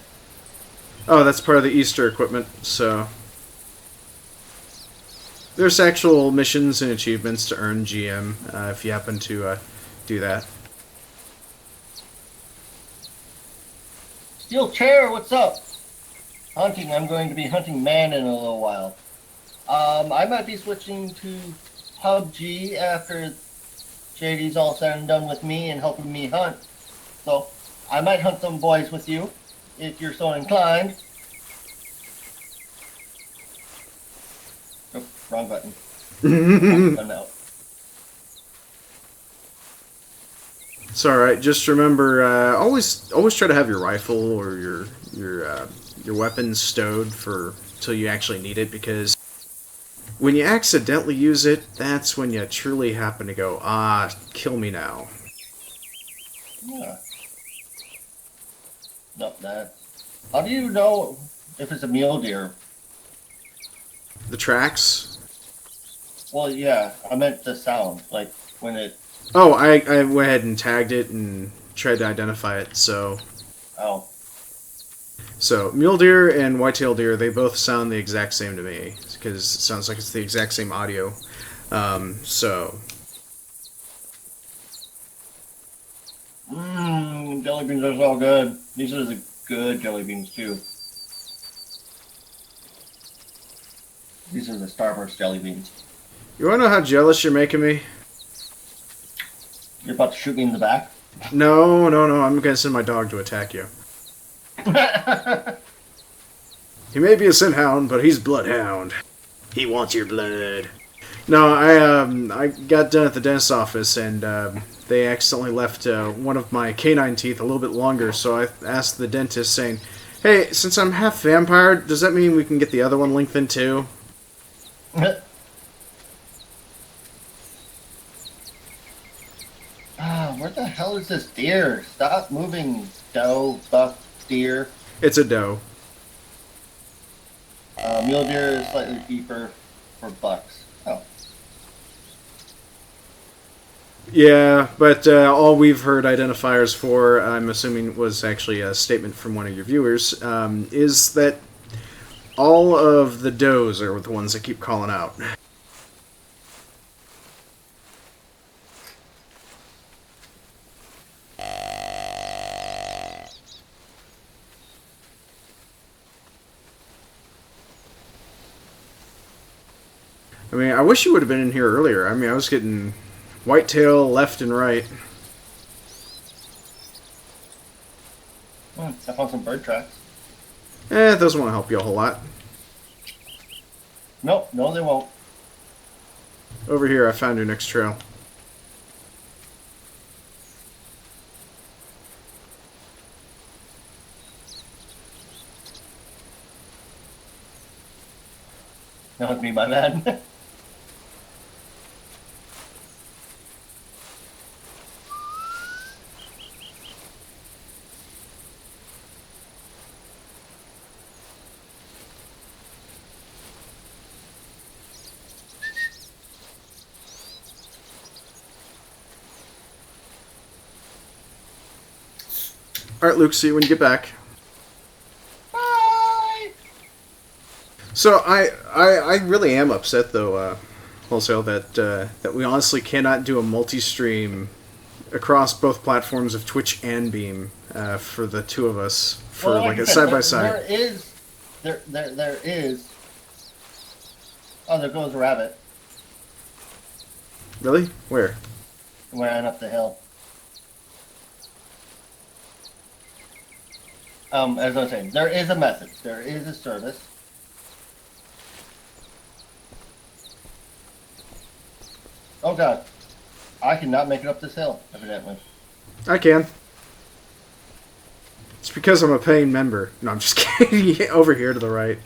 A: Oh, that's part of the Easter equipment, so... There's actual missions and achievements to earn GM, if you happen to do that.
B: Steel chair, what's up? Hunting, I'm going to be hunting man in a little while. I might be switching to PUBG after JD's all said and done with me and helping me hunt. So, I might hunt some boys with you, if you're so inclined. Oh, wrong button. I'm out.
A: It's alright, just remember, always try to have your rifle or your weapon stowed for till you actually need it, because when you accidentally use it, that's when you truly happen to go, kill me now.
B: Yeah. Not that. How do you know if it's a mule deer.
A: The tracks?
B: Well, yeah, I meant the sound, like when it.
A: Oh, I went ahead and tagged it and tried to identify it.
B: Oh,
A: So mule deer and whitetail deer, they both sound the exact same to me because it sounds like it's the exact same audio. So
B: jelly beans are so good. These are the good jelly beans too. These are the Starburst jelly beans.
A: you want to know how jealous you're making me?
B: You're about to shoot me in the back.
A: No, no, no. I'm gonna send my dog to attack you. He may be a scent hound, but he's bloodhound. He wants your blood. No, I got done at the dentist's office and they accidentally left one of my canine teeth a little bit longer. So I asked the dentist, saying, "Hey, since I'm half vampire, does that mean we can get the other one lengthened too?"
B: Where the hell is this deer? Stop moving, doe, buck, deer.
A: It's a doe.
B: Mule deer is slightly deeper for bucks. Oh.
A: Yeah, but all we've heard identifiers for, I'm assuming was actually a statement from one of your viewers, is that all of the does are the ones that keep calling out. I mean, I wish you would have been in here earlier. I mean, I was getting whitetail left and right.
B: I found some bird tracks.
A: It doesn't want to help you a whole lot.
B: Nope, no they won't.
A: Over here, I found your next trail.
B: That was me, my man.
A: Alright, Luke, see you when you get back.
B: Bye!
A: So, I really am upset, though, Wholesale, that we honestly cannot do a multi-stream across both platforms of Twitch and Beam for the two of us for
B: Well,
A: like
B: I
A: a
B: said,
A: side-by-side.
B: There is. Oh, there goes a rabbit.
A: Really? Where?
B: Ran up the hill. As I was saying, there is a message. There is a service. Oh god. I cannot make it up this hill, evidently.
A: I can. It's because I'm a paying member. No, I'm just kidding. Over here to the right.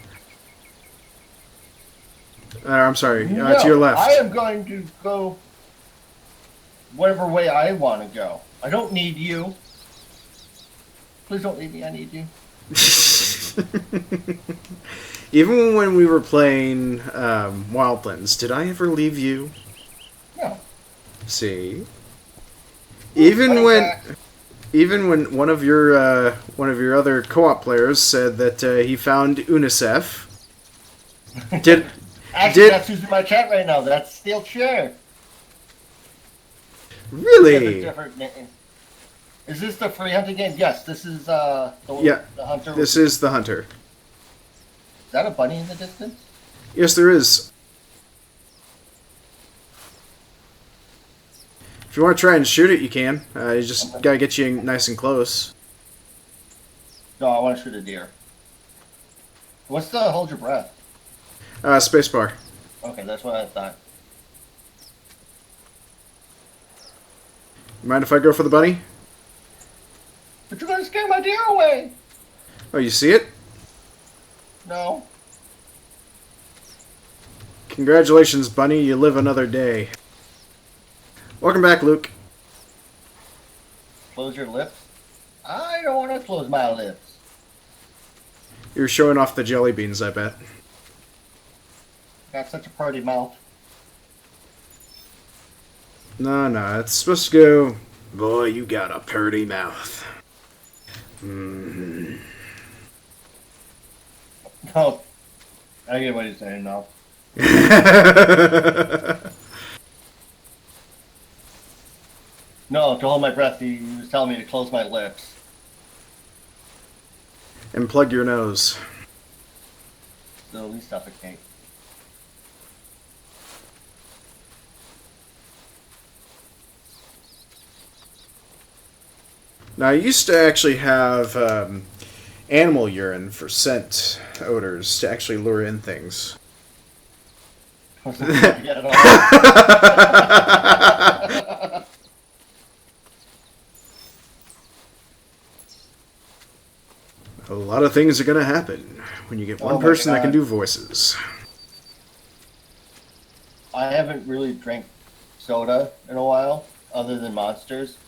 A: I'm sorry.
B: No,
A: to your left.
B: I am going to go whatever way I want to go. I don't need you. Please don't leave me. I need you.
A: Even when we were playing Wildlands, did I ever leave you?
B: No.
A: See? Even when one of your other co-op players said that he found UNICEF,
B: Actually, that's who's in my chat right now. That's Steel Chair.
A: Really?
B: Is this the free hunting game? Yes, this is the hunter.
A: This is the hunter.
B: Is that a bunny in the distance?
A: Yes, there is. If you want to try and shoot it, you can. You just gotta get you nice and close.
B: No, I want to shoot a deer. What's the hold your breath?
A: Spacebar.
B: Okay, that's what I thought.
A: Mind if I go for the bunny?
B: But you're gonna scare my deer away.
A: Oh, you see it?
B: No.
A: Congratulations, bunny. You live another day. Welcome back, Luke.
B: Close your lips. I don't want to close my lips.
A: You're showing off the jelly beans, I bet.
B: Got such a party mouth.
A: No, no, it's supposed to go, boy, you got a purty mouth. Mm.
B: No, I get what he's saying now. No, to hold my breath, he was telling me to close my lips.
A: And plug your nose.
B: So at least suffocate.
A: Now, I used to actually have animal urine for scent odors to actually lure in things. A lot of things are going to happen when you get one person that can do voices.
B: I haven't really drank soda in a while, other than Monsters.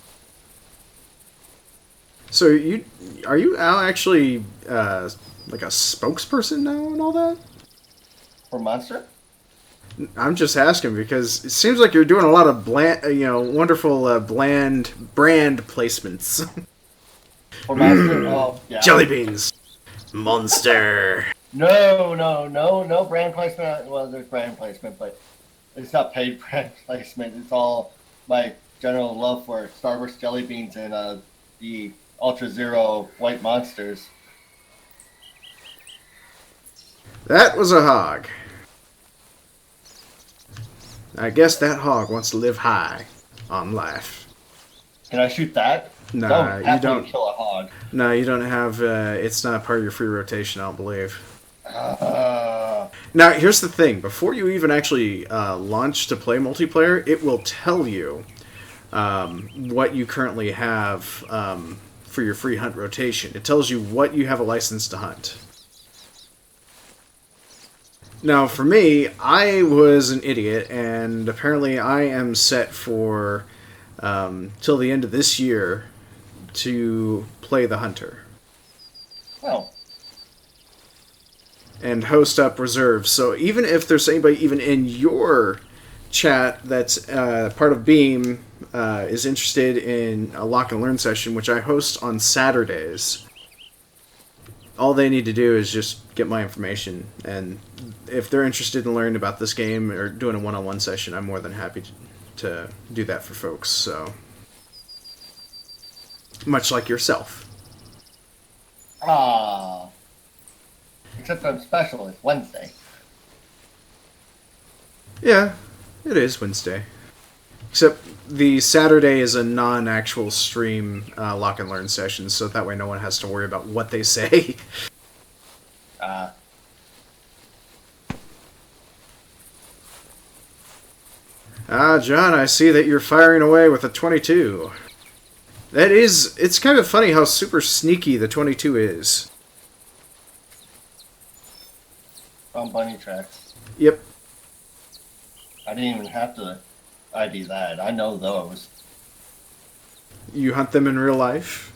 A: So are you Al actually like a spokesperson now and all that?
B: For Monster?
A: I'm just asking because it seems like you're doing a lot of wonderful bland brand placements.
B: For Monster? Oh, yeah.
A: Jelly beans, Monster.
B: No brand placement. Well, there's brand placement, but it's not paid brand placement. It's all my general love for Starburst jelly beans and the Ultra Zero white Monsters.
A: That was a hog. I guess that hog wants to live high on life.
B: Can I shoot that?
A: Nah, you don't.
B: Kill a hog.
A: No, you don't have. It's not part of your free rotation, I don't believe. Now, here's the thing. Before you even actually launch to play multiplayer, it will tell you what you currently have for your free hunt rotation. It tells you what you have a license to hunt. Now, for me, I was an idiot, and apparently I am set for, till the end of this year, to play the Hunter.
B: Oh.
A: And host up reserves. So even if there's anybody even in your chat that's part of Beam is interested in a lock and learn session, which I host on Saturdays, all they need to do is just get my information, and if they're interested in learning about this game or doing a one-on-one session, I'm more than happy to do that for folks. So, much like yourself.
B: Ah. Except I'm special. It's Wednesday.
A: Yeah, it is Wednesday. Except the Saturday is a non-actual stream lock and learn session, so that way no one has to worry about what they say. John, I see that you're firing away with a 22. It's kind of funny how super sneaky the 22 is.
B: On bunny tracks.
A: Yep.
B: I didn't even have to ID that. I know those.
A: You hunt them in real life?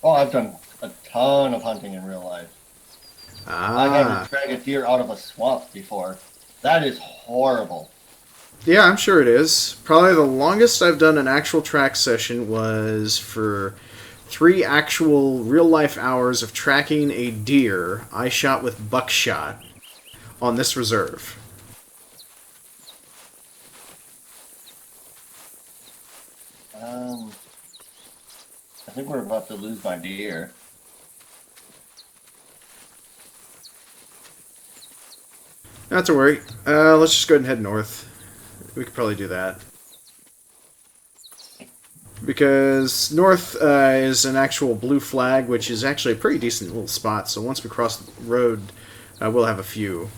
B: Oh, I've done a ton of hunting in real life. I had to drag a deer out of a swamp before. That is horrible.
A: Yeah, I'm sure it is. Probably the longest I've done an actual track session was for 3 actual real-life hours of tracking a deer I shot with buckshot on this reserve.
B: I think we're about to lose my deer.
A: Not to worry. Let's just go ahead and head north. We could probably do that. Because north is an actual blue flag, which is actually a pretty decent little spot. So once we cross the road, we'll have a few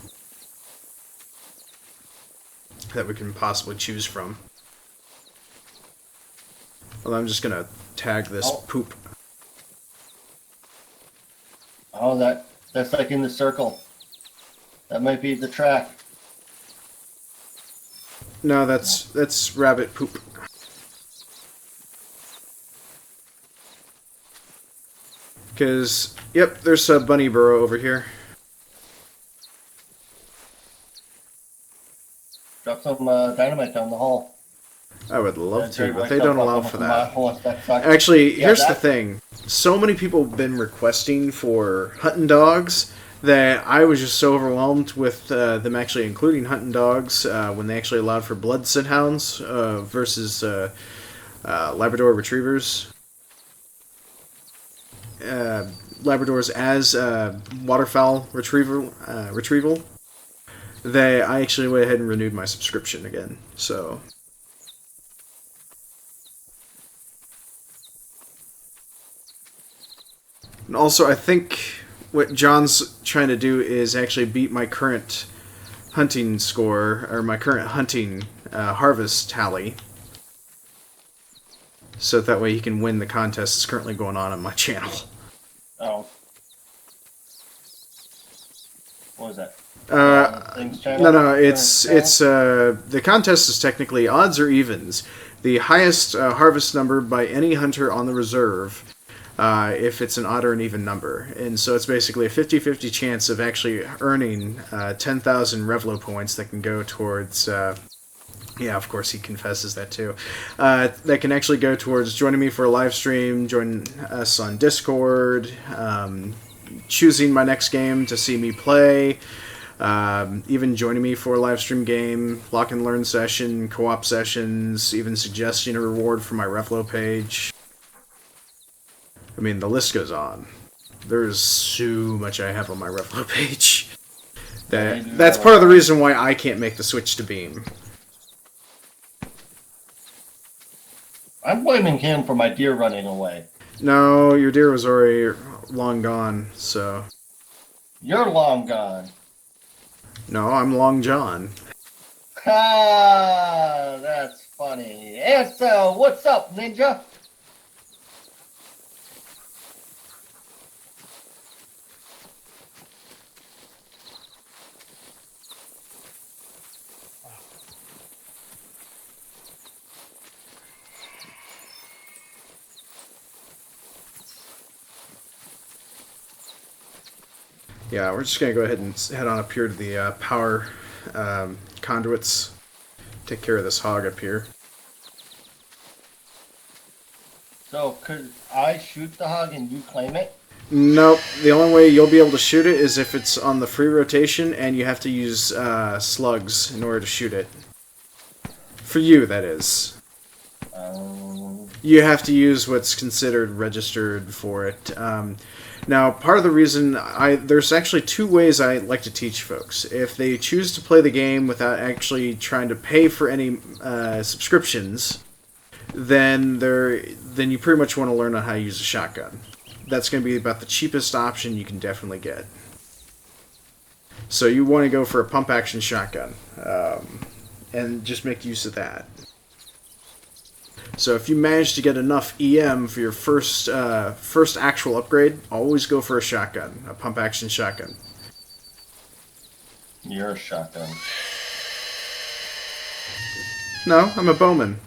A: that we can possibly choose from. Well, I'm just going to tag this poop.
B: Oh, that's like in the circle. That might be the track.
A: No, that's rabbit poop. Because, yep, there's a bunny burrow over here.
B: Drop some dynamite down the hall.
A: I would love to,
B: Jerry
A: but
B: White
A: they
B: stuff
A: don't
B: up
A: allow
B: on the
A: for
B: combined
A: that.
B: hole, that sucks.
A: Actually,
B: Yeah,
A: here's the thing. So many people have been requesting for hunting dogs that I was just so overwhelmed with them actually including hunting dogs when they actually allowed for blood scent hounds versus Labrador retrievers. Labradors as waterfowl retrieval. I actually went ahead and renewed my subscription again. So. And also, I think what John's trying to do is actually beat my current hunting score, or my current hunting harvest tally. So that way he can win the contest that's currently going on my channel.
B: Oh. What was that?
A: No, it's the contest is technically odds or evens. The highest harvest number by any hunter on the reserve, if it's an odd or an even number. And so it's basically a 50-50 chance of actually earning 10,000 Revlo points that can go towards... yeah, of course he confesses that too. That can actually go towards joining me for a live stream, joining us on Discord, choosing my next game to see me play, even joining me for a live stream game, lock and learn session, co-op sessions, even suggesting a reward for my Revlo page. I mean, the list goes on. There's so much I have on my Revlo page. That's part of the reason why I can't make the switch to Beam.
B: I'm blaming him for my deer running away.
A: No, your deer was already long gone, so...
B: You're long gone.
A: No, I'm Long John.
B: Ah, that's funny. And so, what's up, Ninja?
A: Yeah, we're just going to go ahead and head on up here to the power conduits. Take care of this hog up here.
B: So, could I shoot the hog and you claim it?
A: Nope. The only way you'll be able to shoot it is if it's on the free rotation, and you have to use slugs in order to shoot it. For you, that is. You have to use what's considered registered for it. Now, part of the reason there's actually two ways I like to teach folks. If they choose to play the game without actually trying to pay for any subscriptions, then you pretty much want to learn on how to use a shotgun. That's going to be about the cheapest option you can definitely get. So you want to go for a pump action shotgun, and just make use of that. So if you manage to get enough EM for your first actual upgrade, always go for a shotgun, a pump action shotgun.
B: You're a shotgun.
A: No, I'm a bowman.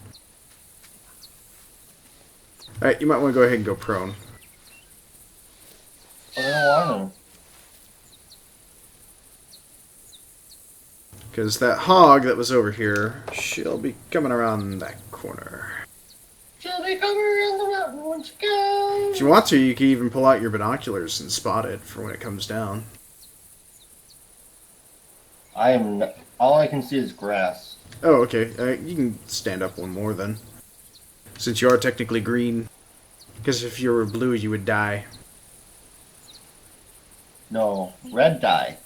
A: Alright, you might want to go ahead and go prone.
B: I don't want to.
A: Because that hog that was over here, she'll be coming around that corner.
B: She'll be coming around the mountain once you go.
A: If you want to, you can even pull out your binoculars and spot it for when it comes down.
B: All I can see is grass.
A: Oh, okay. You can stand up one more then. Since you are technically green. Because if you were blue, you would die.
B: No, red dye.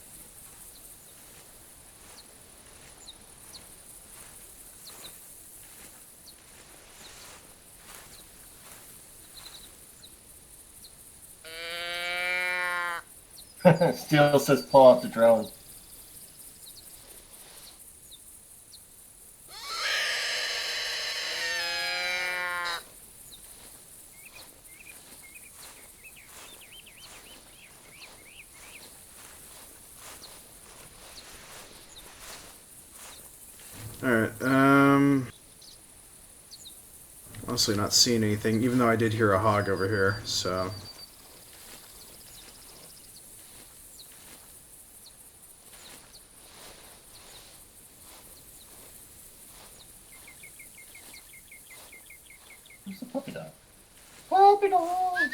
B: Steel says pull out the drone.
A: Alright, honestly not seeing anything, even though I did hear a hog over here, so...
B: Where's the puppy dog? Puppy dog!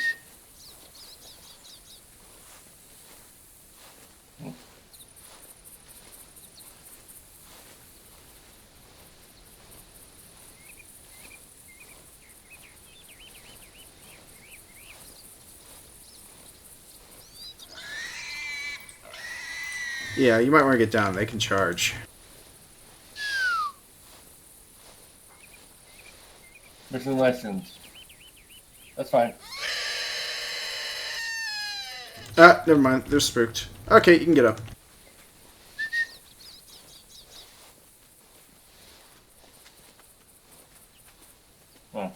A: Yeah, you might want to get down. They can charge.
B: Missing lessons. That's fine.
A: Ah, never mind. They're spooked. Okay, you can get up.
B: Oh.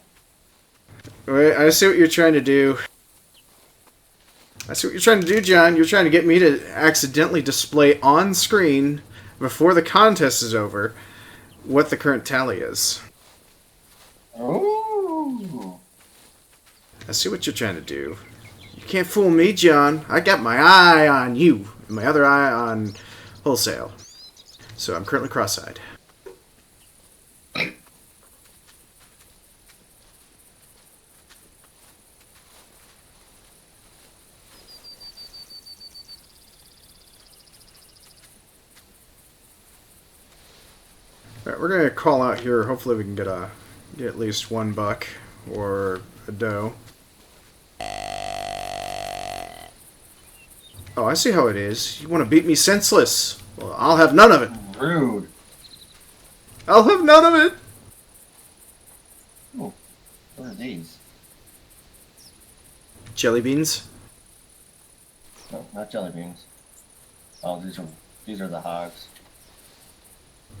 A: Wait, I see what you're trying to do. I see what you're trying to do, John. You're trying to get me to accidentally display on screen, before the contest is over, what the current tally is.
B: Ooh.
A: I see what you're trying to do. You can't fool me, John. I got my eye on you, and my other eye on wholesale. So I'm currently cross-eyed. Alright, we're gonna call out here. Hopefully we can get at least one buck or a doe. Oh, I see how it is. You want to beat me senseless. Well, I'll have none of it.
B: Rude.
A: I'll have none of it.
B: Ooh. What are these?
A: Jelly beans.
B: No, not jelly beans. Oh, these are the hogs.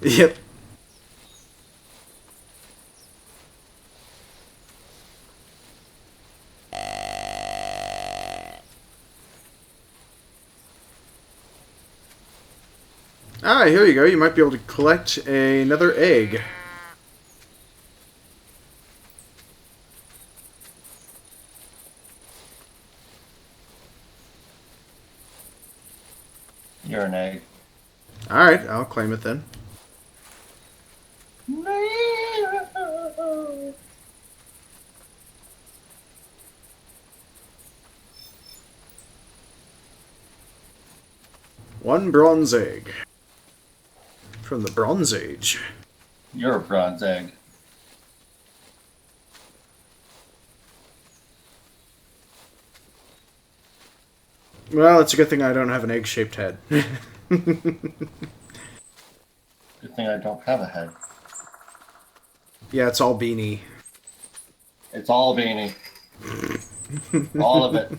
A: Yep. Ah, here you go. You might be able to collect another egg.
B: You're an egg.
A: Alright, I'll claim it then. One bronze egg. From the Bronze Age.
B: You're a bronze egg.
A: Well, it's a good thing I don't have an egg-shaped head.
B: Good thing I don't have a head.
A: Yeah, it's all beanie.
B: It's all beanie. All of it.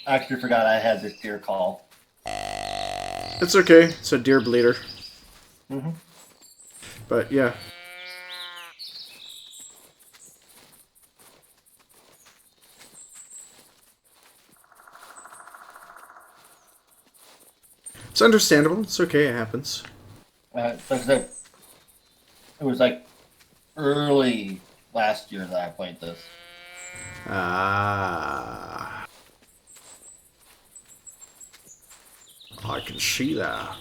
B: I actually forgot I had this deer call.
A: It's okay. It's a deer bleeder.
B: Mm-hmm.
A: But, yeah. It's understandable. It's okay. It happens.
B: Like I said, it was like early last year that I played this.
A: Ah. I can see that.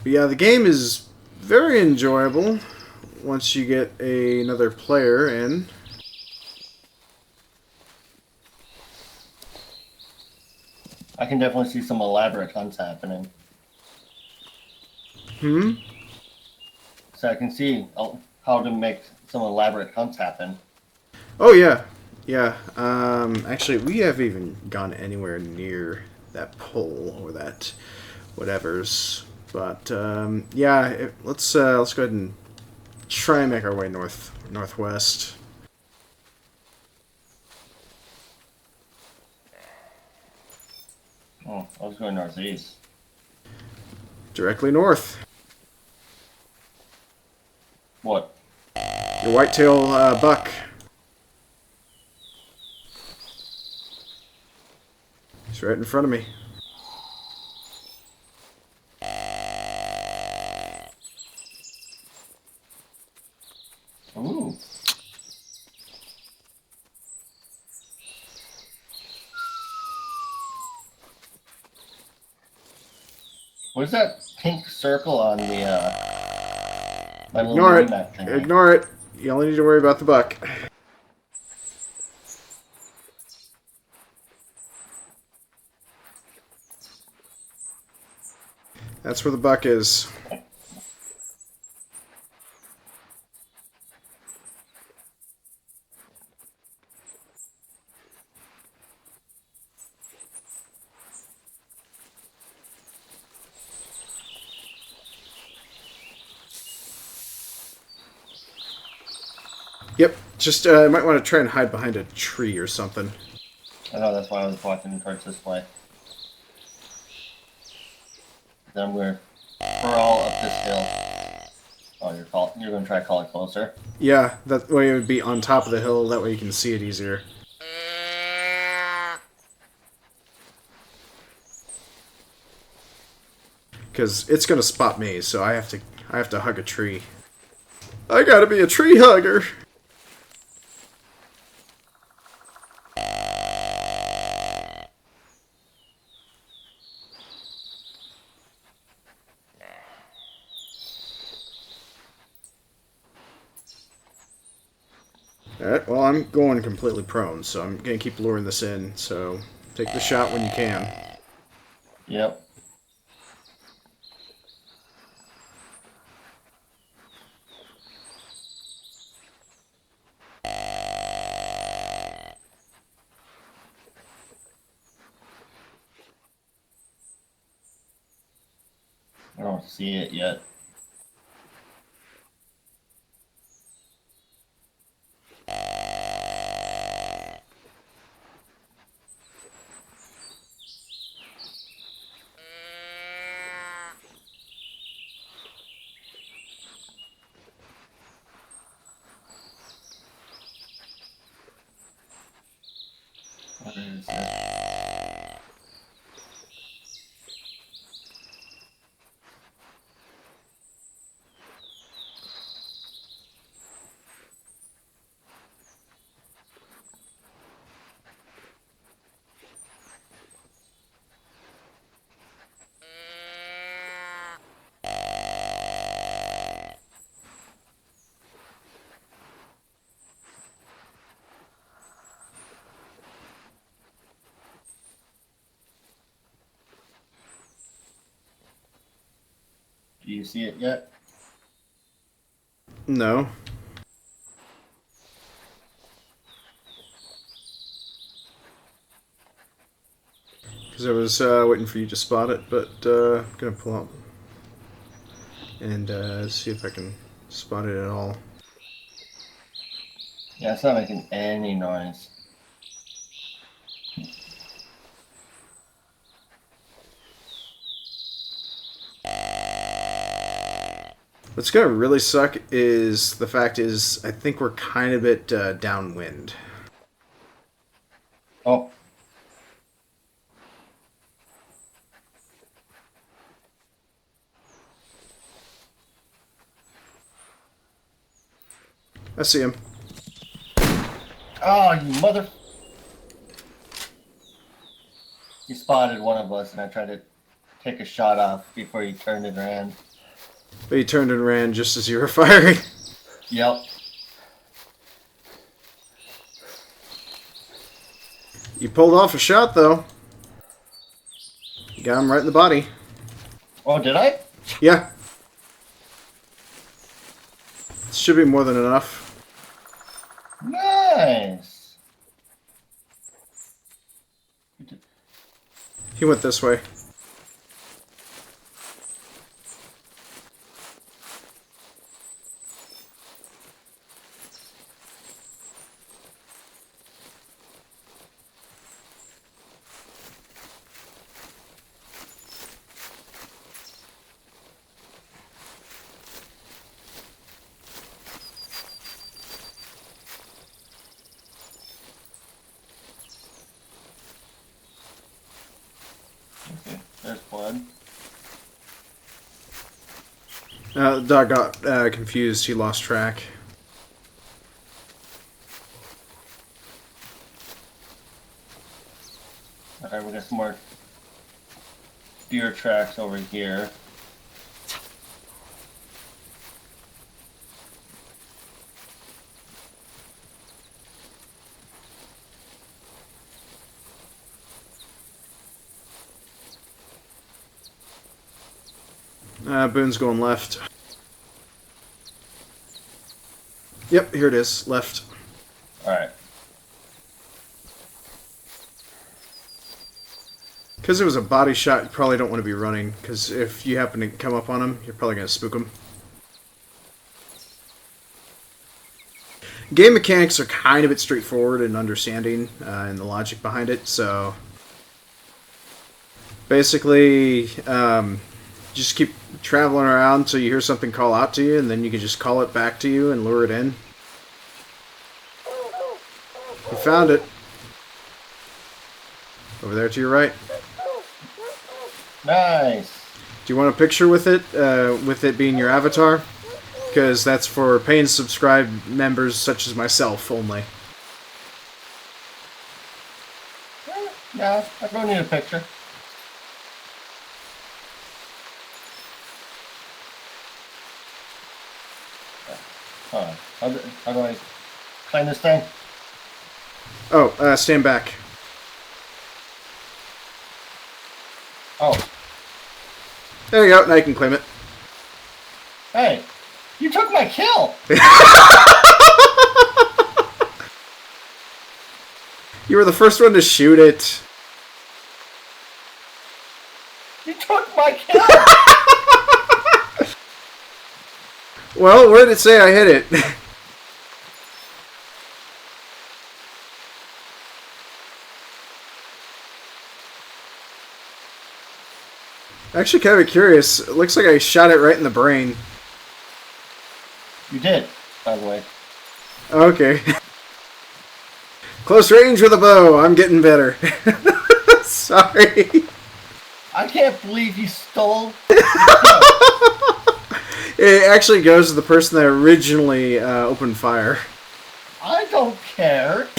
A: But yeah, the game is very enjoyable once you get another player in.
B: I can definitely see some elaborate hunts happening.
A: Hmm?
B: So I can see how to make some elaborate hunts happen.
A: Oh, yeah. Yeah. Actually, we haven't even gone anywhere near that pole or that whatever's. But, yeah, let's go ahead and try and make our way northwest.
B: Oh, I was going northeast.
A: Directly north.
B: What?
A: Your whitetail buck. It's right in front of me.
B: Ooh. What's that pink circle on the my little
A: Ignore
B: mini
A: it.
B: map thingy?
A: Ignore it. You only need to worry about the buck. That's where the buck is. Yep. Just you might want to try and hide behind a tree or something.
B: I know that's why I was walking towards this way. Then we're all up this hill. Oh, you're gonna try to call it closer.
A: Yeah, that way it would be on top of the hill. That way you can see it easier. Because it's gonna spot me, so I have to hug a tree. I gotta be a tree hugger. Alright, well, I'm going completely prone, so I'm gonna keep luring this in, so take the shot when you can.
B: Yep. I don't see it yet. What is it? Do you see it yet?
A: No. Because I was waiting for you to spot it, but I'm gonna pull up and see if I can spot it at all.
B: Yeah, it's not making any noise.
A: What's gonna really suck is the fact is I think we're kind of bit downwind.
B: Oh,
A: I see him.
B: oh, you mother! You spotted one of us, and I tried to take a shot off before you turned it around.
A: But he turned and ran just as you were firing.
B: Yep.
A: You pulled off a shot though. You got him right in the body.
B: Oh, did I?
A: Yeah. Should be more than enough.
B: Nice.
A: He went this way.
B: There's blood.
A: The dog got confused. He lost track.
B: Okay, we got some more deer tracks over here.
A: Boone's going left. Yep, here it is. Left.
B: Alright.
A: Because it was a body shot, you probably don't want to be running. Because if you happen to come up on him, you're probably going to spook him. Game mechanics are kind of a bit straightforward and understanding and the logic behind it. So basically, just keep traveling around until you hear something call out to you, and then you can just call it back to you and lure it in. You found it. Over there to your right.
B: Nice.
A: Do you want a picture with it being your avatar? Because that's for paying subscribed members such as myself only.
B: Yeah, I don't need a picture. Hold on. How do I climb this thing?
A: Oh, stand back.
B: Oh.
A: There you go, now you can claim it.
B: Hey, you took my kill!
A: You were the first one to shoot it.
B: You took my kill!
A: Well, where did it say I hit it? Actually, kind of curious. It looks like I shot it right in the brain.
B: You did, by the way.
A: Okay. Close range with a bow. I'm getting better. Sorry.
B: I can't believe you stole.
A: It actually goes to the person that originally opened fire.
B: I don't care.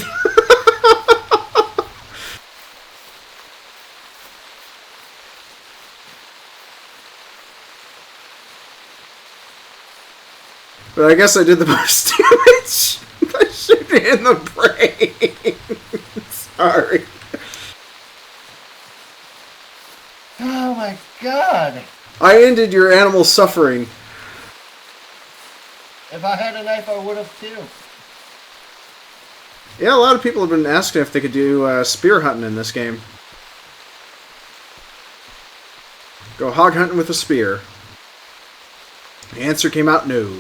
A: But I guess I did the most damage by shooting in the brain. Sorry.
B: Oh my god.
A: I ended your animal suffering.
B: If I had a knife, I would have too.
A: Yeah, a lot of people have been asking if they could do spear hunting in this game. Go hog hunting with a spear. The answer came out no.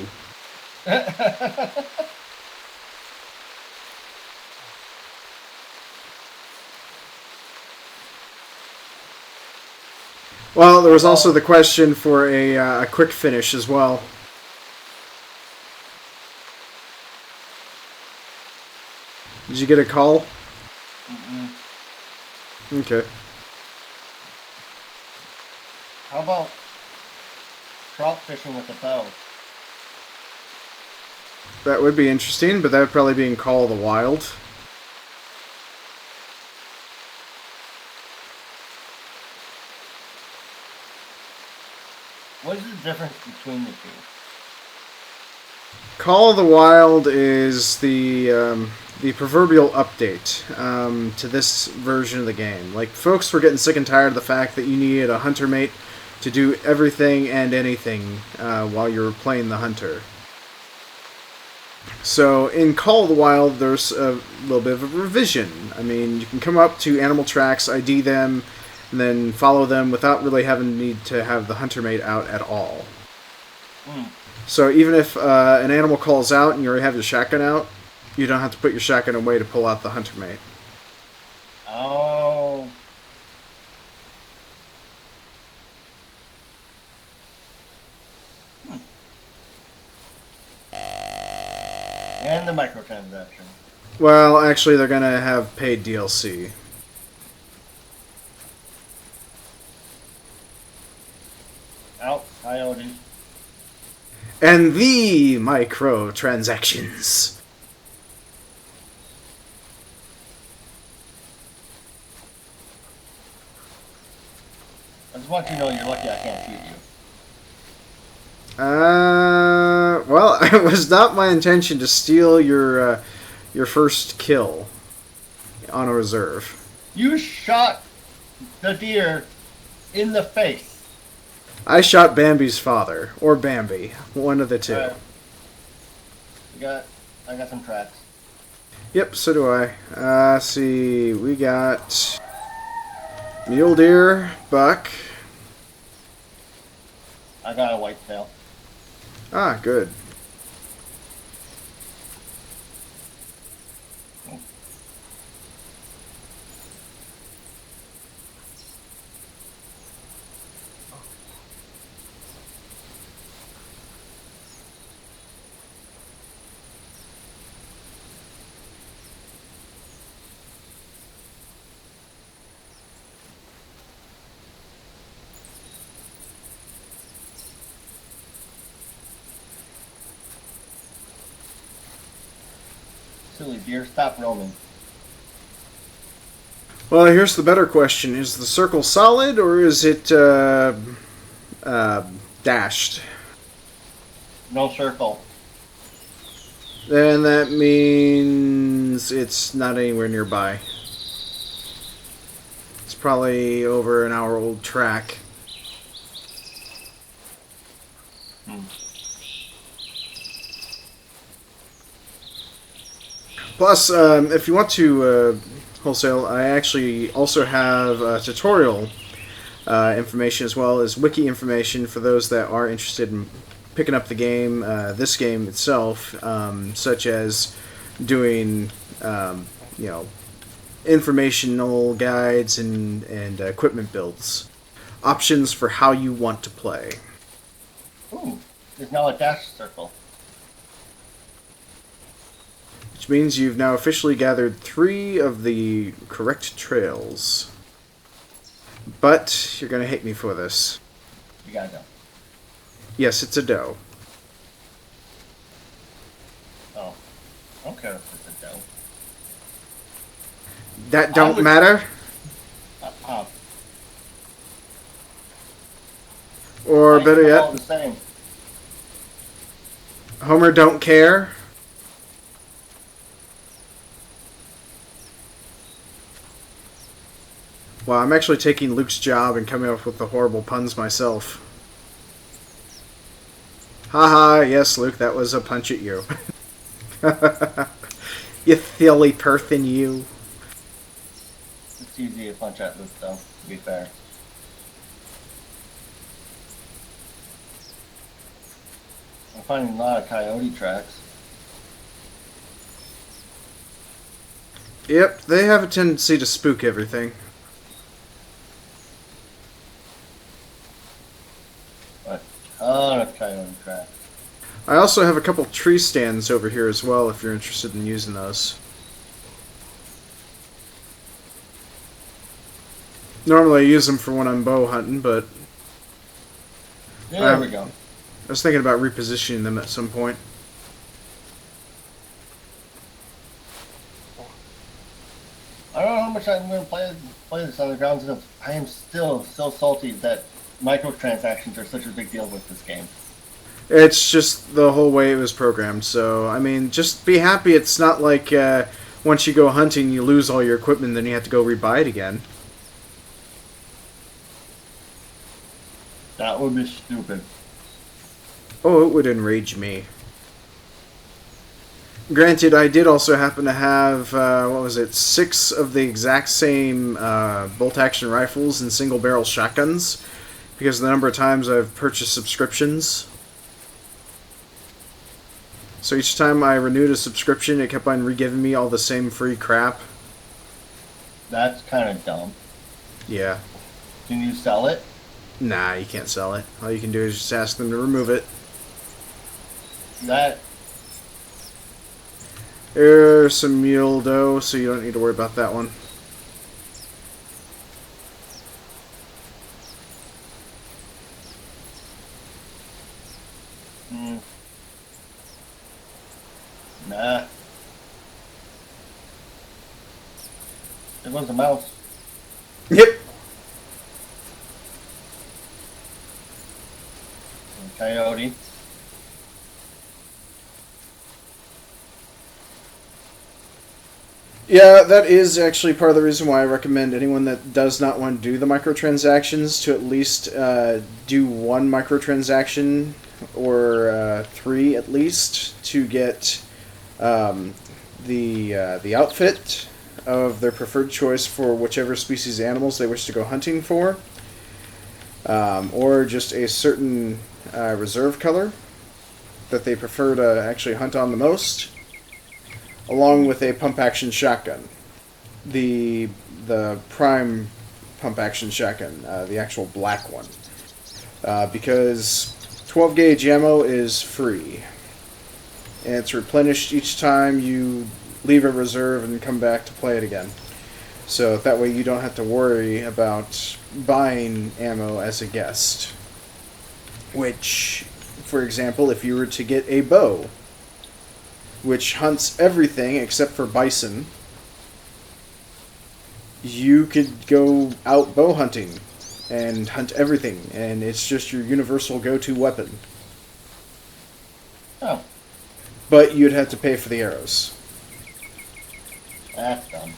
A: Well, there was also the question for a quick finish as well. Did you get a call?
B: Mm-mm.
A: Okay.
B: How about trout fishing with a bow?
A: That would be interesting, but that would probably be in Call of the Wild.
B: What is the difference between the two?
A: Call of the Wild is the proverbial update to this version of the game. Like, folks were getting sick and tired of the fact that you needed a hunter mate to do everything and anything while you were playing the hunter. So in Call of the Wild, there's a little bit of a revision. I mean, you can come up to animal tracks, ID them, and then follow them without really having the need to have the hunter mate out at all.
B: Mm.
A: So even if an animal calls out and you already have your shotgun out, you don't have to put your shotgun away to pull out the hunter mate.
B: Oh. And the microtransaction.
A: Well, actually, they're going to have paid DLC.
B: Out, coyote.
A: And the microtransactions.
B: I just want you to know you're lucky I can't shoot you.
A: Well, it was not my intention to steal your first kill on a reserve.
B: You shot the deer in the face.
A: I shot Bambi's father, or Bambi, one of the two.
B: Alright. I got some tracks.
A: Yep, so do I. See, we got mule deer, buck.
B: I got a whitetail.
A: Ah, good.
B: Silly deer, stop roaming.
A: Well, here's the better question. Is the circle solid, or is it, dashed?
B: No circle.
A: Then that means it's not anywhere nearby. It's probably over an hour-old track. Plus, if you want to wholesale, I actually also have tutorial information as well as wiki information for those that are interested in picking up the game, this game itself, such as doing, informational guides and equipment builds. Options for how you want to play.
B: Ooh, there's now a dash circle.
A: Which means you've now officially gathered 3 of the correct trails. But you're going to hate me for this.
B: You gotta go.
A: Yes, it's a doe.
B: Oh. I don't care if it's a doe.
A: That don't matter?
B: Uh-uh.
A: Or better
B: All
A: yet,
B: the same.
A: Homer don't care? Well, I'm actually taking Luke's job and coming up with the horrible puns myself. Haha, yes, Luke, that was a punch at you. You silly person, you.
B: It's easy to punch at Luke, though, to be fair. I'm finding a lot of coyote tracks.
A: Yep, they have a tendency to spook everything.
B: But a ton of coyote tracks.
A: I also have a couple tree stands over here as well if you're interested in using those. Normally I use them for when I'm bow hunting, but
B: There we go.
A: I was thinking about repositioning them at some point.
B: I don't know how much I'm going to play this on the grounds of I am still so salty that microtransactions are such a big deal with this game.
A: It's just the whole way it was programmed, so, I mean, just be happy it's not like once you go hunting you lose all your equipment then you have to go rebuy it again.
B: That would be stupid.
A: Oh, it would enrage me. Granted, I did also happen to have, 6 of the exact same bolt-action rifles and single-barrel shotguns, because of the number of times I've purchased subscriptions. So each time I renewed a subscription, it kept on re-giving me all the same free crap.
B: That's kind of dumb.
A: Yeah.
B: Can you sell it?
A: Nah, you can't sell it. All you can do is just ask them to remove it.
B: That
A: There's some mule doe, so you don't need to worry about that one.
B: Mm, nah. There was a mouse.
A: Yep.
B: A coyote.
A: Yeah, that is actually part of the reason why I recommend anyone that does not want to do the microtransactions to at least do one microtransaction or three at least to get um, the outfit of their preferred choice for whichever species of animals they wish to go hunting for, or just a certain reserve color that they prefer to actually hunt on the most, along with a pump action shotgun. The prime pump action shotgun, the actual black one, because 12 gauge ammo is free, and it's replenished each time you leave a reserve and come back to play it again. So that way you don't have to worry about buying ammo as a guest. Which, for example, if you were to get a bow, which hunts everything except for bison, you could go out bow hunting and hunt everything, and it's just your universal go-to weapon.
B: Oh,
A: But you'd have to pay for the arrows.
B: that's dumb.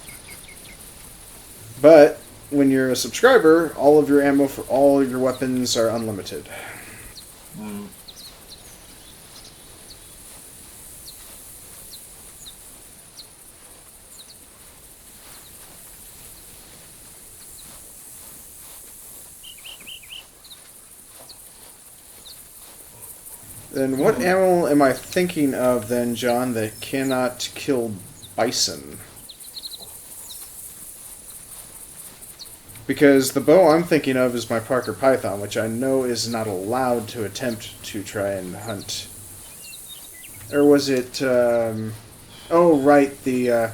A: But when you're a subscriber, all of your ammo for all your weapons are unlimited.
B: Mm.
A: Then what animal am I thinking of then, John, that cannot kill bison? Because the bow I'm thinking of is my Parker Python, which I know is not allowed to attempt to try and hunt. Or was it? Oh, right, the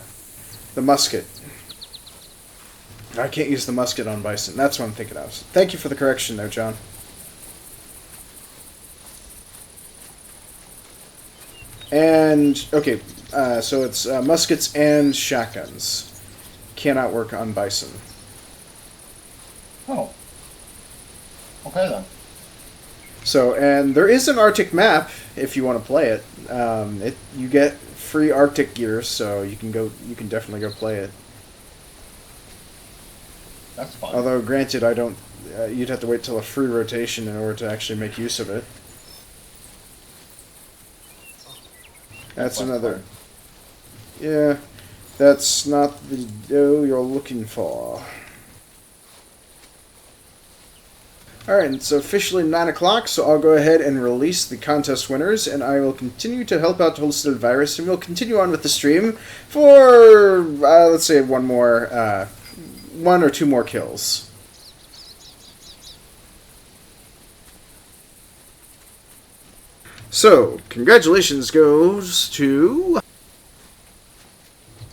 A: musket. I can't use the musket on bison. That's what I'm thinking of. Thank you for the correction there, John. And okay, so it's muskets and shotguns cannot work on bison.
B: Oh. Okay then.
A: So, and there is an Arctic map if you want to play it. You get free Arctic gear, so you can go. You can definitely go play it.
B: That's fun.
A: Although, granted, I don't. You'd have to wait till a free rotation in order to actually make use of it. That's another. Yeah, that's not the dough you're looking for. Alright, it's officially 9 o'clock, so I'll go ahead and release the contest winners, and I will continue to help out Hosted Virus, and we'll continue on with the stream for, let's say, one or two more kills. So, congratulations goes to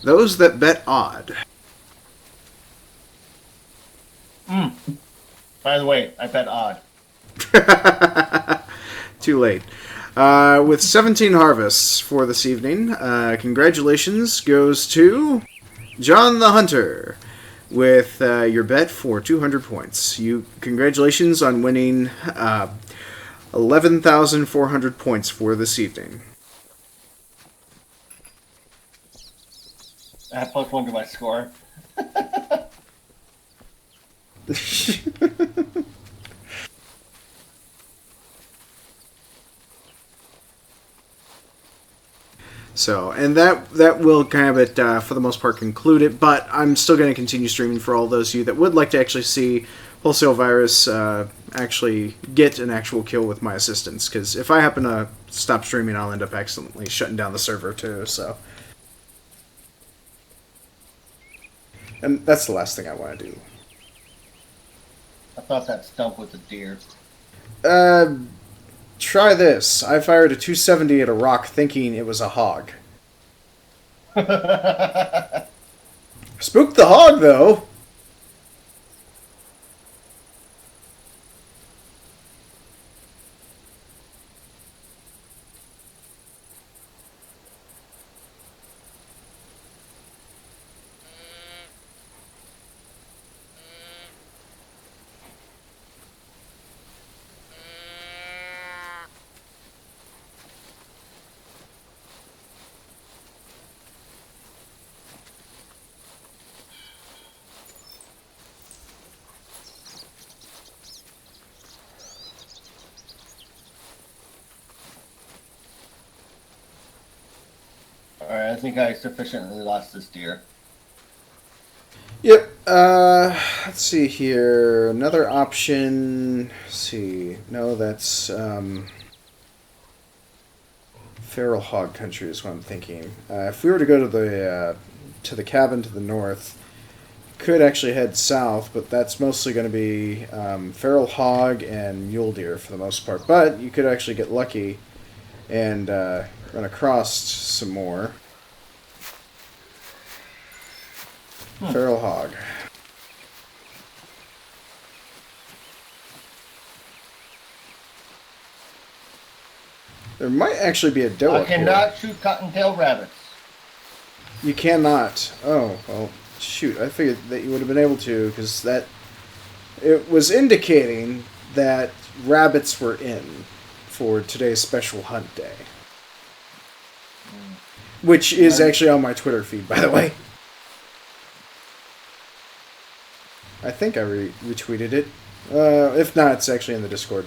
A: those that bet odd.
B: By the way, I bet odd.
A: Too late. With 17 harvests for this evening, congratulations goes to John the Hunter with your bet for 200 points. Congratulations on winning 11,400 points for this evening.
B: That plus one to my score.
A: So, and that will kind of, for the most part, conclude it, but I'm still going to continue streaming for all those of you that would like to actually see Wholesale Virus actually get an actual kill with my assistance, because if I happen to stop streaming, I'll end up accidentally shutting down the server too, so. And that's the last thing I want to do.
B: I thought that stump was a deer.
A: Try this. I fired a 270 at a rock thinking it was a hog. Spooked the hog, though.
B: Alright, I think I sufficiently lost this deer.
A: Yep. Let's see here. Another option. Let's see. No, that's feral hog country is what I'm thinking. If we were to go to the cabin to the north, could actually head south, but that's mostly going to be feral hog and mule deer for the most part. But you could actually get lucky and run across some more feral hog. There might actually be a doe
B: I
A: up here.
B: cannot shoot cottontail rabbits.
A: You cannot. Oh, well, shoot. I figured that you would have been able to, because it was indicating that rabbits were in for today's special hunt day. Which is actually on my Twitter feed, by the way. I think I retweeted it. If not, it's actually in the Discord.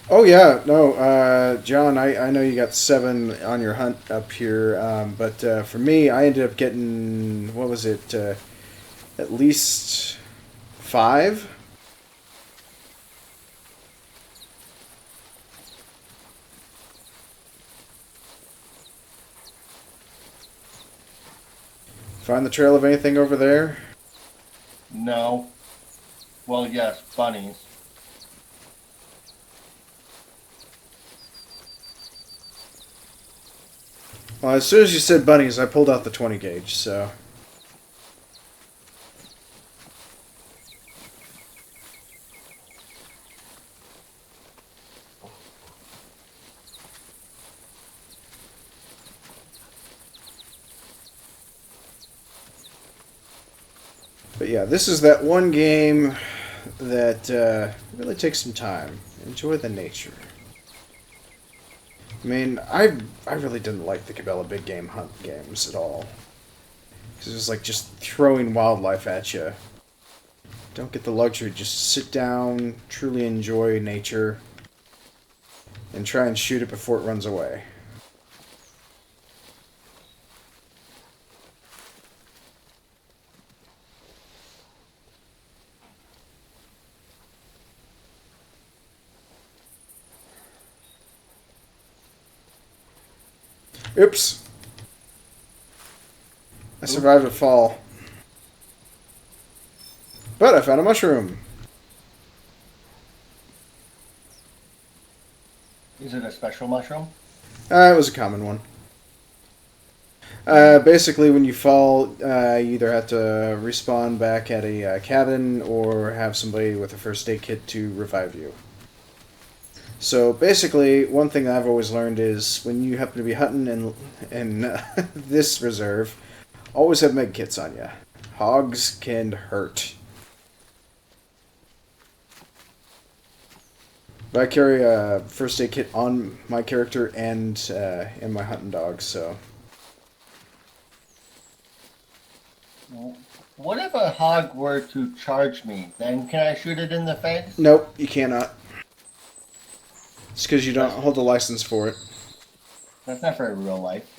A: Oh yeah, no, John, I know you got 7 on your hunt up here, but for me, I ended up getting, what was it, at least 5? Find the trail of anything over there?
B: No. Well, yes, bunnies.
A: Well, as soon as you said bunnies, I pulled out the 20 gauge, so... But yeah, this is that one game that really takes some time. Enjoy the nature. I mean, I really didn't like the Cabela Big Game Hunt games at all. Because it was like just throwing wildlife at you. Don't get the luxury, just sit down, truly enjoy nature, and try and shoot it before it runs away. Oops. I survived a fall. But I found a mushroom.
B: Is it a special mushroom?
A: It was a common one. Basically, when you fall, you either have to respawn back at a cabin or have somebody with a first aid kit to revive you. So basically, one thing that I've always learned is when you happen to be hunting in this reserve, always have med kits on you. Hogs can hurt. But I carry a first aid kit on my character and in my hunting dog, so...
B: What if a hog were to charge me? Then can I shoot it in the face?
A: Nope, you cannot. It's because you don't hold the license for it.
B: That's not very real life.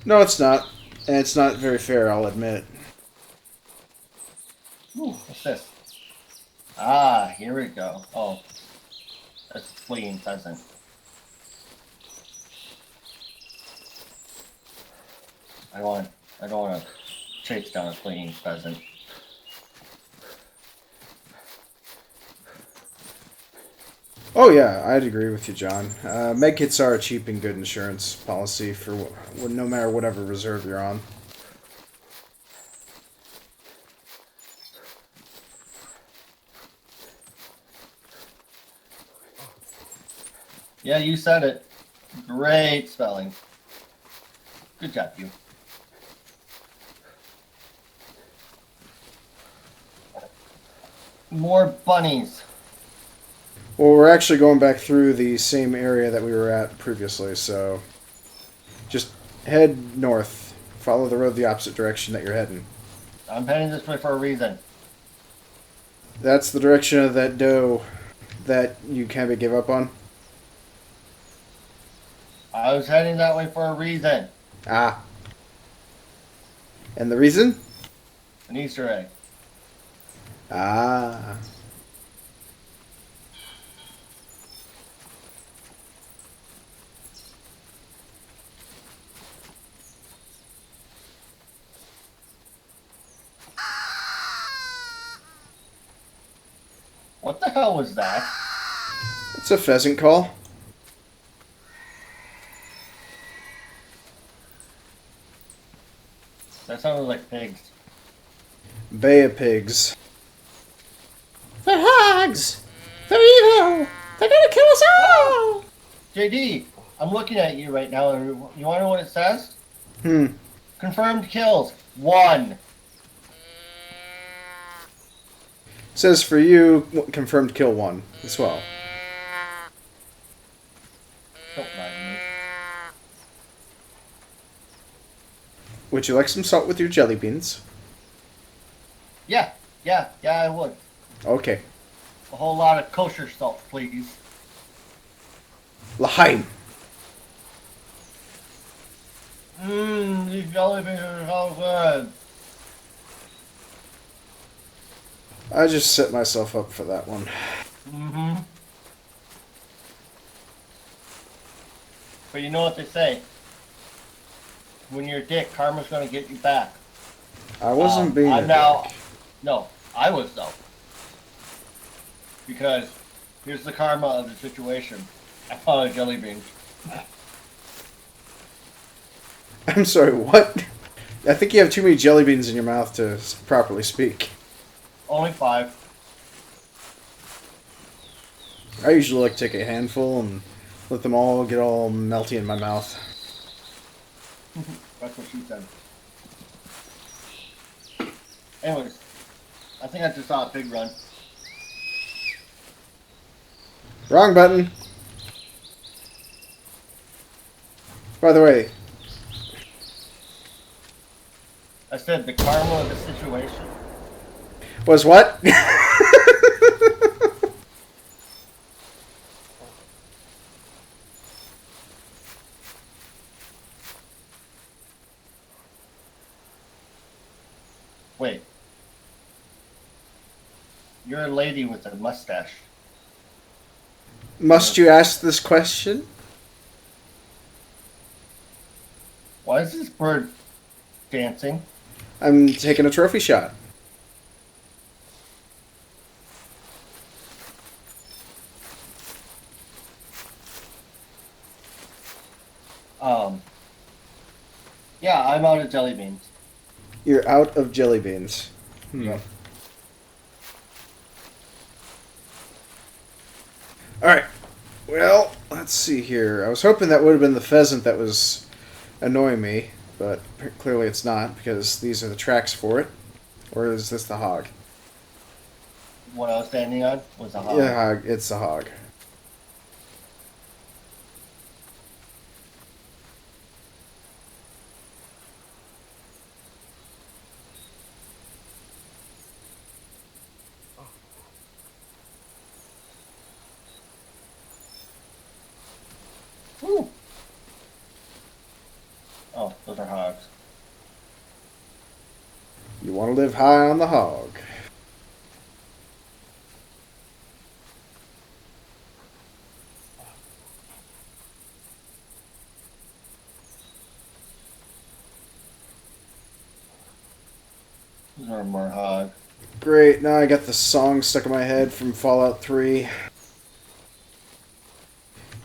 A: No, it's not. And it's not very fair, I'll admit.
B: Ooh, what's this? Ah, here we go. Oh, that's a fleeing pheasant. I don't want to chase down a fleeing pheasant.
A: Oh yeah, I'd agree with you, John. Medkits are a cheap and good insurance policy for no matter whatever reserve you're on.
B: Yeah, you said it. Great spelling. Good job, you. More bunnies.
A: Well, we're actually going back through the same area that we were at previously, so just head north Follow the road the opposite direction that you're heading.
B: I'm heading this way for a reason.
A: That's the direction of that doe that you kind of give up on.
B: I was heading that way for a reason.
A: Ah. And the reason?
B: An Easter egg.
A: Ah.
B: What the hell was that?
A: It's a pheasant call.
B: That sounded like pigs.
A: Bay of pigs. The hogs! They're evil! They're gonna kill us all!
B: JD, I'm looking at you right now, and you want to know what it says?
A: Hmm.
B: Confirmed kills, 1.
A: Says for you, confirmed kill 1 as well.
B: Don't mind me.
A: Would you like some salt with your jelly beans?
B: Yeah, I would.
A: Okay.
B: A whole lot of kosher salt, please.
A: L'chaim.
B: These jelly beans are so good.
A: I just set myself up for that one.
B: Mm-hmm. But you know what they say? When you're a dick, karma's gonna get you back.
A: I wasn't being
B: I'm
A: a
B: now.
A: dick.
B: No, I was though. Because here's the karma of the situation. I found a jelly bean.
A: I'm sorry, what? I think you have too many jelly beans in your mouth to properly speak.
B: Only 5.
A: I usually like to take a handful and let them all get all melty in my mouth.
B: That's what she said. Anyways, I think I just saw a pig run.
A: Wrong button. By the way,
B: I said the karma of the situation.
A: was what?
B: Wait. You're a lady with a mustache.
A: Must you ask this question?
B: Why is this bird dancing?
A: I'm taking a trophy shot.
B: Yeah, I'm out of jelly beans.
A: You're out of jelly beans.
B: Yep.
A: Alright. Well, let's see here. I was hoping that would have been the pheasant that was annoying me, but clearly it's not, because these are the tracks for it. Or is this the hog?
B: What I was standing on was a hog.
A: Yeah, it's the hog.
B: Woo. Oh, those are hogs.
A: You want to live high on the hog.
B: Those are more hog.
A: Great, now I got the song stuck in my head from Fallout 3.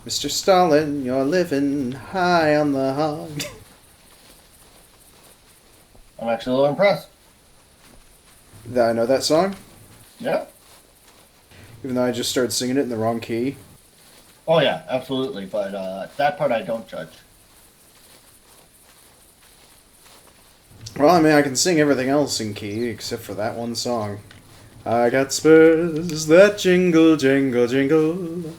A: Mr. Stalin, you're living high on the hog.
B: I'm actually a little impressed.
A: I know that song,
B: Yeah.
A: even though I just started singing it in the wrong key.
B: Oh yeah, absolutely. But that part I don't judge.
A: Well, I mean, I can sing everything else in key except for that one song. I got spurs that jingle, jingle, jingle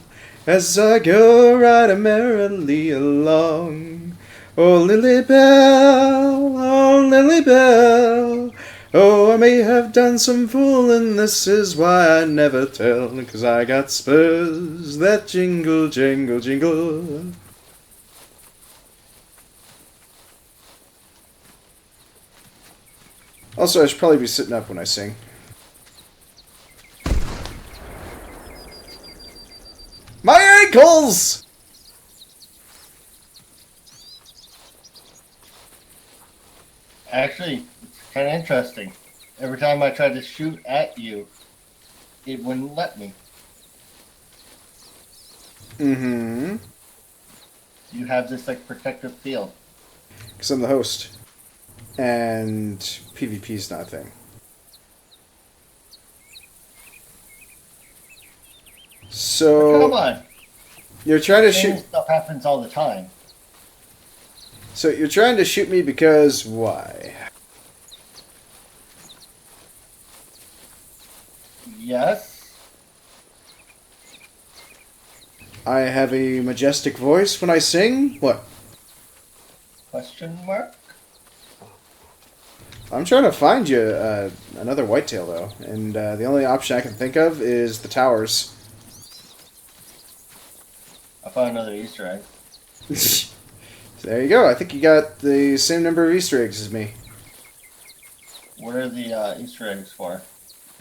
A: as I go right merrily along. Oh, Lily Bell, oh, Lily Bell. Oh, I may have done some fooling, this is why I never tell. 'Cause I got spurs that jingle, jingle, jingle. Also, I should probably be sitting up when I sing. My ankles!
B: Actually, it's kind of interesting. Every time I try to shoot at you, it wouldn't let me.
A: Mm-hmm.
B: You have this like protective field.
A: Because I'm the host. And PvP's not a thing.
B: But come
A: So,
B: on,
A: you're trying to
B: same
A: shoot...
B: stuff happens all the time.
A: So, you're trying to shoot me because why?
B: Yes.
A: I have a majestic voice when I sing? What?
B: Question mark.
A: I'm trying to find you another whitetail, though. And the only option I can think of is the towers.
B: I found another Easter egg.
A: There you go. I think you got the same number of Easter eggs as me.
B: What are the Easter eggs for?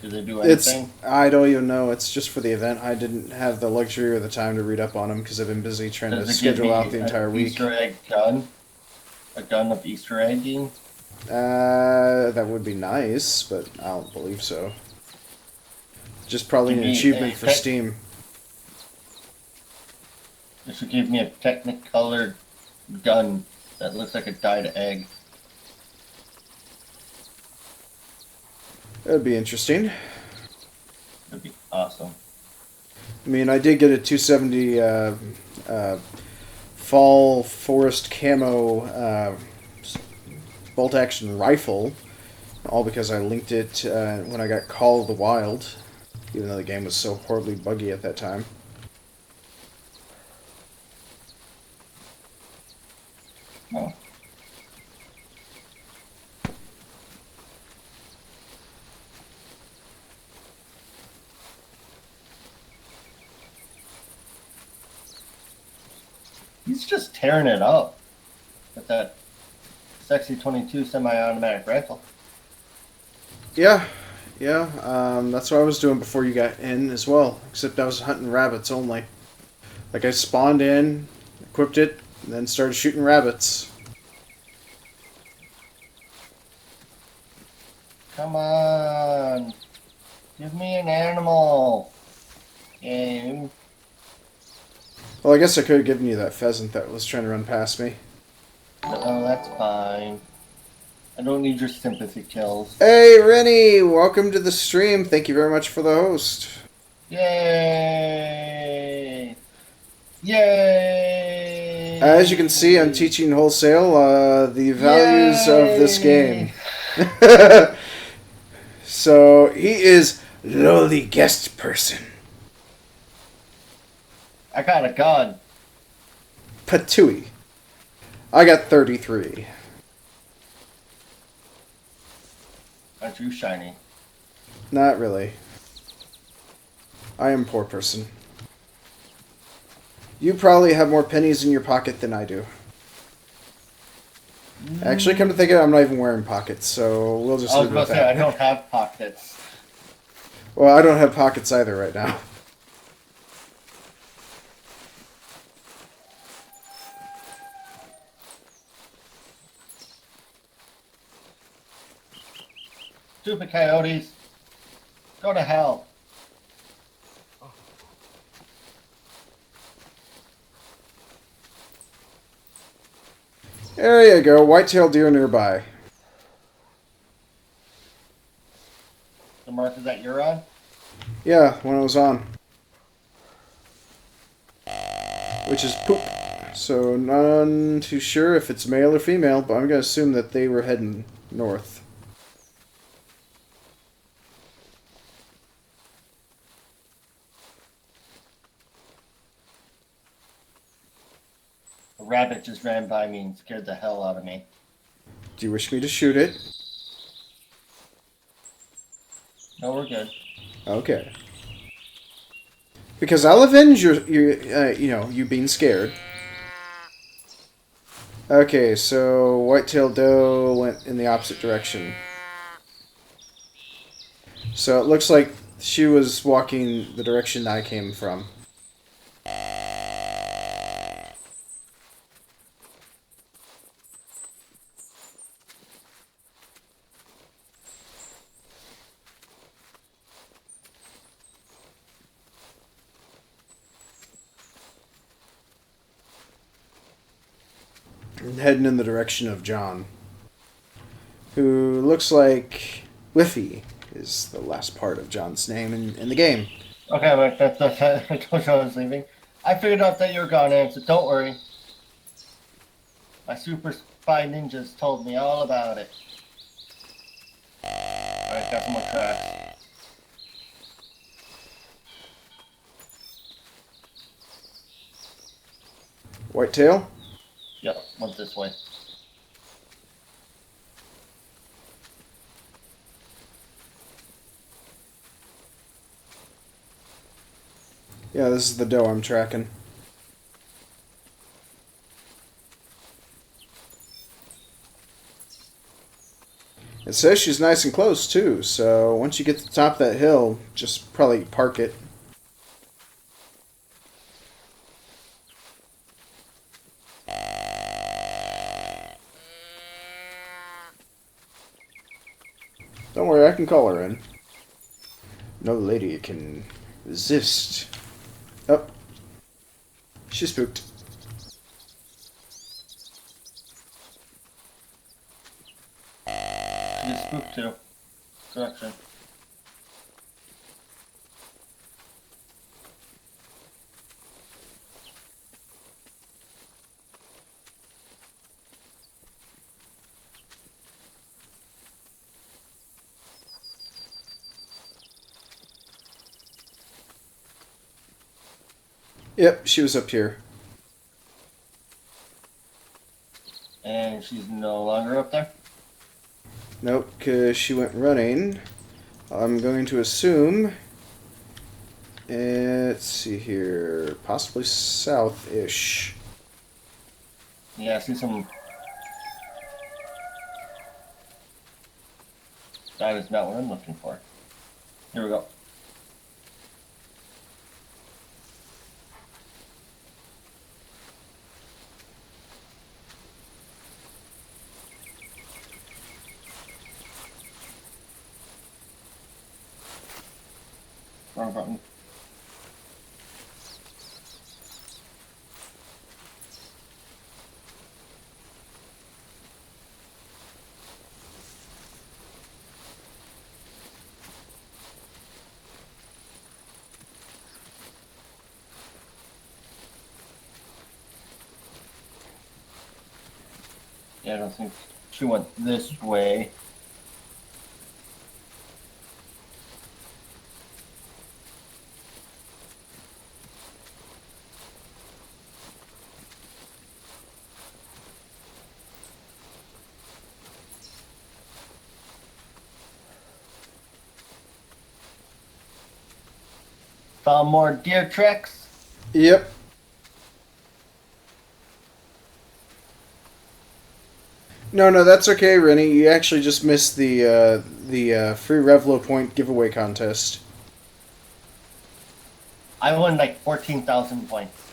B: Do they do
A: It's...
B: anything?
A: I don't even know. It's just for the event. I didn't have the luxury or the time to read up on them because I've been busy trying to
B: Does it give
A: schedule
B: me
A: out the entire
B: an
A: week.
B: Easter egg gun? A gun of Easter egging?
A: That would be nice, but I don't believe so. Just probably
B: Give
A: an
B: me
A: achievement
B: a
A: for
B: tech-
A: Steam.
B: This would give me a technicolored gun that looks like a dyed egg.
A: That would be interesting.
B: That'd be awesome.
A: I mean, I did get a 270 fall forest camo bolt action rifle, all because I linked it when I got Call of the Wild, even though the game was so horribly buggy at that time.
B: Oh. He's just tearing it up with that sexy 22 semi-automatic rifle.
A: Yeah, that's what I was doing before you got in as well, except I was hunting rabbits only. Like, I spawned in, equipped it, and then started shooting rabbits.
B: Come on. Give me an animal. Game.
A: Well, I guess I could have given you that pheasant that was trying to run past me.
B: Oh, that's fine. I don't need your sympathy kills.
A: Hey, Rennie! Welcome to the stream. Thank you very much for the host.
B: Yay! Yay!
A: As you can see, I'm teaching wholesale the values of this game. So, he is lowly guest person.
B: I got a gun.
A: Patooey. I got 33.
B: Aren't you shiny?
A: Not really. I am a poor person. You probably have more pennies in your pocket than I do. Actually, come to think of it, I'm not even wearing pockets, so we'll just
B: I was
A: leave it
B: going
A: at
B: to say, I
A: that.
B: don't have pockets.
A: Well, I don't have pockets either right now.
B: Stupid coyotes. Go to hell.
A: There you go, white-tailed deer nearby.
B: The mark is that you're on?
A: Yeah, when I was on. Which is poop. So, none too sure if it's male or female, but I'm going to assume that they were heading north.
B: The rabbit just ran by me and scared the hell out of me.
A: Do you wish me to shoot it?
B: No, we're good.
A: Okay. Because I'll avenge you being scared. Okay, so white-tailed doe went in the opposite direction. So it looks like she was walking the direction I came from. And heading in the direction of John, who looks like Whiffy is the last part of John's name in the game.
B: Okay, Mike, I told you I was leaving. I figured out that you're gone, Answer. Don't worry. My super spy ninjas told me all about it. Alright, got some more tracks.
A: Whitetail?
B: Yep, went this way.
A: Yeah, this is the doe I'm tracking. It says she's nice and close, too, so once you get to the top of that hill, just probably park it. Don't worry, I can call her in. No lady can resist. Oh. She's spooked.
B: She's spooked too. Correction.
A: Yep, she was up here.
B: And she's no longer up there?
A: Nope, because she went running. I'm going to assume... let's see here... possibly south-ish.
B: Yeah, I see some... That is not what I'm looking for. Here we go. Wrong button. Yeah, I don't think she went this way. Found more deer tracks.
A: Yep. No, that's okay, Rennie. You actually just missed the free Revlo point giveaway contest.
B: I won like 14,000 points.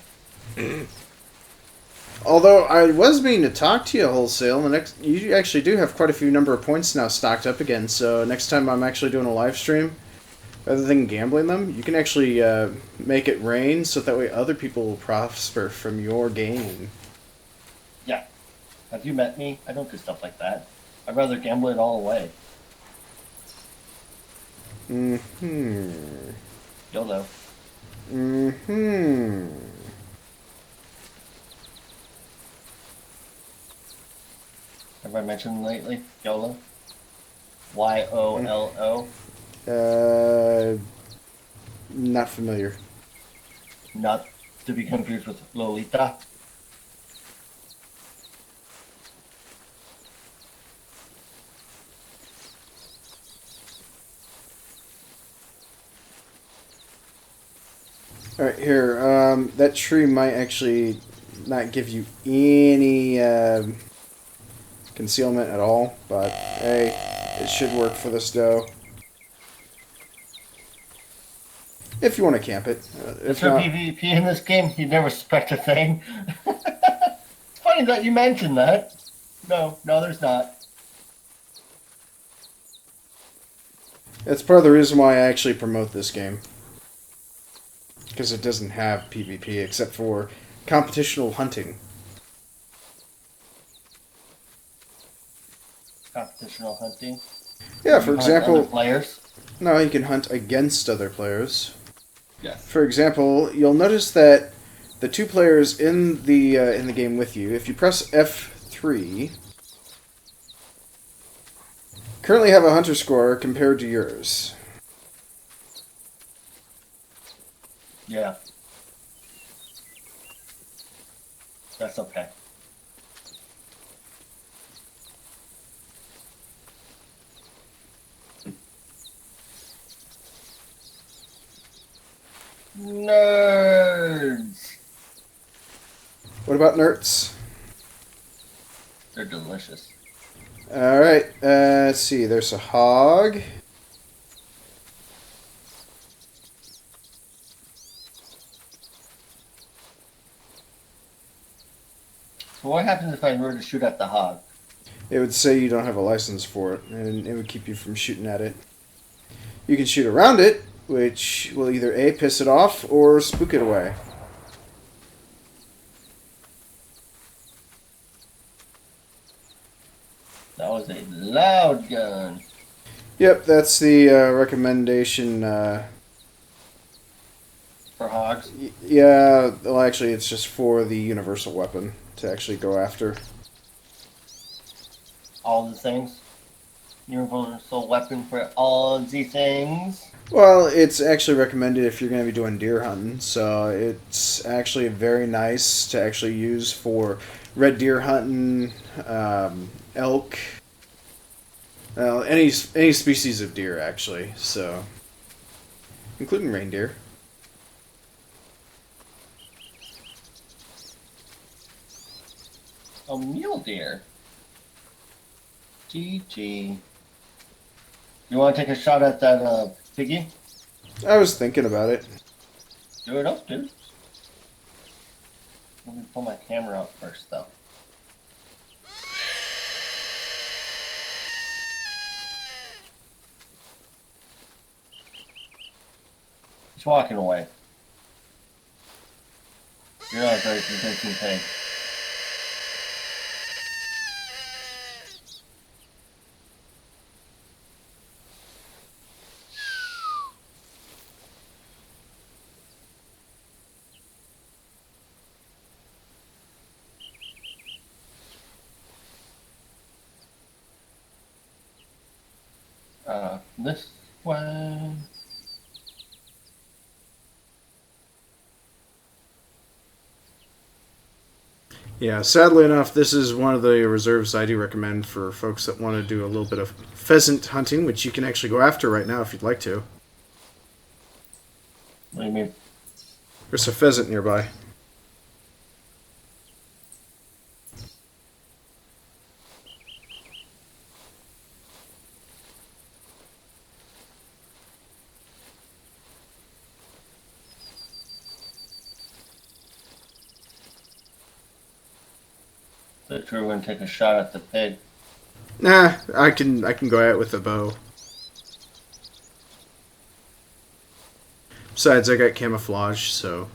A: Although I was meaning to talk to you wholesale, you actually do have quite a few number of points now stocked up again. So next time I'm actually doing a live stream, rather than gambling them, you can actually make it rain, so that way other people will prosper from your gain.
B: Yeah. Have you met me? I don't do stuff like that. I'd rather gamble it all away. YOLO. Have I mentioned lately? YOLO? YOLO?
A: Not familiar.
B: Not to be confused with Lolita.
A: All right, here. That tree might actually not give you any concealment at all, but hey, it should work for this doe. If you want to camp it.
B: Is
A: If
B: there
A: not,
B: PvP in this game? You never suspect a thing. It's funny that you mentioned that. No, there's not.
A: that's part of the reason why I actually promote this game. Because it doesn't have PvP except for competitional hunting.
B: Competitional hunting.
A: Yeah,
B: You
A: for
B: hunt other
A: example,
B: players.
A: no, you can hunt against other players.
B: Yes.
A: For example, you'll notice that the two players in the game with you, if you press F3, currently have a hunter score compared to yours.
B: Yeah. That's okay. Nerds.
A: What about nerds?
B: They're delicious.
A: Alright, let's see. There's a hog.
B: So what happens if I were to shoot at the hog?
A: It would say you don't have a license for it, and it would keep you from shooting at it. You can shoot around it, which will either A, piss it off, or spook it away.
B: That was a loud gun.
A: Yep, that's the recommendation.
B: For hogs.
A: Yeah, well, actually, it's just for the universal weapon to actually go after.
B: All the things. Universal weapon for all the things.
A: Well, it's actually recommended if you're going to be doing deer hunting, so it's actually very nice to actually use for red deer hunting, elk, any species of deer actually, so including reindeer.
B: A mule deer. GG. You want to take a shot at that piggy?
A: I was thinking about it.
B: Do it up, dude. Let me pull my camera out first, though. He's walking away. You're not a very convincing thing. This way.
A: Yeah, sadly enough, this is one of the reserves I do recommend for folks that want to do a little bit of pheasant hunting, which you can actually go after right now if you'd like to.
B: What do you mean?
A: There's a pheasant nearby.
B: The crew and take a shot at the pig.
A: Nah, I can go at it with a bow. Besides, I got camouflage, so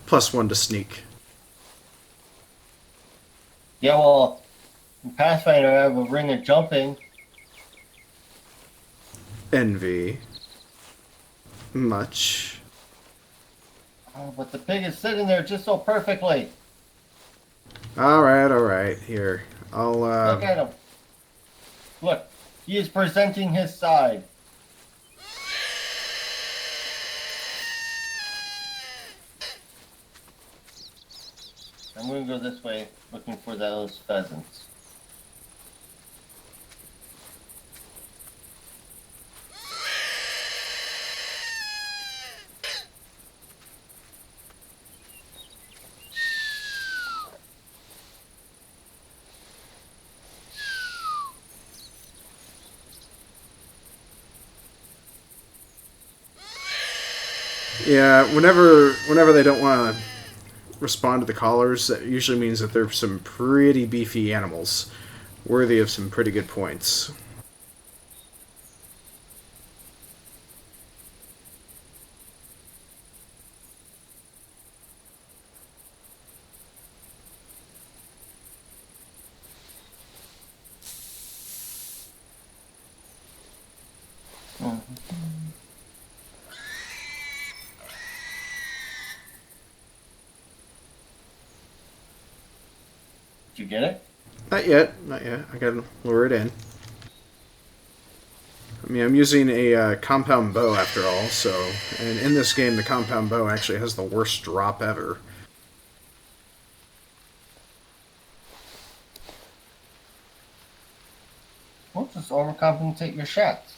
A: +1 to sneak.
B: Yeah, well, in Pathfinder, I have a ring of jumping.
A: Envy. Much.
B: Oh, but the pig is sitting there just so perfectly.
A: Alright, here. I'll,
B: Look at him. Look, he is presenting his side. I'm going to go this way, looking for those pheasants.
A: Yeah, whenever they don't want to respond to the callers, that usually means that they're some pretty beefy animals, worthy of some pretty good points.
B: Mhm. Did you get it?
A: Not yet, not yet. I gotta lure it in. I mean, I'm using a compound bow after all, so... And in this game, the compound bow actually has the worst drop ever.
B: Well, just overcompensate your shots.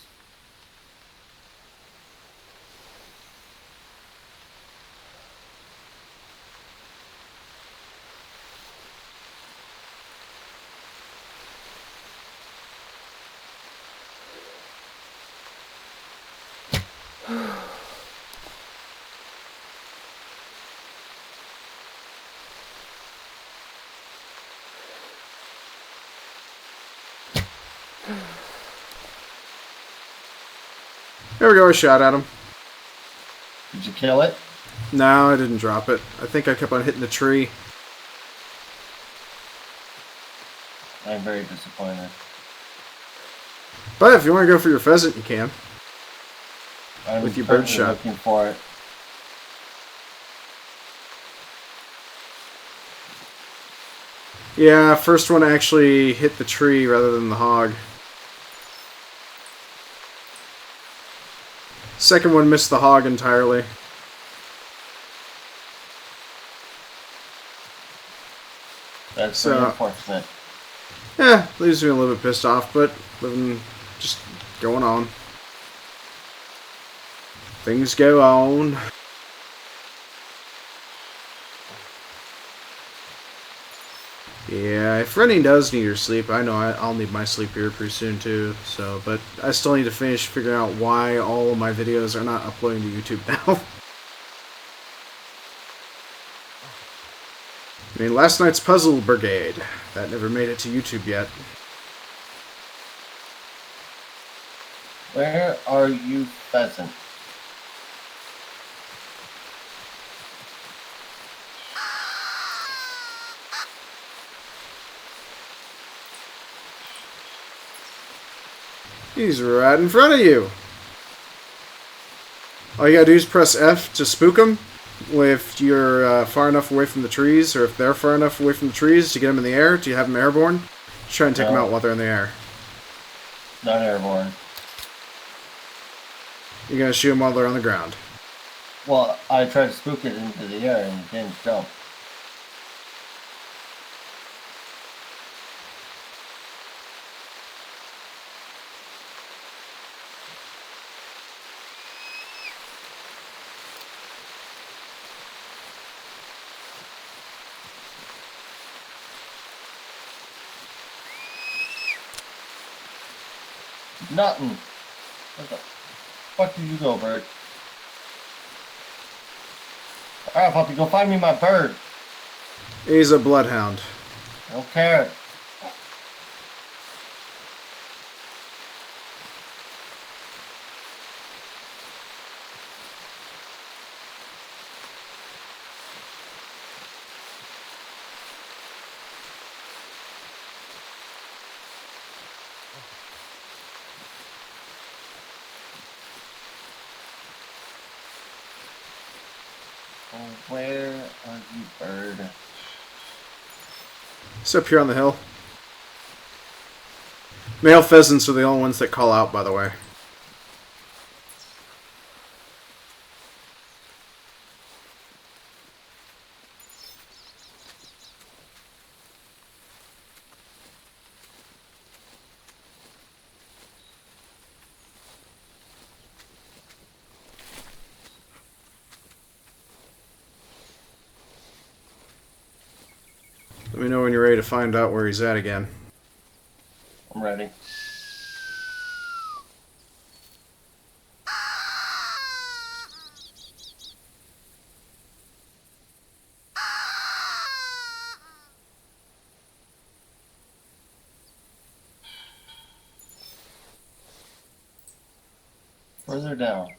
A: There we go, I shot at him.
B: Did you kill it?
A: No, I didn't drop it. I think I kept on hitting the tree.
B: I'm very disappointed.
A: But if you want to go for your pheasant, you can.
B: I'm
A: With your bird
B: currently
A: shot.
B: looking for it.
A: Yeah, first one actually hit the tree rather than the hog. Second one missed the hog entirely.
B: That's
A: So,
B: very unfortunate.
A: yeah, leaves me a little bit pissed off, but living, just going on. Things go on. Yeah, if running does need your sleep, I know I'll need my sleep here pretty soon too. So, but I still need to finish figuring out why all of my videos are not uploading to YouTube now. I mean, last night's Puzzle Brigade, that never made it to YouTube yet.
B: Where are you, pheasant?
A: He's right in front of you. All you gotta do is press F to spook him. If you're far enough away from the trees, or if they're far enough away from the trees to get them in the air, do you have them airborne? Try and take them
B: No.
A: out while they're in the air.
B: Not airborne.
A: You're gonna shoot them while they're on the ground.
B: Well, I tried to spook it into the air and it didn't jump. Nothing. Where the fuck did you go, bird? Alright, puppy, go find me my bird.
A: He's a bloodhound.
B: I don't care. Oh, where are you, bird?
A: He's up here on the hill. Male pheasants are the only ones that call out, by the way. Let me know when you're ready to find out where he's at again.
B: I'm ready. Further down.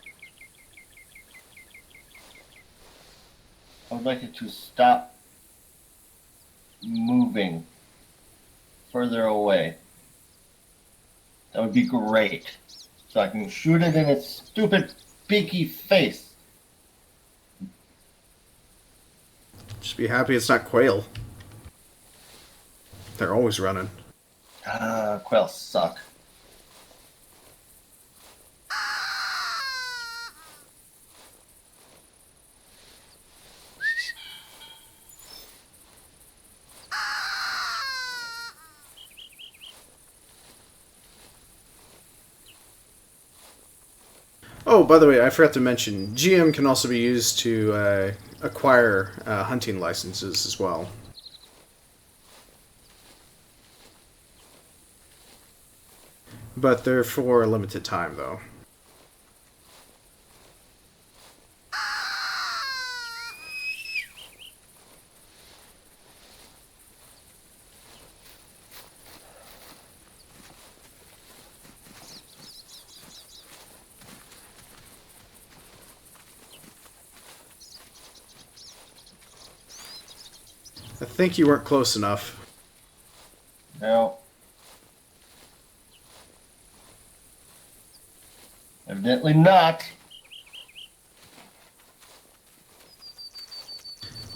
B: I would like it to stop moving further away. That would be great. So I can shoot it in its stupid beaky face.
A: Just be happy it's not quail. They're always running.
B: Ah, quails suck.
A: Oh, by the way, I forgot to mention, GM can also be used to acquire hunting licenses as well. But they're for a limited time, though. I think you weren't close enough.
B: No. Evidently not.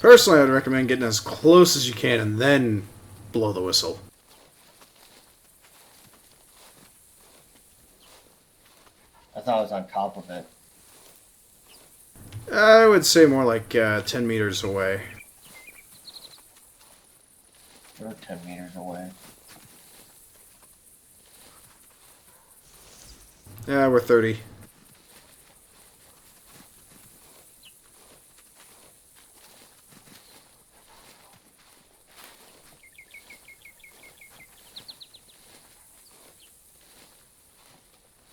A: Personally, I would recommend getting as close as you can and then blow the whistle.
B: I thought I was on top of it.
A: I would say more like 10 meters away.
B: We're 10 meters away.
A: Yeah, we're 30.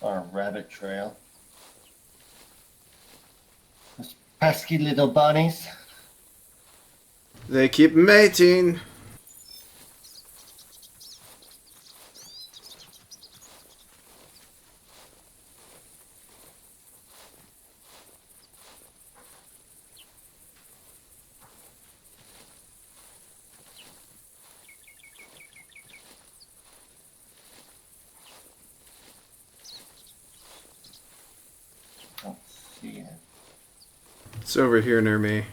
B: On a rabbit trail. Those pesky little bunnies.
A: They keep mating.
B: Don't see it.
A: It's over here near me.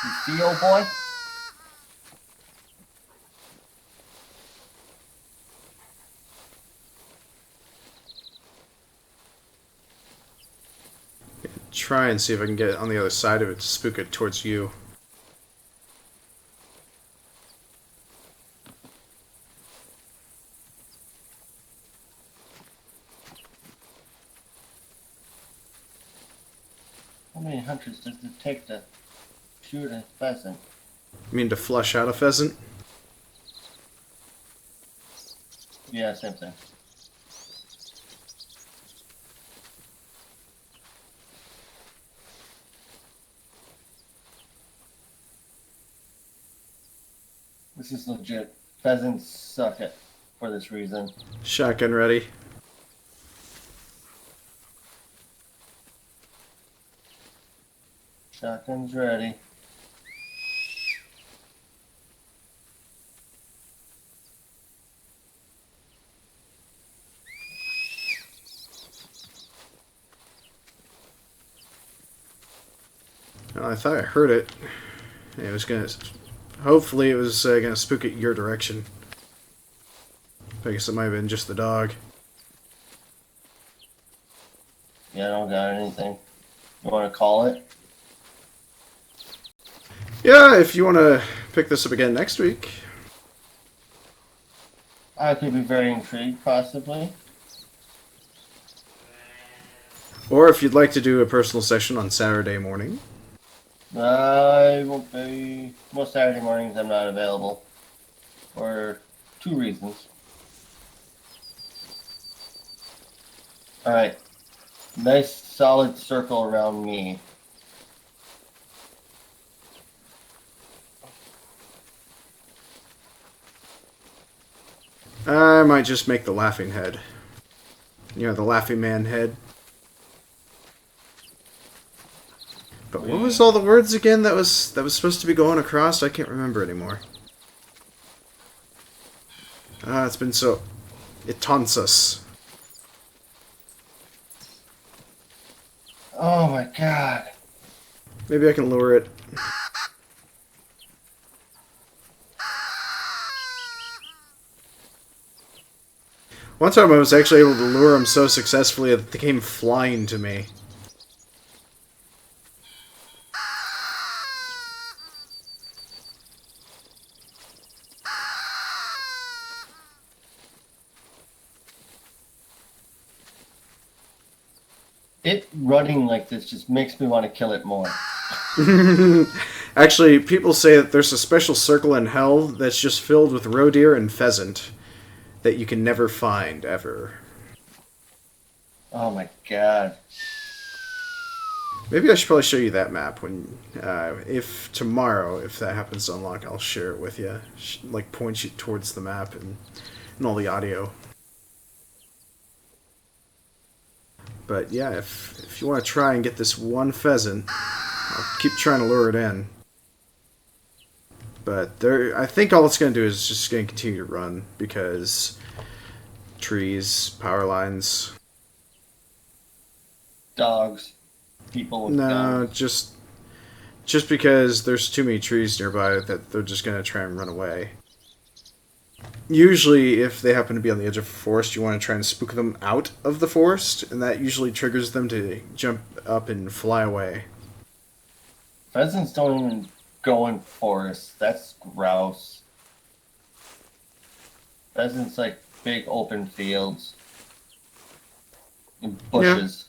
B: You see, old boy?
A: Try and see if I can get on the other side of it to spook it towards you.
B: How many hunters does it take to shoot a pheasant?
A: You mean to flush out a pheasant?
B: Yeah, same thing. This is legit. Pheasants suck it for this reason.
A: Shotgun ready.
B: Shotgun's ready.
A: Well, I thought I heard it. It was gonna. Hopefully, it was gonna spook it your direction. I guess it might have been just the dog.
B: Yeah, I don't got anything. You want to call it?
A: Yeah, if you want to pick this up again next week.
B: I could be very intrigued, possibly.
A: Or if you'd like to do a personal session on Saturday morning.
B: I won't be. Most Saturday mornings I'm not available. For 2 reasons. Alright. Nice solid circle around me.
A: I might just make the laughing head. You know, the laughing man head. But what was all the words again that was supposed to be going across? I can't remember anymore. It's been so... It taunts us.
B: Oh my god.
A: Maybe I can lure it. One time I was actually able to lure him so successfully that they came flying to me.
B: It running like this just makes me want to kill it more.
A: Actually, people say that there's a special circle in hell that's just filled with roe deer and pheasant that you can never find, ever.
B: Oh my god.
A: Maybe I should probably show you that map when, if tomorrow, if that happens to unlock, I'll share it with you. Like, point you towards the map and all the audio. But yeah, if you want to try and get this one pheasant, I'll keep trying to lure it in. But I think all it's going to do is just going to continue to run because trees, power lines.
B: Dogs. People with
A: No,
B: guns.
A: just because there's too many trees nearby that they're just going to try and run away. Usually, if they happen to be on the edge of a forest, you want to try and spook them out of the forest, and that usually triggers them to jump up and fly away.
B: Pheasants don't even go in forests. That's grouse. Pheasants like big open fields and bushes.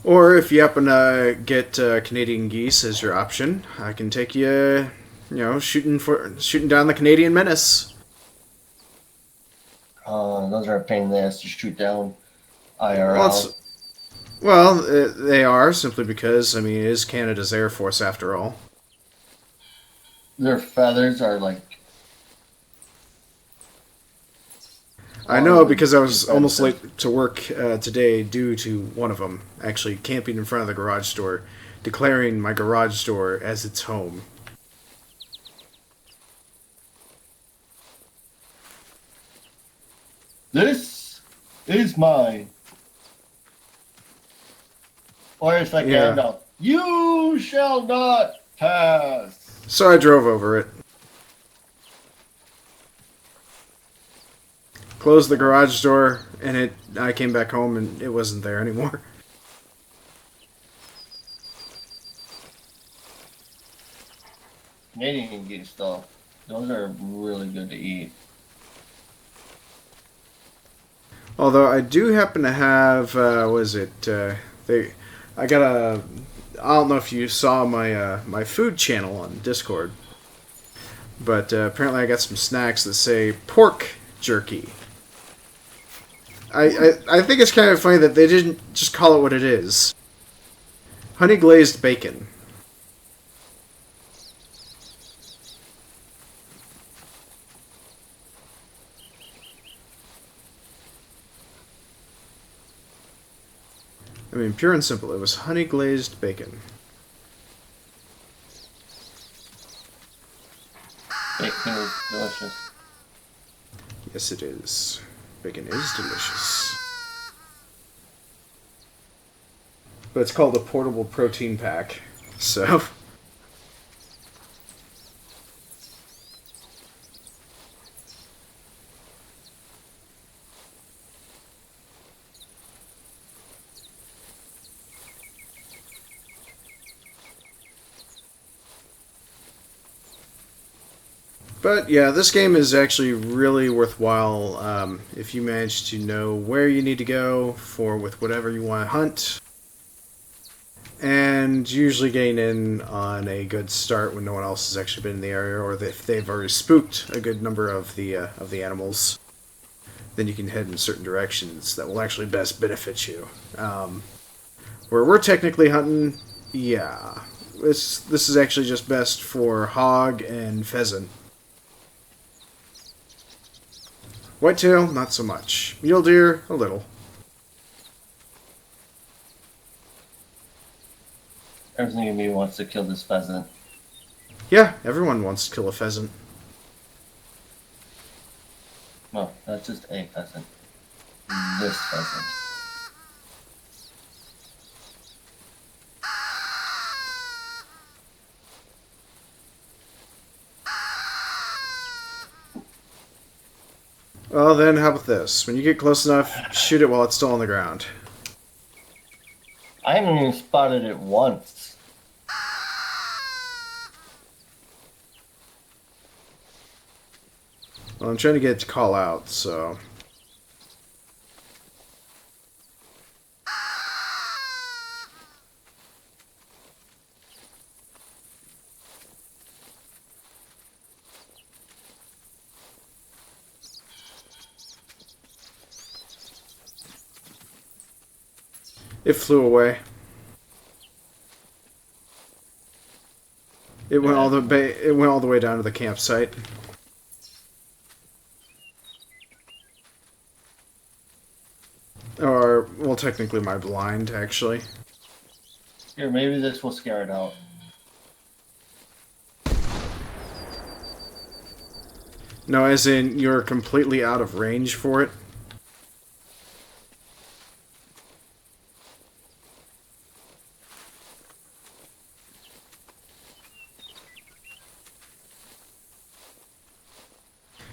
A: Or if you happen to get Canadian geese as your option, I can take you, shooting down the Canadian menace.
B: Those are a pain in the ass to shoot down
A: Well,
B: IRL.
A: they are simply because it is Canada's Air Force after all.
B: Their feathers are like.
A: I know because I was almost late to work today due to one of them actually camping in front of the garage door, declaring my garage door as its home.
B: This is mine. Or it's like
A: Yeah.
B: Gandalf. You shall not pass.
A: So I drove over it. Closed the garage door, and I came back home, and it wasn't there anymore.
B: Canadian geese, though. Those are really good to eat.
A: Although I do happen to have, I got a, I don't know if you saw my food channel on Discord, but apparently I got some snacks that say pork jerky. I think it's kind of funny that they didn't just call it what it is. Honey glazed bacon. Pure and simple. It was honey glazed bacon.
B: Bacon is delicious.
A: Yes, it is. Bacon is delicious. But it's called a portable protein pack. So... But yeah, this game is actually really worthwhile if you manage to know where you need to go with whatever you want to hunt. and usually getting in on a good start when no one else has actually been in the area, or if they've already spooked a good number of the animals, then you can head in certain directions that will actually best benefit you. Where we're technically hunting, yeah, this is actually just best for hog and pheasant. Whitetail, not so much. Mule deer, a little.
B: Everything in me wants to kill this pheasant.
A: Yeah, everyone wants to kill a pheasant.
B: No, not just a pheasant. This pheasant.
A: Well, then, how about this? When you get close enough, shoot it while it's still on the ground.
B: I haven't even spotted it once.
A: Well, I'm trying to get it to call out, so... It flew away. It went all the way down to the campsite. Or, well, technically my blind, actually.
B: Here, maybe this will scare it out.
A: No, as in, you're completely out of range for it.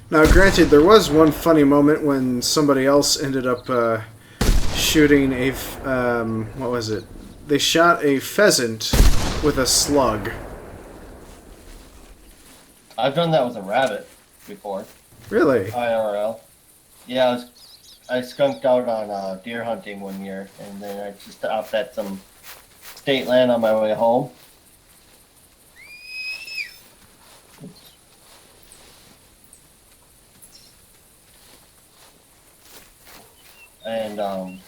A: Now, granted, there was one funny moment when somebody else ended up shooting a... what was it? They shot a pheasant with a slug.
B: I've done that with a rabbit before.
A: Really?
B: IRL. Yeah, I skunked out on deer hunting one year, and then I just stopped at some state land on my way home. And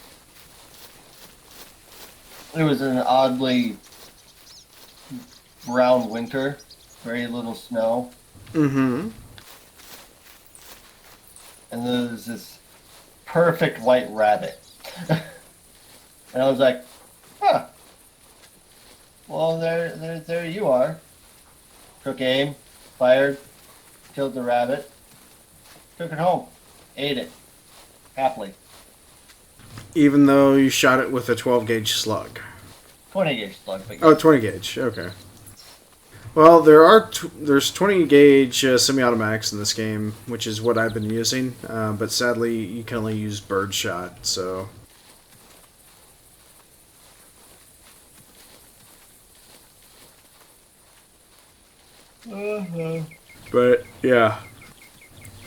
B: it was an oddly brown winter, very little snow.
A: Mm-hmm.
B: And there was this perfect white rabbit. And I was like, huh. Well, there you are. Took aim, fired, killed the rabbit, took it home, ate it, happily.
A: Even though you shot it with a 12-gauge slug.
B: 20 gauge slug. But
A: Oh, 20-gauge, okay. Well, there's 20-gauge semi-automatics in this game, which is what I've been using, but sadly you can only use birdshot, so... But, yeah.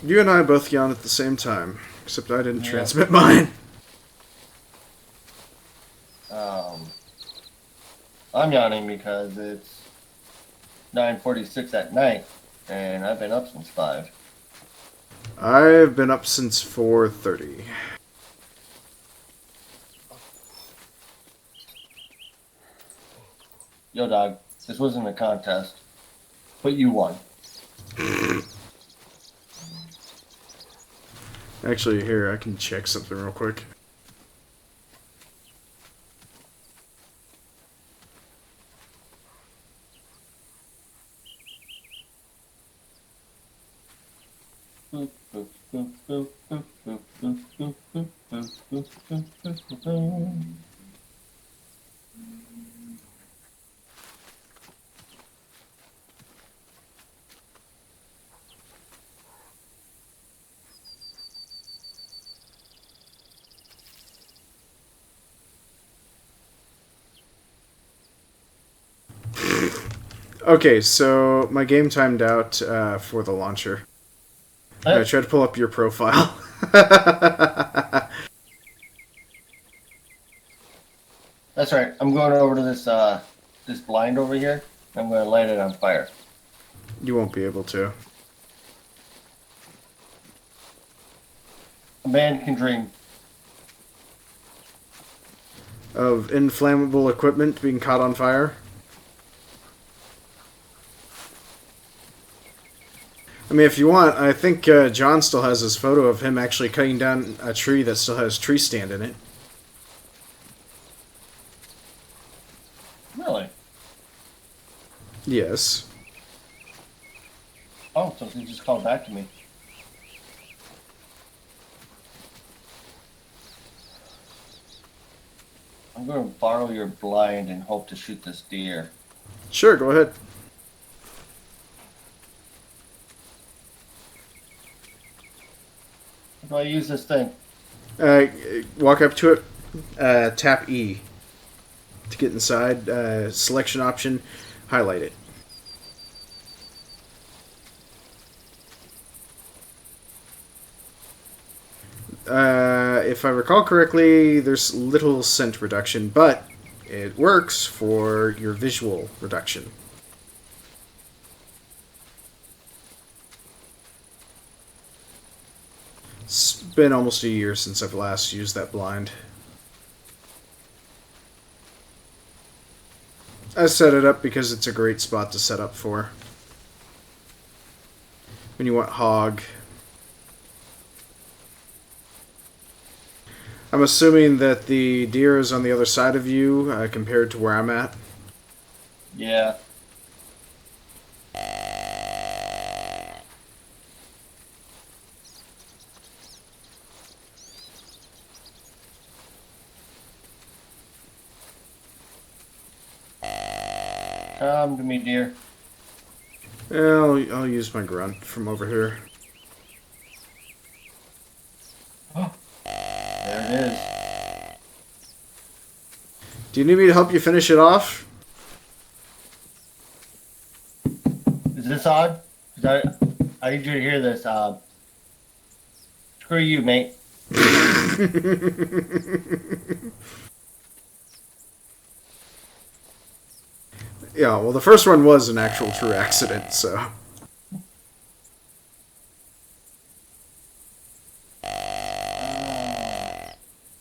A: You and I both yawned at the same time, except I didn't transmit mine.
B: I'm yawning because it's 9:46 at night, and I've been up since 5.
A: I've been up since 4:30.
B: Yo, dog, this wasn't a contest, but you won.
A: Actually, here, I can check something real quick. Okay, so my game timed out for the launcher. I tried to pull up your profile.
B: That's right. I'm going over to this blind over here. I'm going to light it on fire.
A: You won't be able to.
B: A man can dream.
A: Of inflammable equipment being caught on fire? I mean, if you want, I think John still has his photo of him actually cutting down a tree that still has tree stand in it.
B: Really?
A: Yes.
B: Oh, something just called back to me. I'm going to borrow your blind and hope to shoot this deer.
A: Sure, go ahead.
B: How do I use this thing?
A: Walk up to it, tap E to get inside. Selection option, highlight it. If I recall correctly, there's little scent reduction, but it works for your visual reduction. It's been almost a year since I've last used that blind. I set it up because it's a great spot to set up for. When you want hog. I'm assuming that the deer is on the other side of you compared to where I'm at.
B: Yeah. Come to me, dear.
A: I'll use my grunt from over here.
B: There it is.
A: Do you need me to help you finish it off?
B: Is this on? 'Cause I need you to hear this. Screw you, mate.
A: Yeah, well, the first one was an actual true accident, so.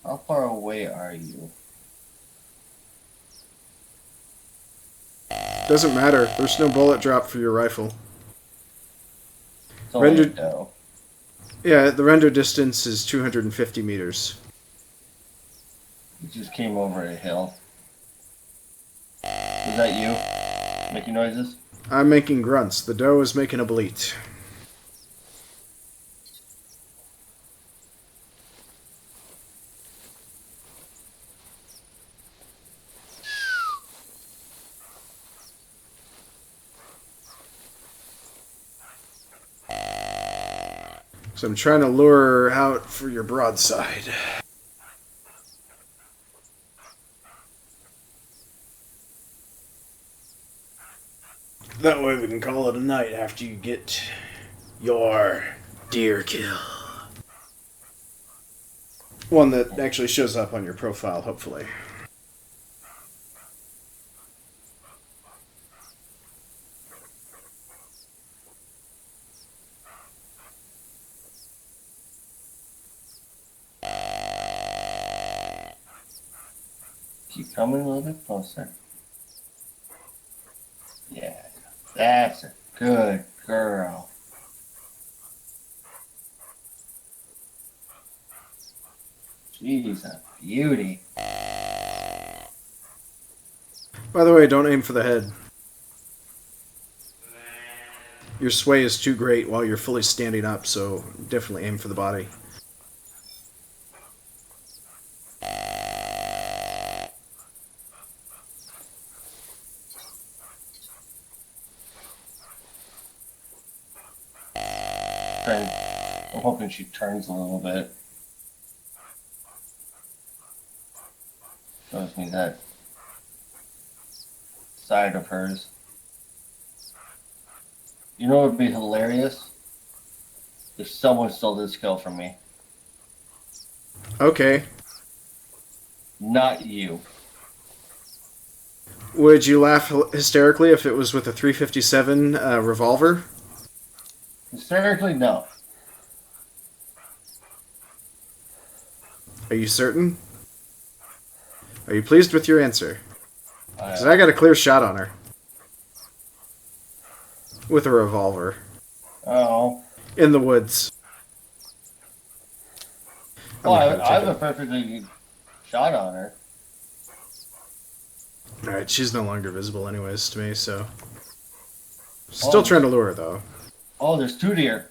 B: How far away are you?
A: Doesn't matter. There's no bullet drop for your rifle.
B: It's only
A: Rendered-
B: a doe.
A: Yeah, the render distance is 250 meters.
B: It just came over a hill. Was that you? Making noises?
A: I'm making grunts. The doe is making a bleat. So I'm trying to lure her out for your broadside. That way we can call it a night after you get your deer kill. One that actually shows up on your profile, hopefully.
B: Keep coming a little bit closer. Yeah, that's a good girl. She's a beauty.
A: By the way, don't aim for the head. Your sway is too great while you're fully standing up, so definitely aim for the body.
B: I'm hoping she turns a little bit. Shows me that side of hers. You know what would be hilarious? If someone stole this kill from me.
A: Okay.
B: Not you.
A: Would you laugh hysterically if it was with a 357 revolver?
B: Hysterically, no.
A: Are you certain? Are you pleased with your answer?
B: I,
A: Because I got a clear shot on her. With a revolver.
B: oh.
A: In the woods. I'm
B: Well,
A: not gonna
B: I
A: take
B: have a
A: it.
B: perfectly good shot on her.
A: Alright, she's no longer visible anyways to me, so...
B: Oh,
A: Still trying to lure her, though.
B: oh, there's 2 deer.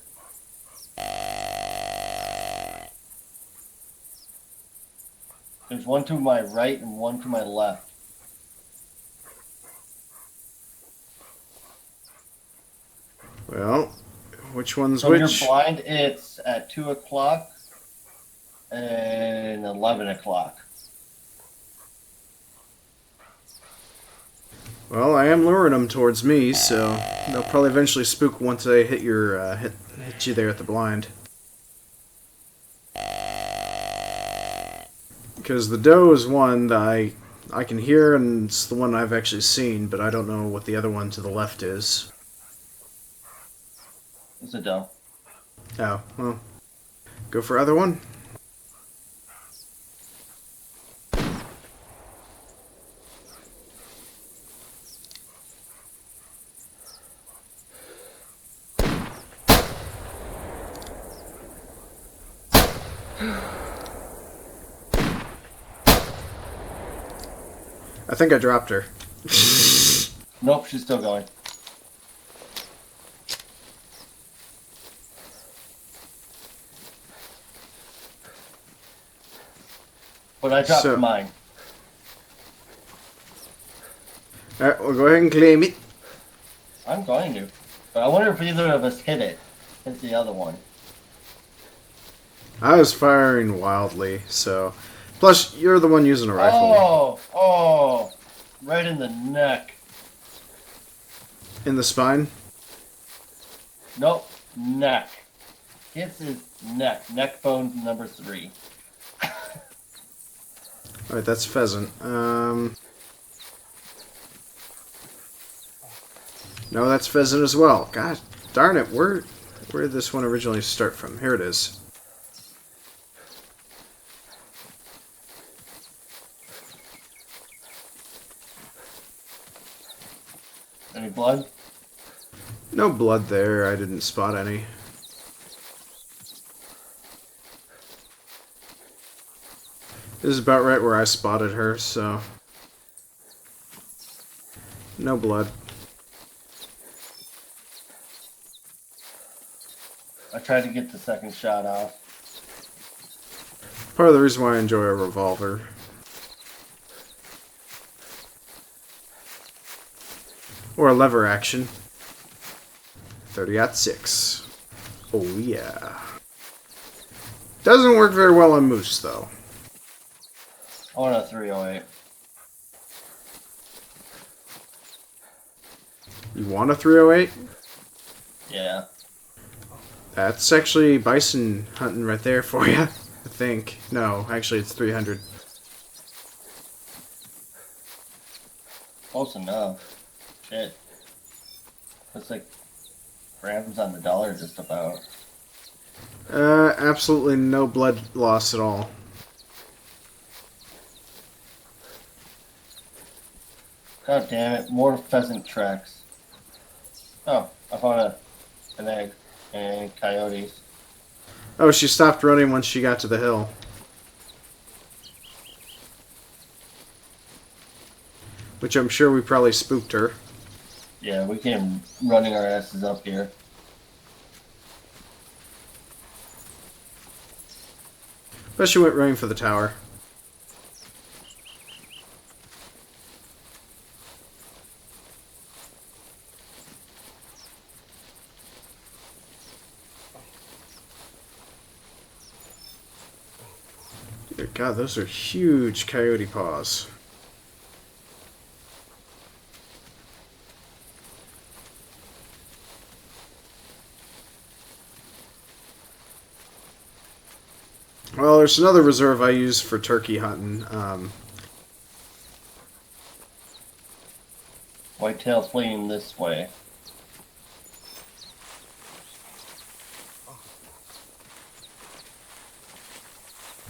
B: There's one to my right and one to my left.
A: Well, which one's
B: So
A: which?
B: you're blind. It's at 2 o'clock and 11 o'clock.
A: Well, I am luring them towards me, so they'll probably eventually spook once I hit your hit you there at the blind. Because the doe is one that I can hear, and it's the one I've actually seen, but I don't know what the other one to the left is.
B: It's a doe.
A: Oh, well, go for other one. I think I dropped her.
B: Nope, she's still going. But I dropped mine.
A: Alright, we'll go ahead and claim it.
B: I'm going to. But I wonder if either of us hit it. Hit the other one.
A: I was firing wildly, so... Plus, you're the one using a rifle.
B: Oh, right in the neck.
A: In the spine?
B: Nope, neck. Hits his neck. Neck bone number 3.
A: Alright, that's pheasant. No, that's pheasant as well. God darn it, where did this one originally start from? Here it is.
B: Any blood?
A: No blood there, I didn't spot any. This is about right where I spotted her, so... No blood.
B: I tried to get the second shot off.
A: Part of the reason why I enjoy a revolver. Or a lever action. 30-06. Oh yeah. Doesn't work very well on moose though.
B: I want a 308.
A: You want a 308?
B: Yeah.
A: That's actually bison hunting right there for you, I think. No, actually it's 300.
B: Close enough. Shit. That's like grams on the dollar just about.
A: Absolutely no blood loss at all.
B: God damn it, more pheasant tracks. Oh, I found an egg and coyotes.
A: Oh, she stopped running once she got to the hill. Which I'm sure we probably spooked her.
B: Yeah, we came running our asses up here.
A: But she went running for the tower. Dear God, those are huge coyote paws. Well, there's another reserve I use for turkey hunting.
B: Whitetail fleeing this way.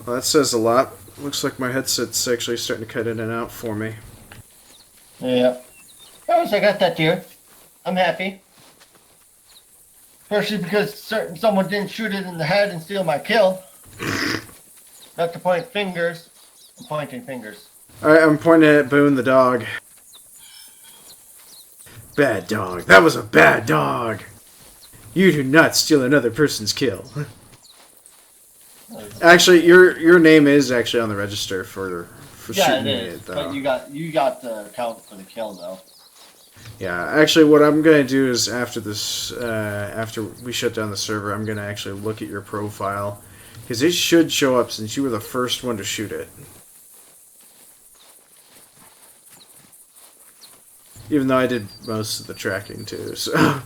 A: Well, that says a lot. Looks like my headset's actually starting to cut in and out for me.
B: Yeah. Anyways, I got that deer. I'm happy. Especially because someone didn't shoot it in the head and steal my kill. Not to point fingers. I'm pointing fingers.
A: Alright, I'm pointing at Boone the dog. Bad dog. That was a bad dog. You do not steal another person's kill. Actually, your name is actually on the register for shooting it, though.
B: But you got the count for the kill though.
A: Yeah, actually, what I'm gonna do is after this, after we shut down the server, I'm gonna actually look at your profile because it should show up since you were the first one to shoot it. Even though I did most of the tracking too, so.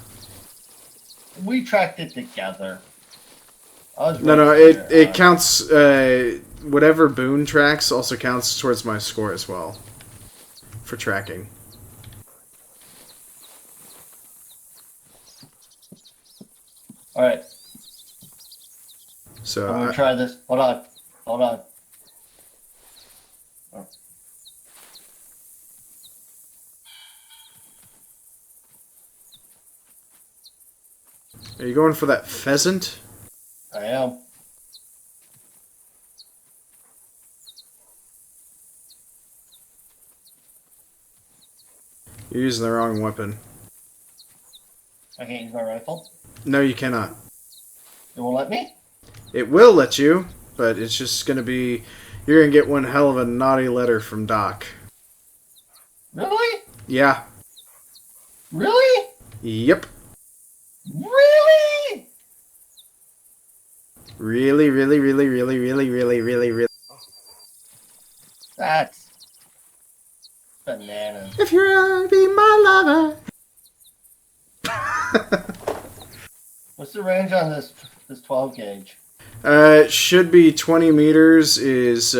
B: We tracked it together.
A: No, it counts. Whatever Boone tracks also counts towards my score as well for tracking.
B: All right.
A: So
B: I'm gonna try this. Hold on. Oh.
A: Are you going for that pheasant?
B: I am.
A: You're using the wrong weapon.
B: I can't use my rifle.
A: No, you cannot.
B: It won't let me?
A: It will let you, but it's just gonna be... You're gonna get one hell of a naughty letter from Doc.
B: Really?
A: Yeah.
B: Really?
A: Yep.
B: Really?
A: Really, really, really, really, really, really, really, really.
B: That's bananas.
A: If you're gonna be my lover.
B: What's the range on this 12 gauge?
A: It should be 20 meters is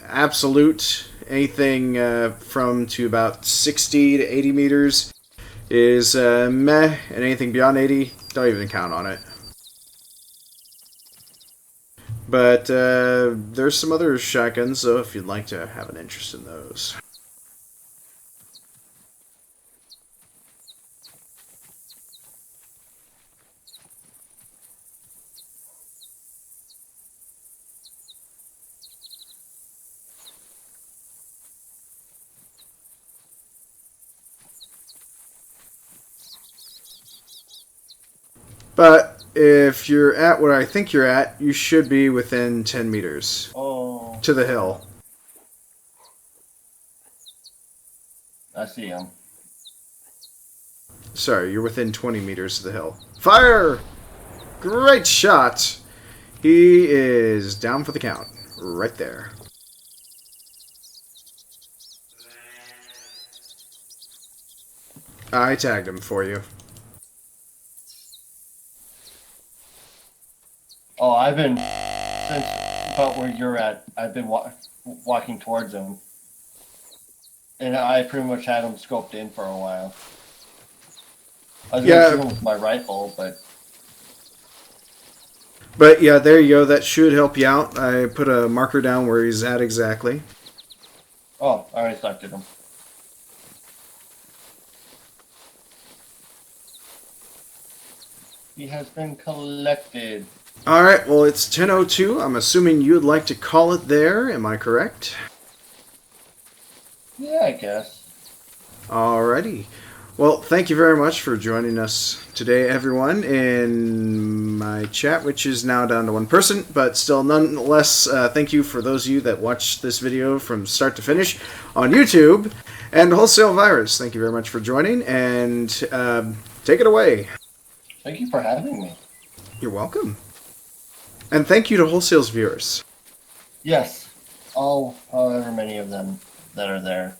A: absolute. Anything from to about 60 to 80 meters is meh, and anything beyond 80, don't even count on it. But there's some other shotguns, though, if you'd like to have an interest in those. But if you're at what I think you're at, you should be within 10 meters.
B: Oh.
A: To the hill.
B: I see him.
A: Sorry, you're within 20 meters of the hill. Fire! Great shot! He is down for the count. Right there. I tagged him for you.
B: Oh, I've been, since about where you're at, I've been walking towards him. And I pretty much had him scoped in for a while. I was going to shoot him with my rifle, but...
A: But yeah, there you go. That should help you out. I put a marker down where he's at exactly.
B: Oh, I already selected him. He has been collected.
A: Alright, well, it's 10:02. I'm assuming you'd like to call it there. Am I correct?
B: Yeah, I guess.
A: Alrighty. Well, thank you very much for joining us today, everyone, in my chat, which is now down to one person, but still, nonetheless, thank you for those of you that watched this video from start to finish on YouTube. And Wholesale Virus, thank you very much for joining, and take it away.
B: Thank you for having me.
A: You're welcome. And thank you to Wholesale's viewers.
B: Yes. All, however many of them that are there.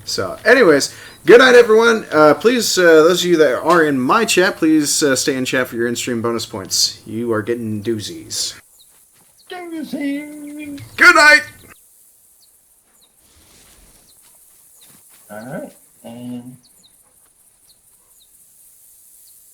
A: So, anyways, good night, everyone. Please, those of you that are in my chat, please stay in chat for your in-stream bonus points. You are getting doozies.
B: Doozies.
A: Good night!
B: All right. And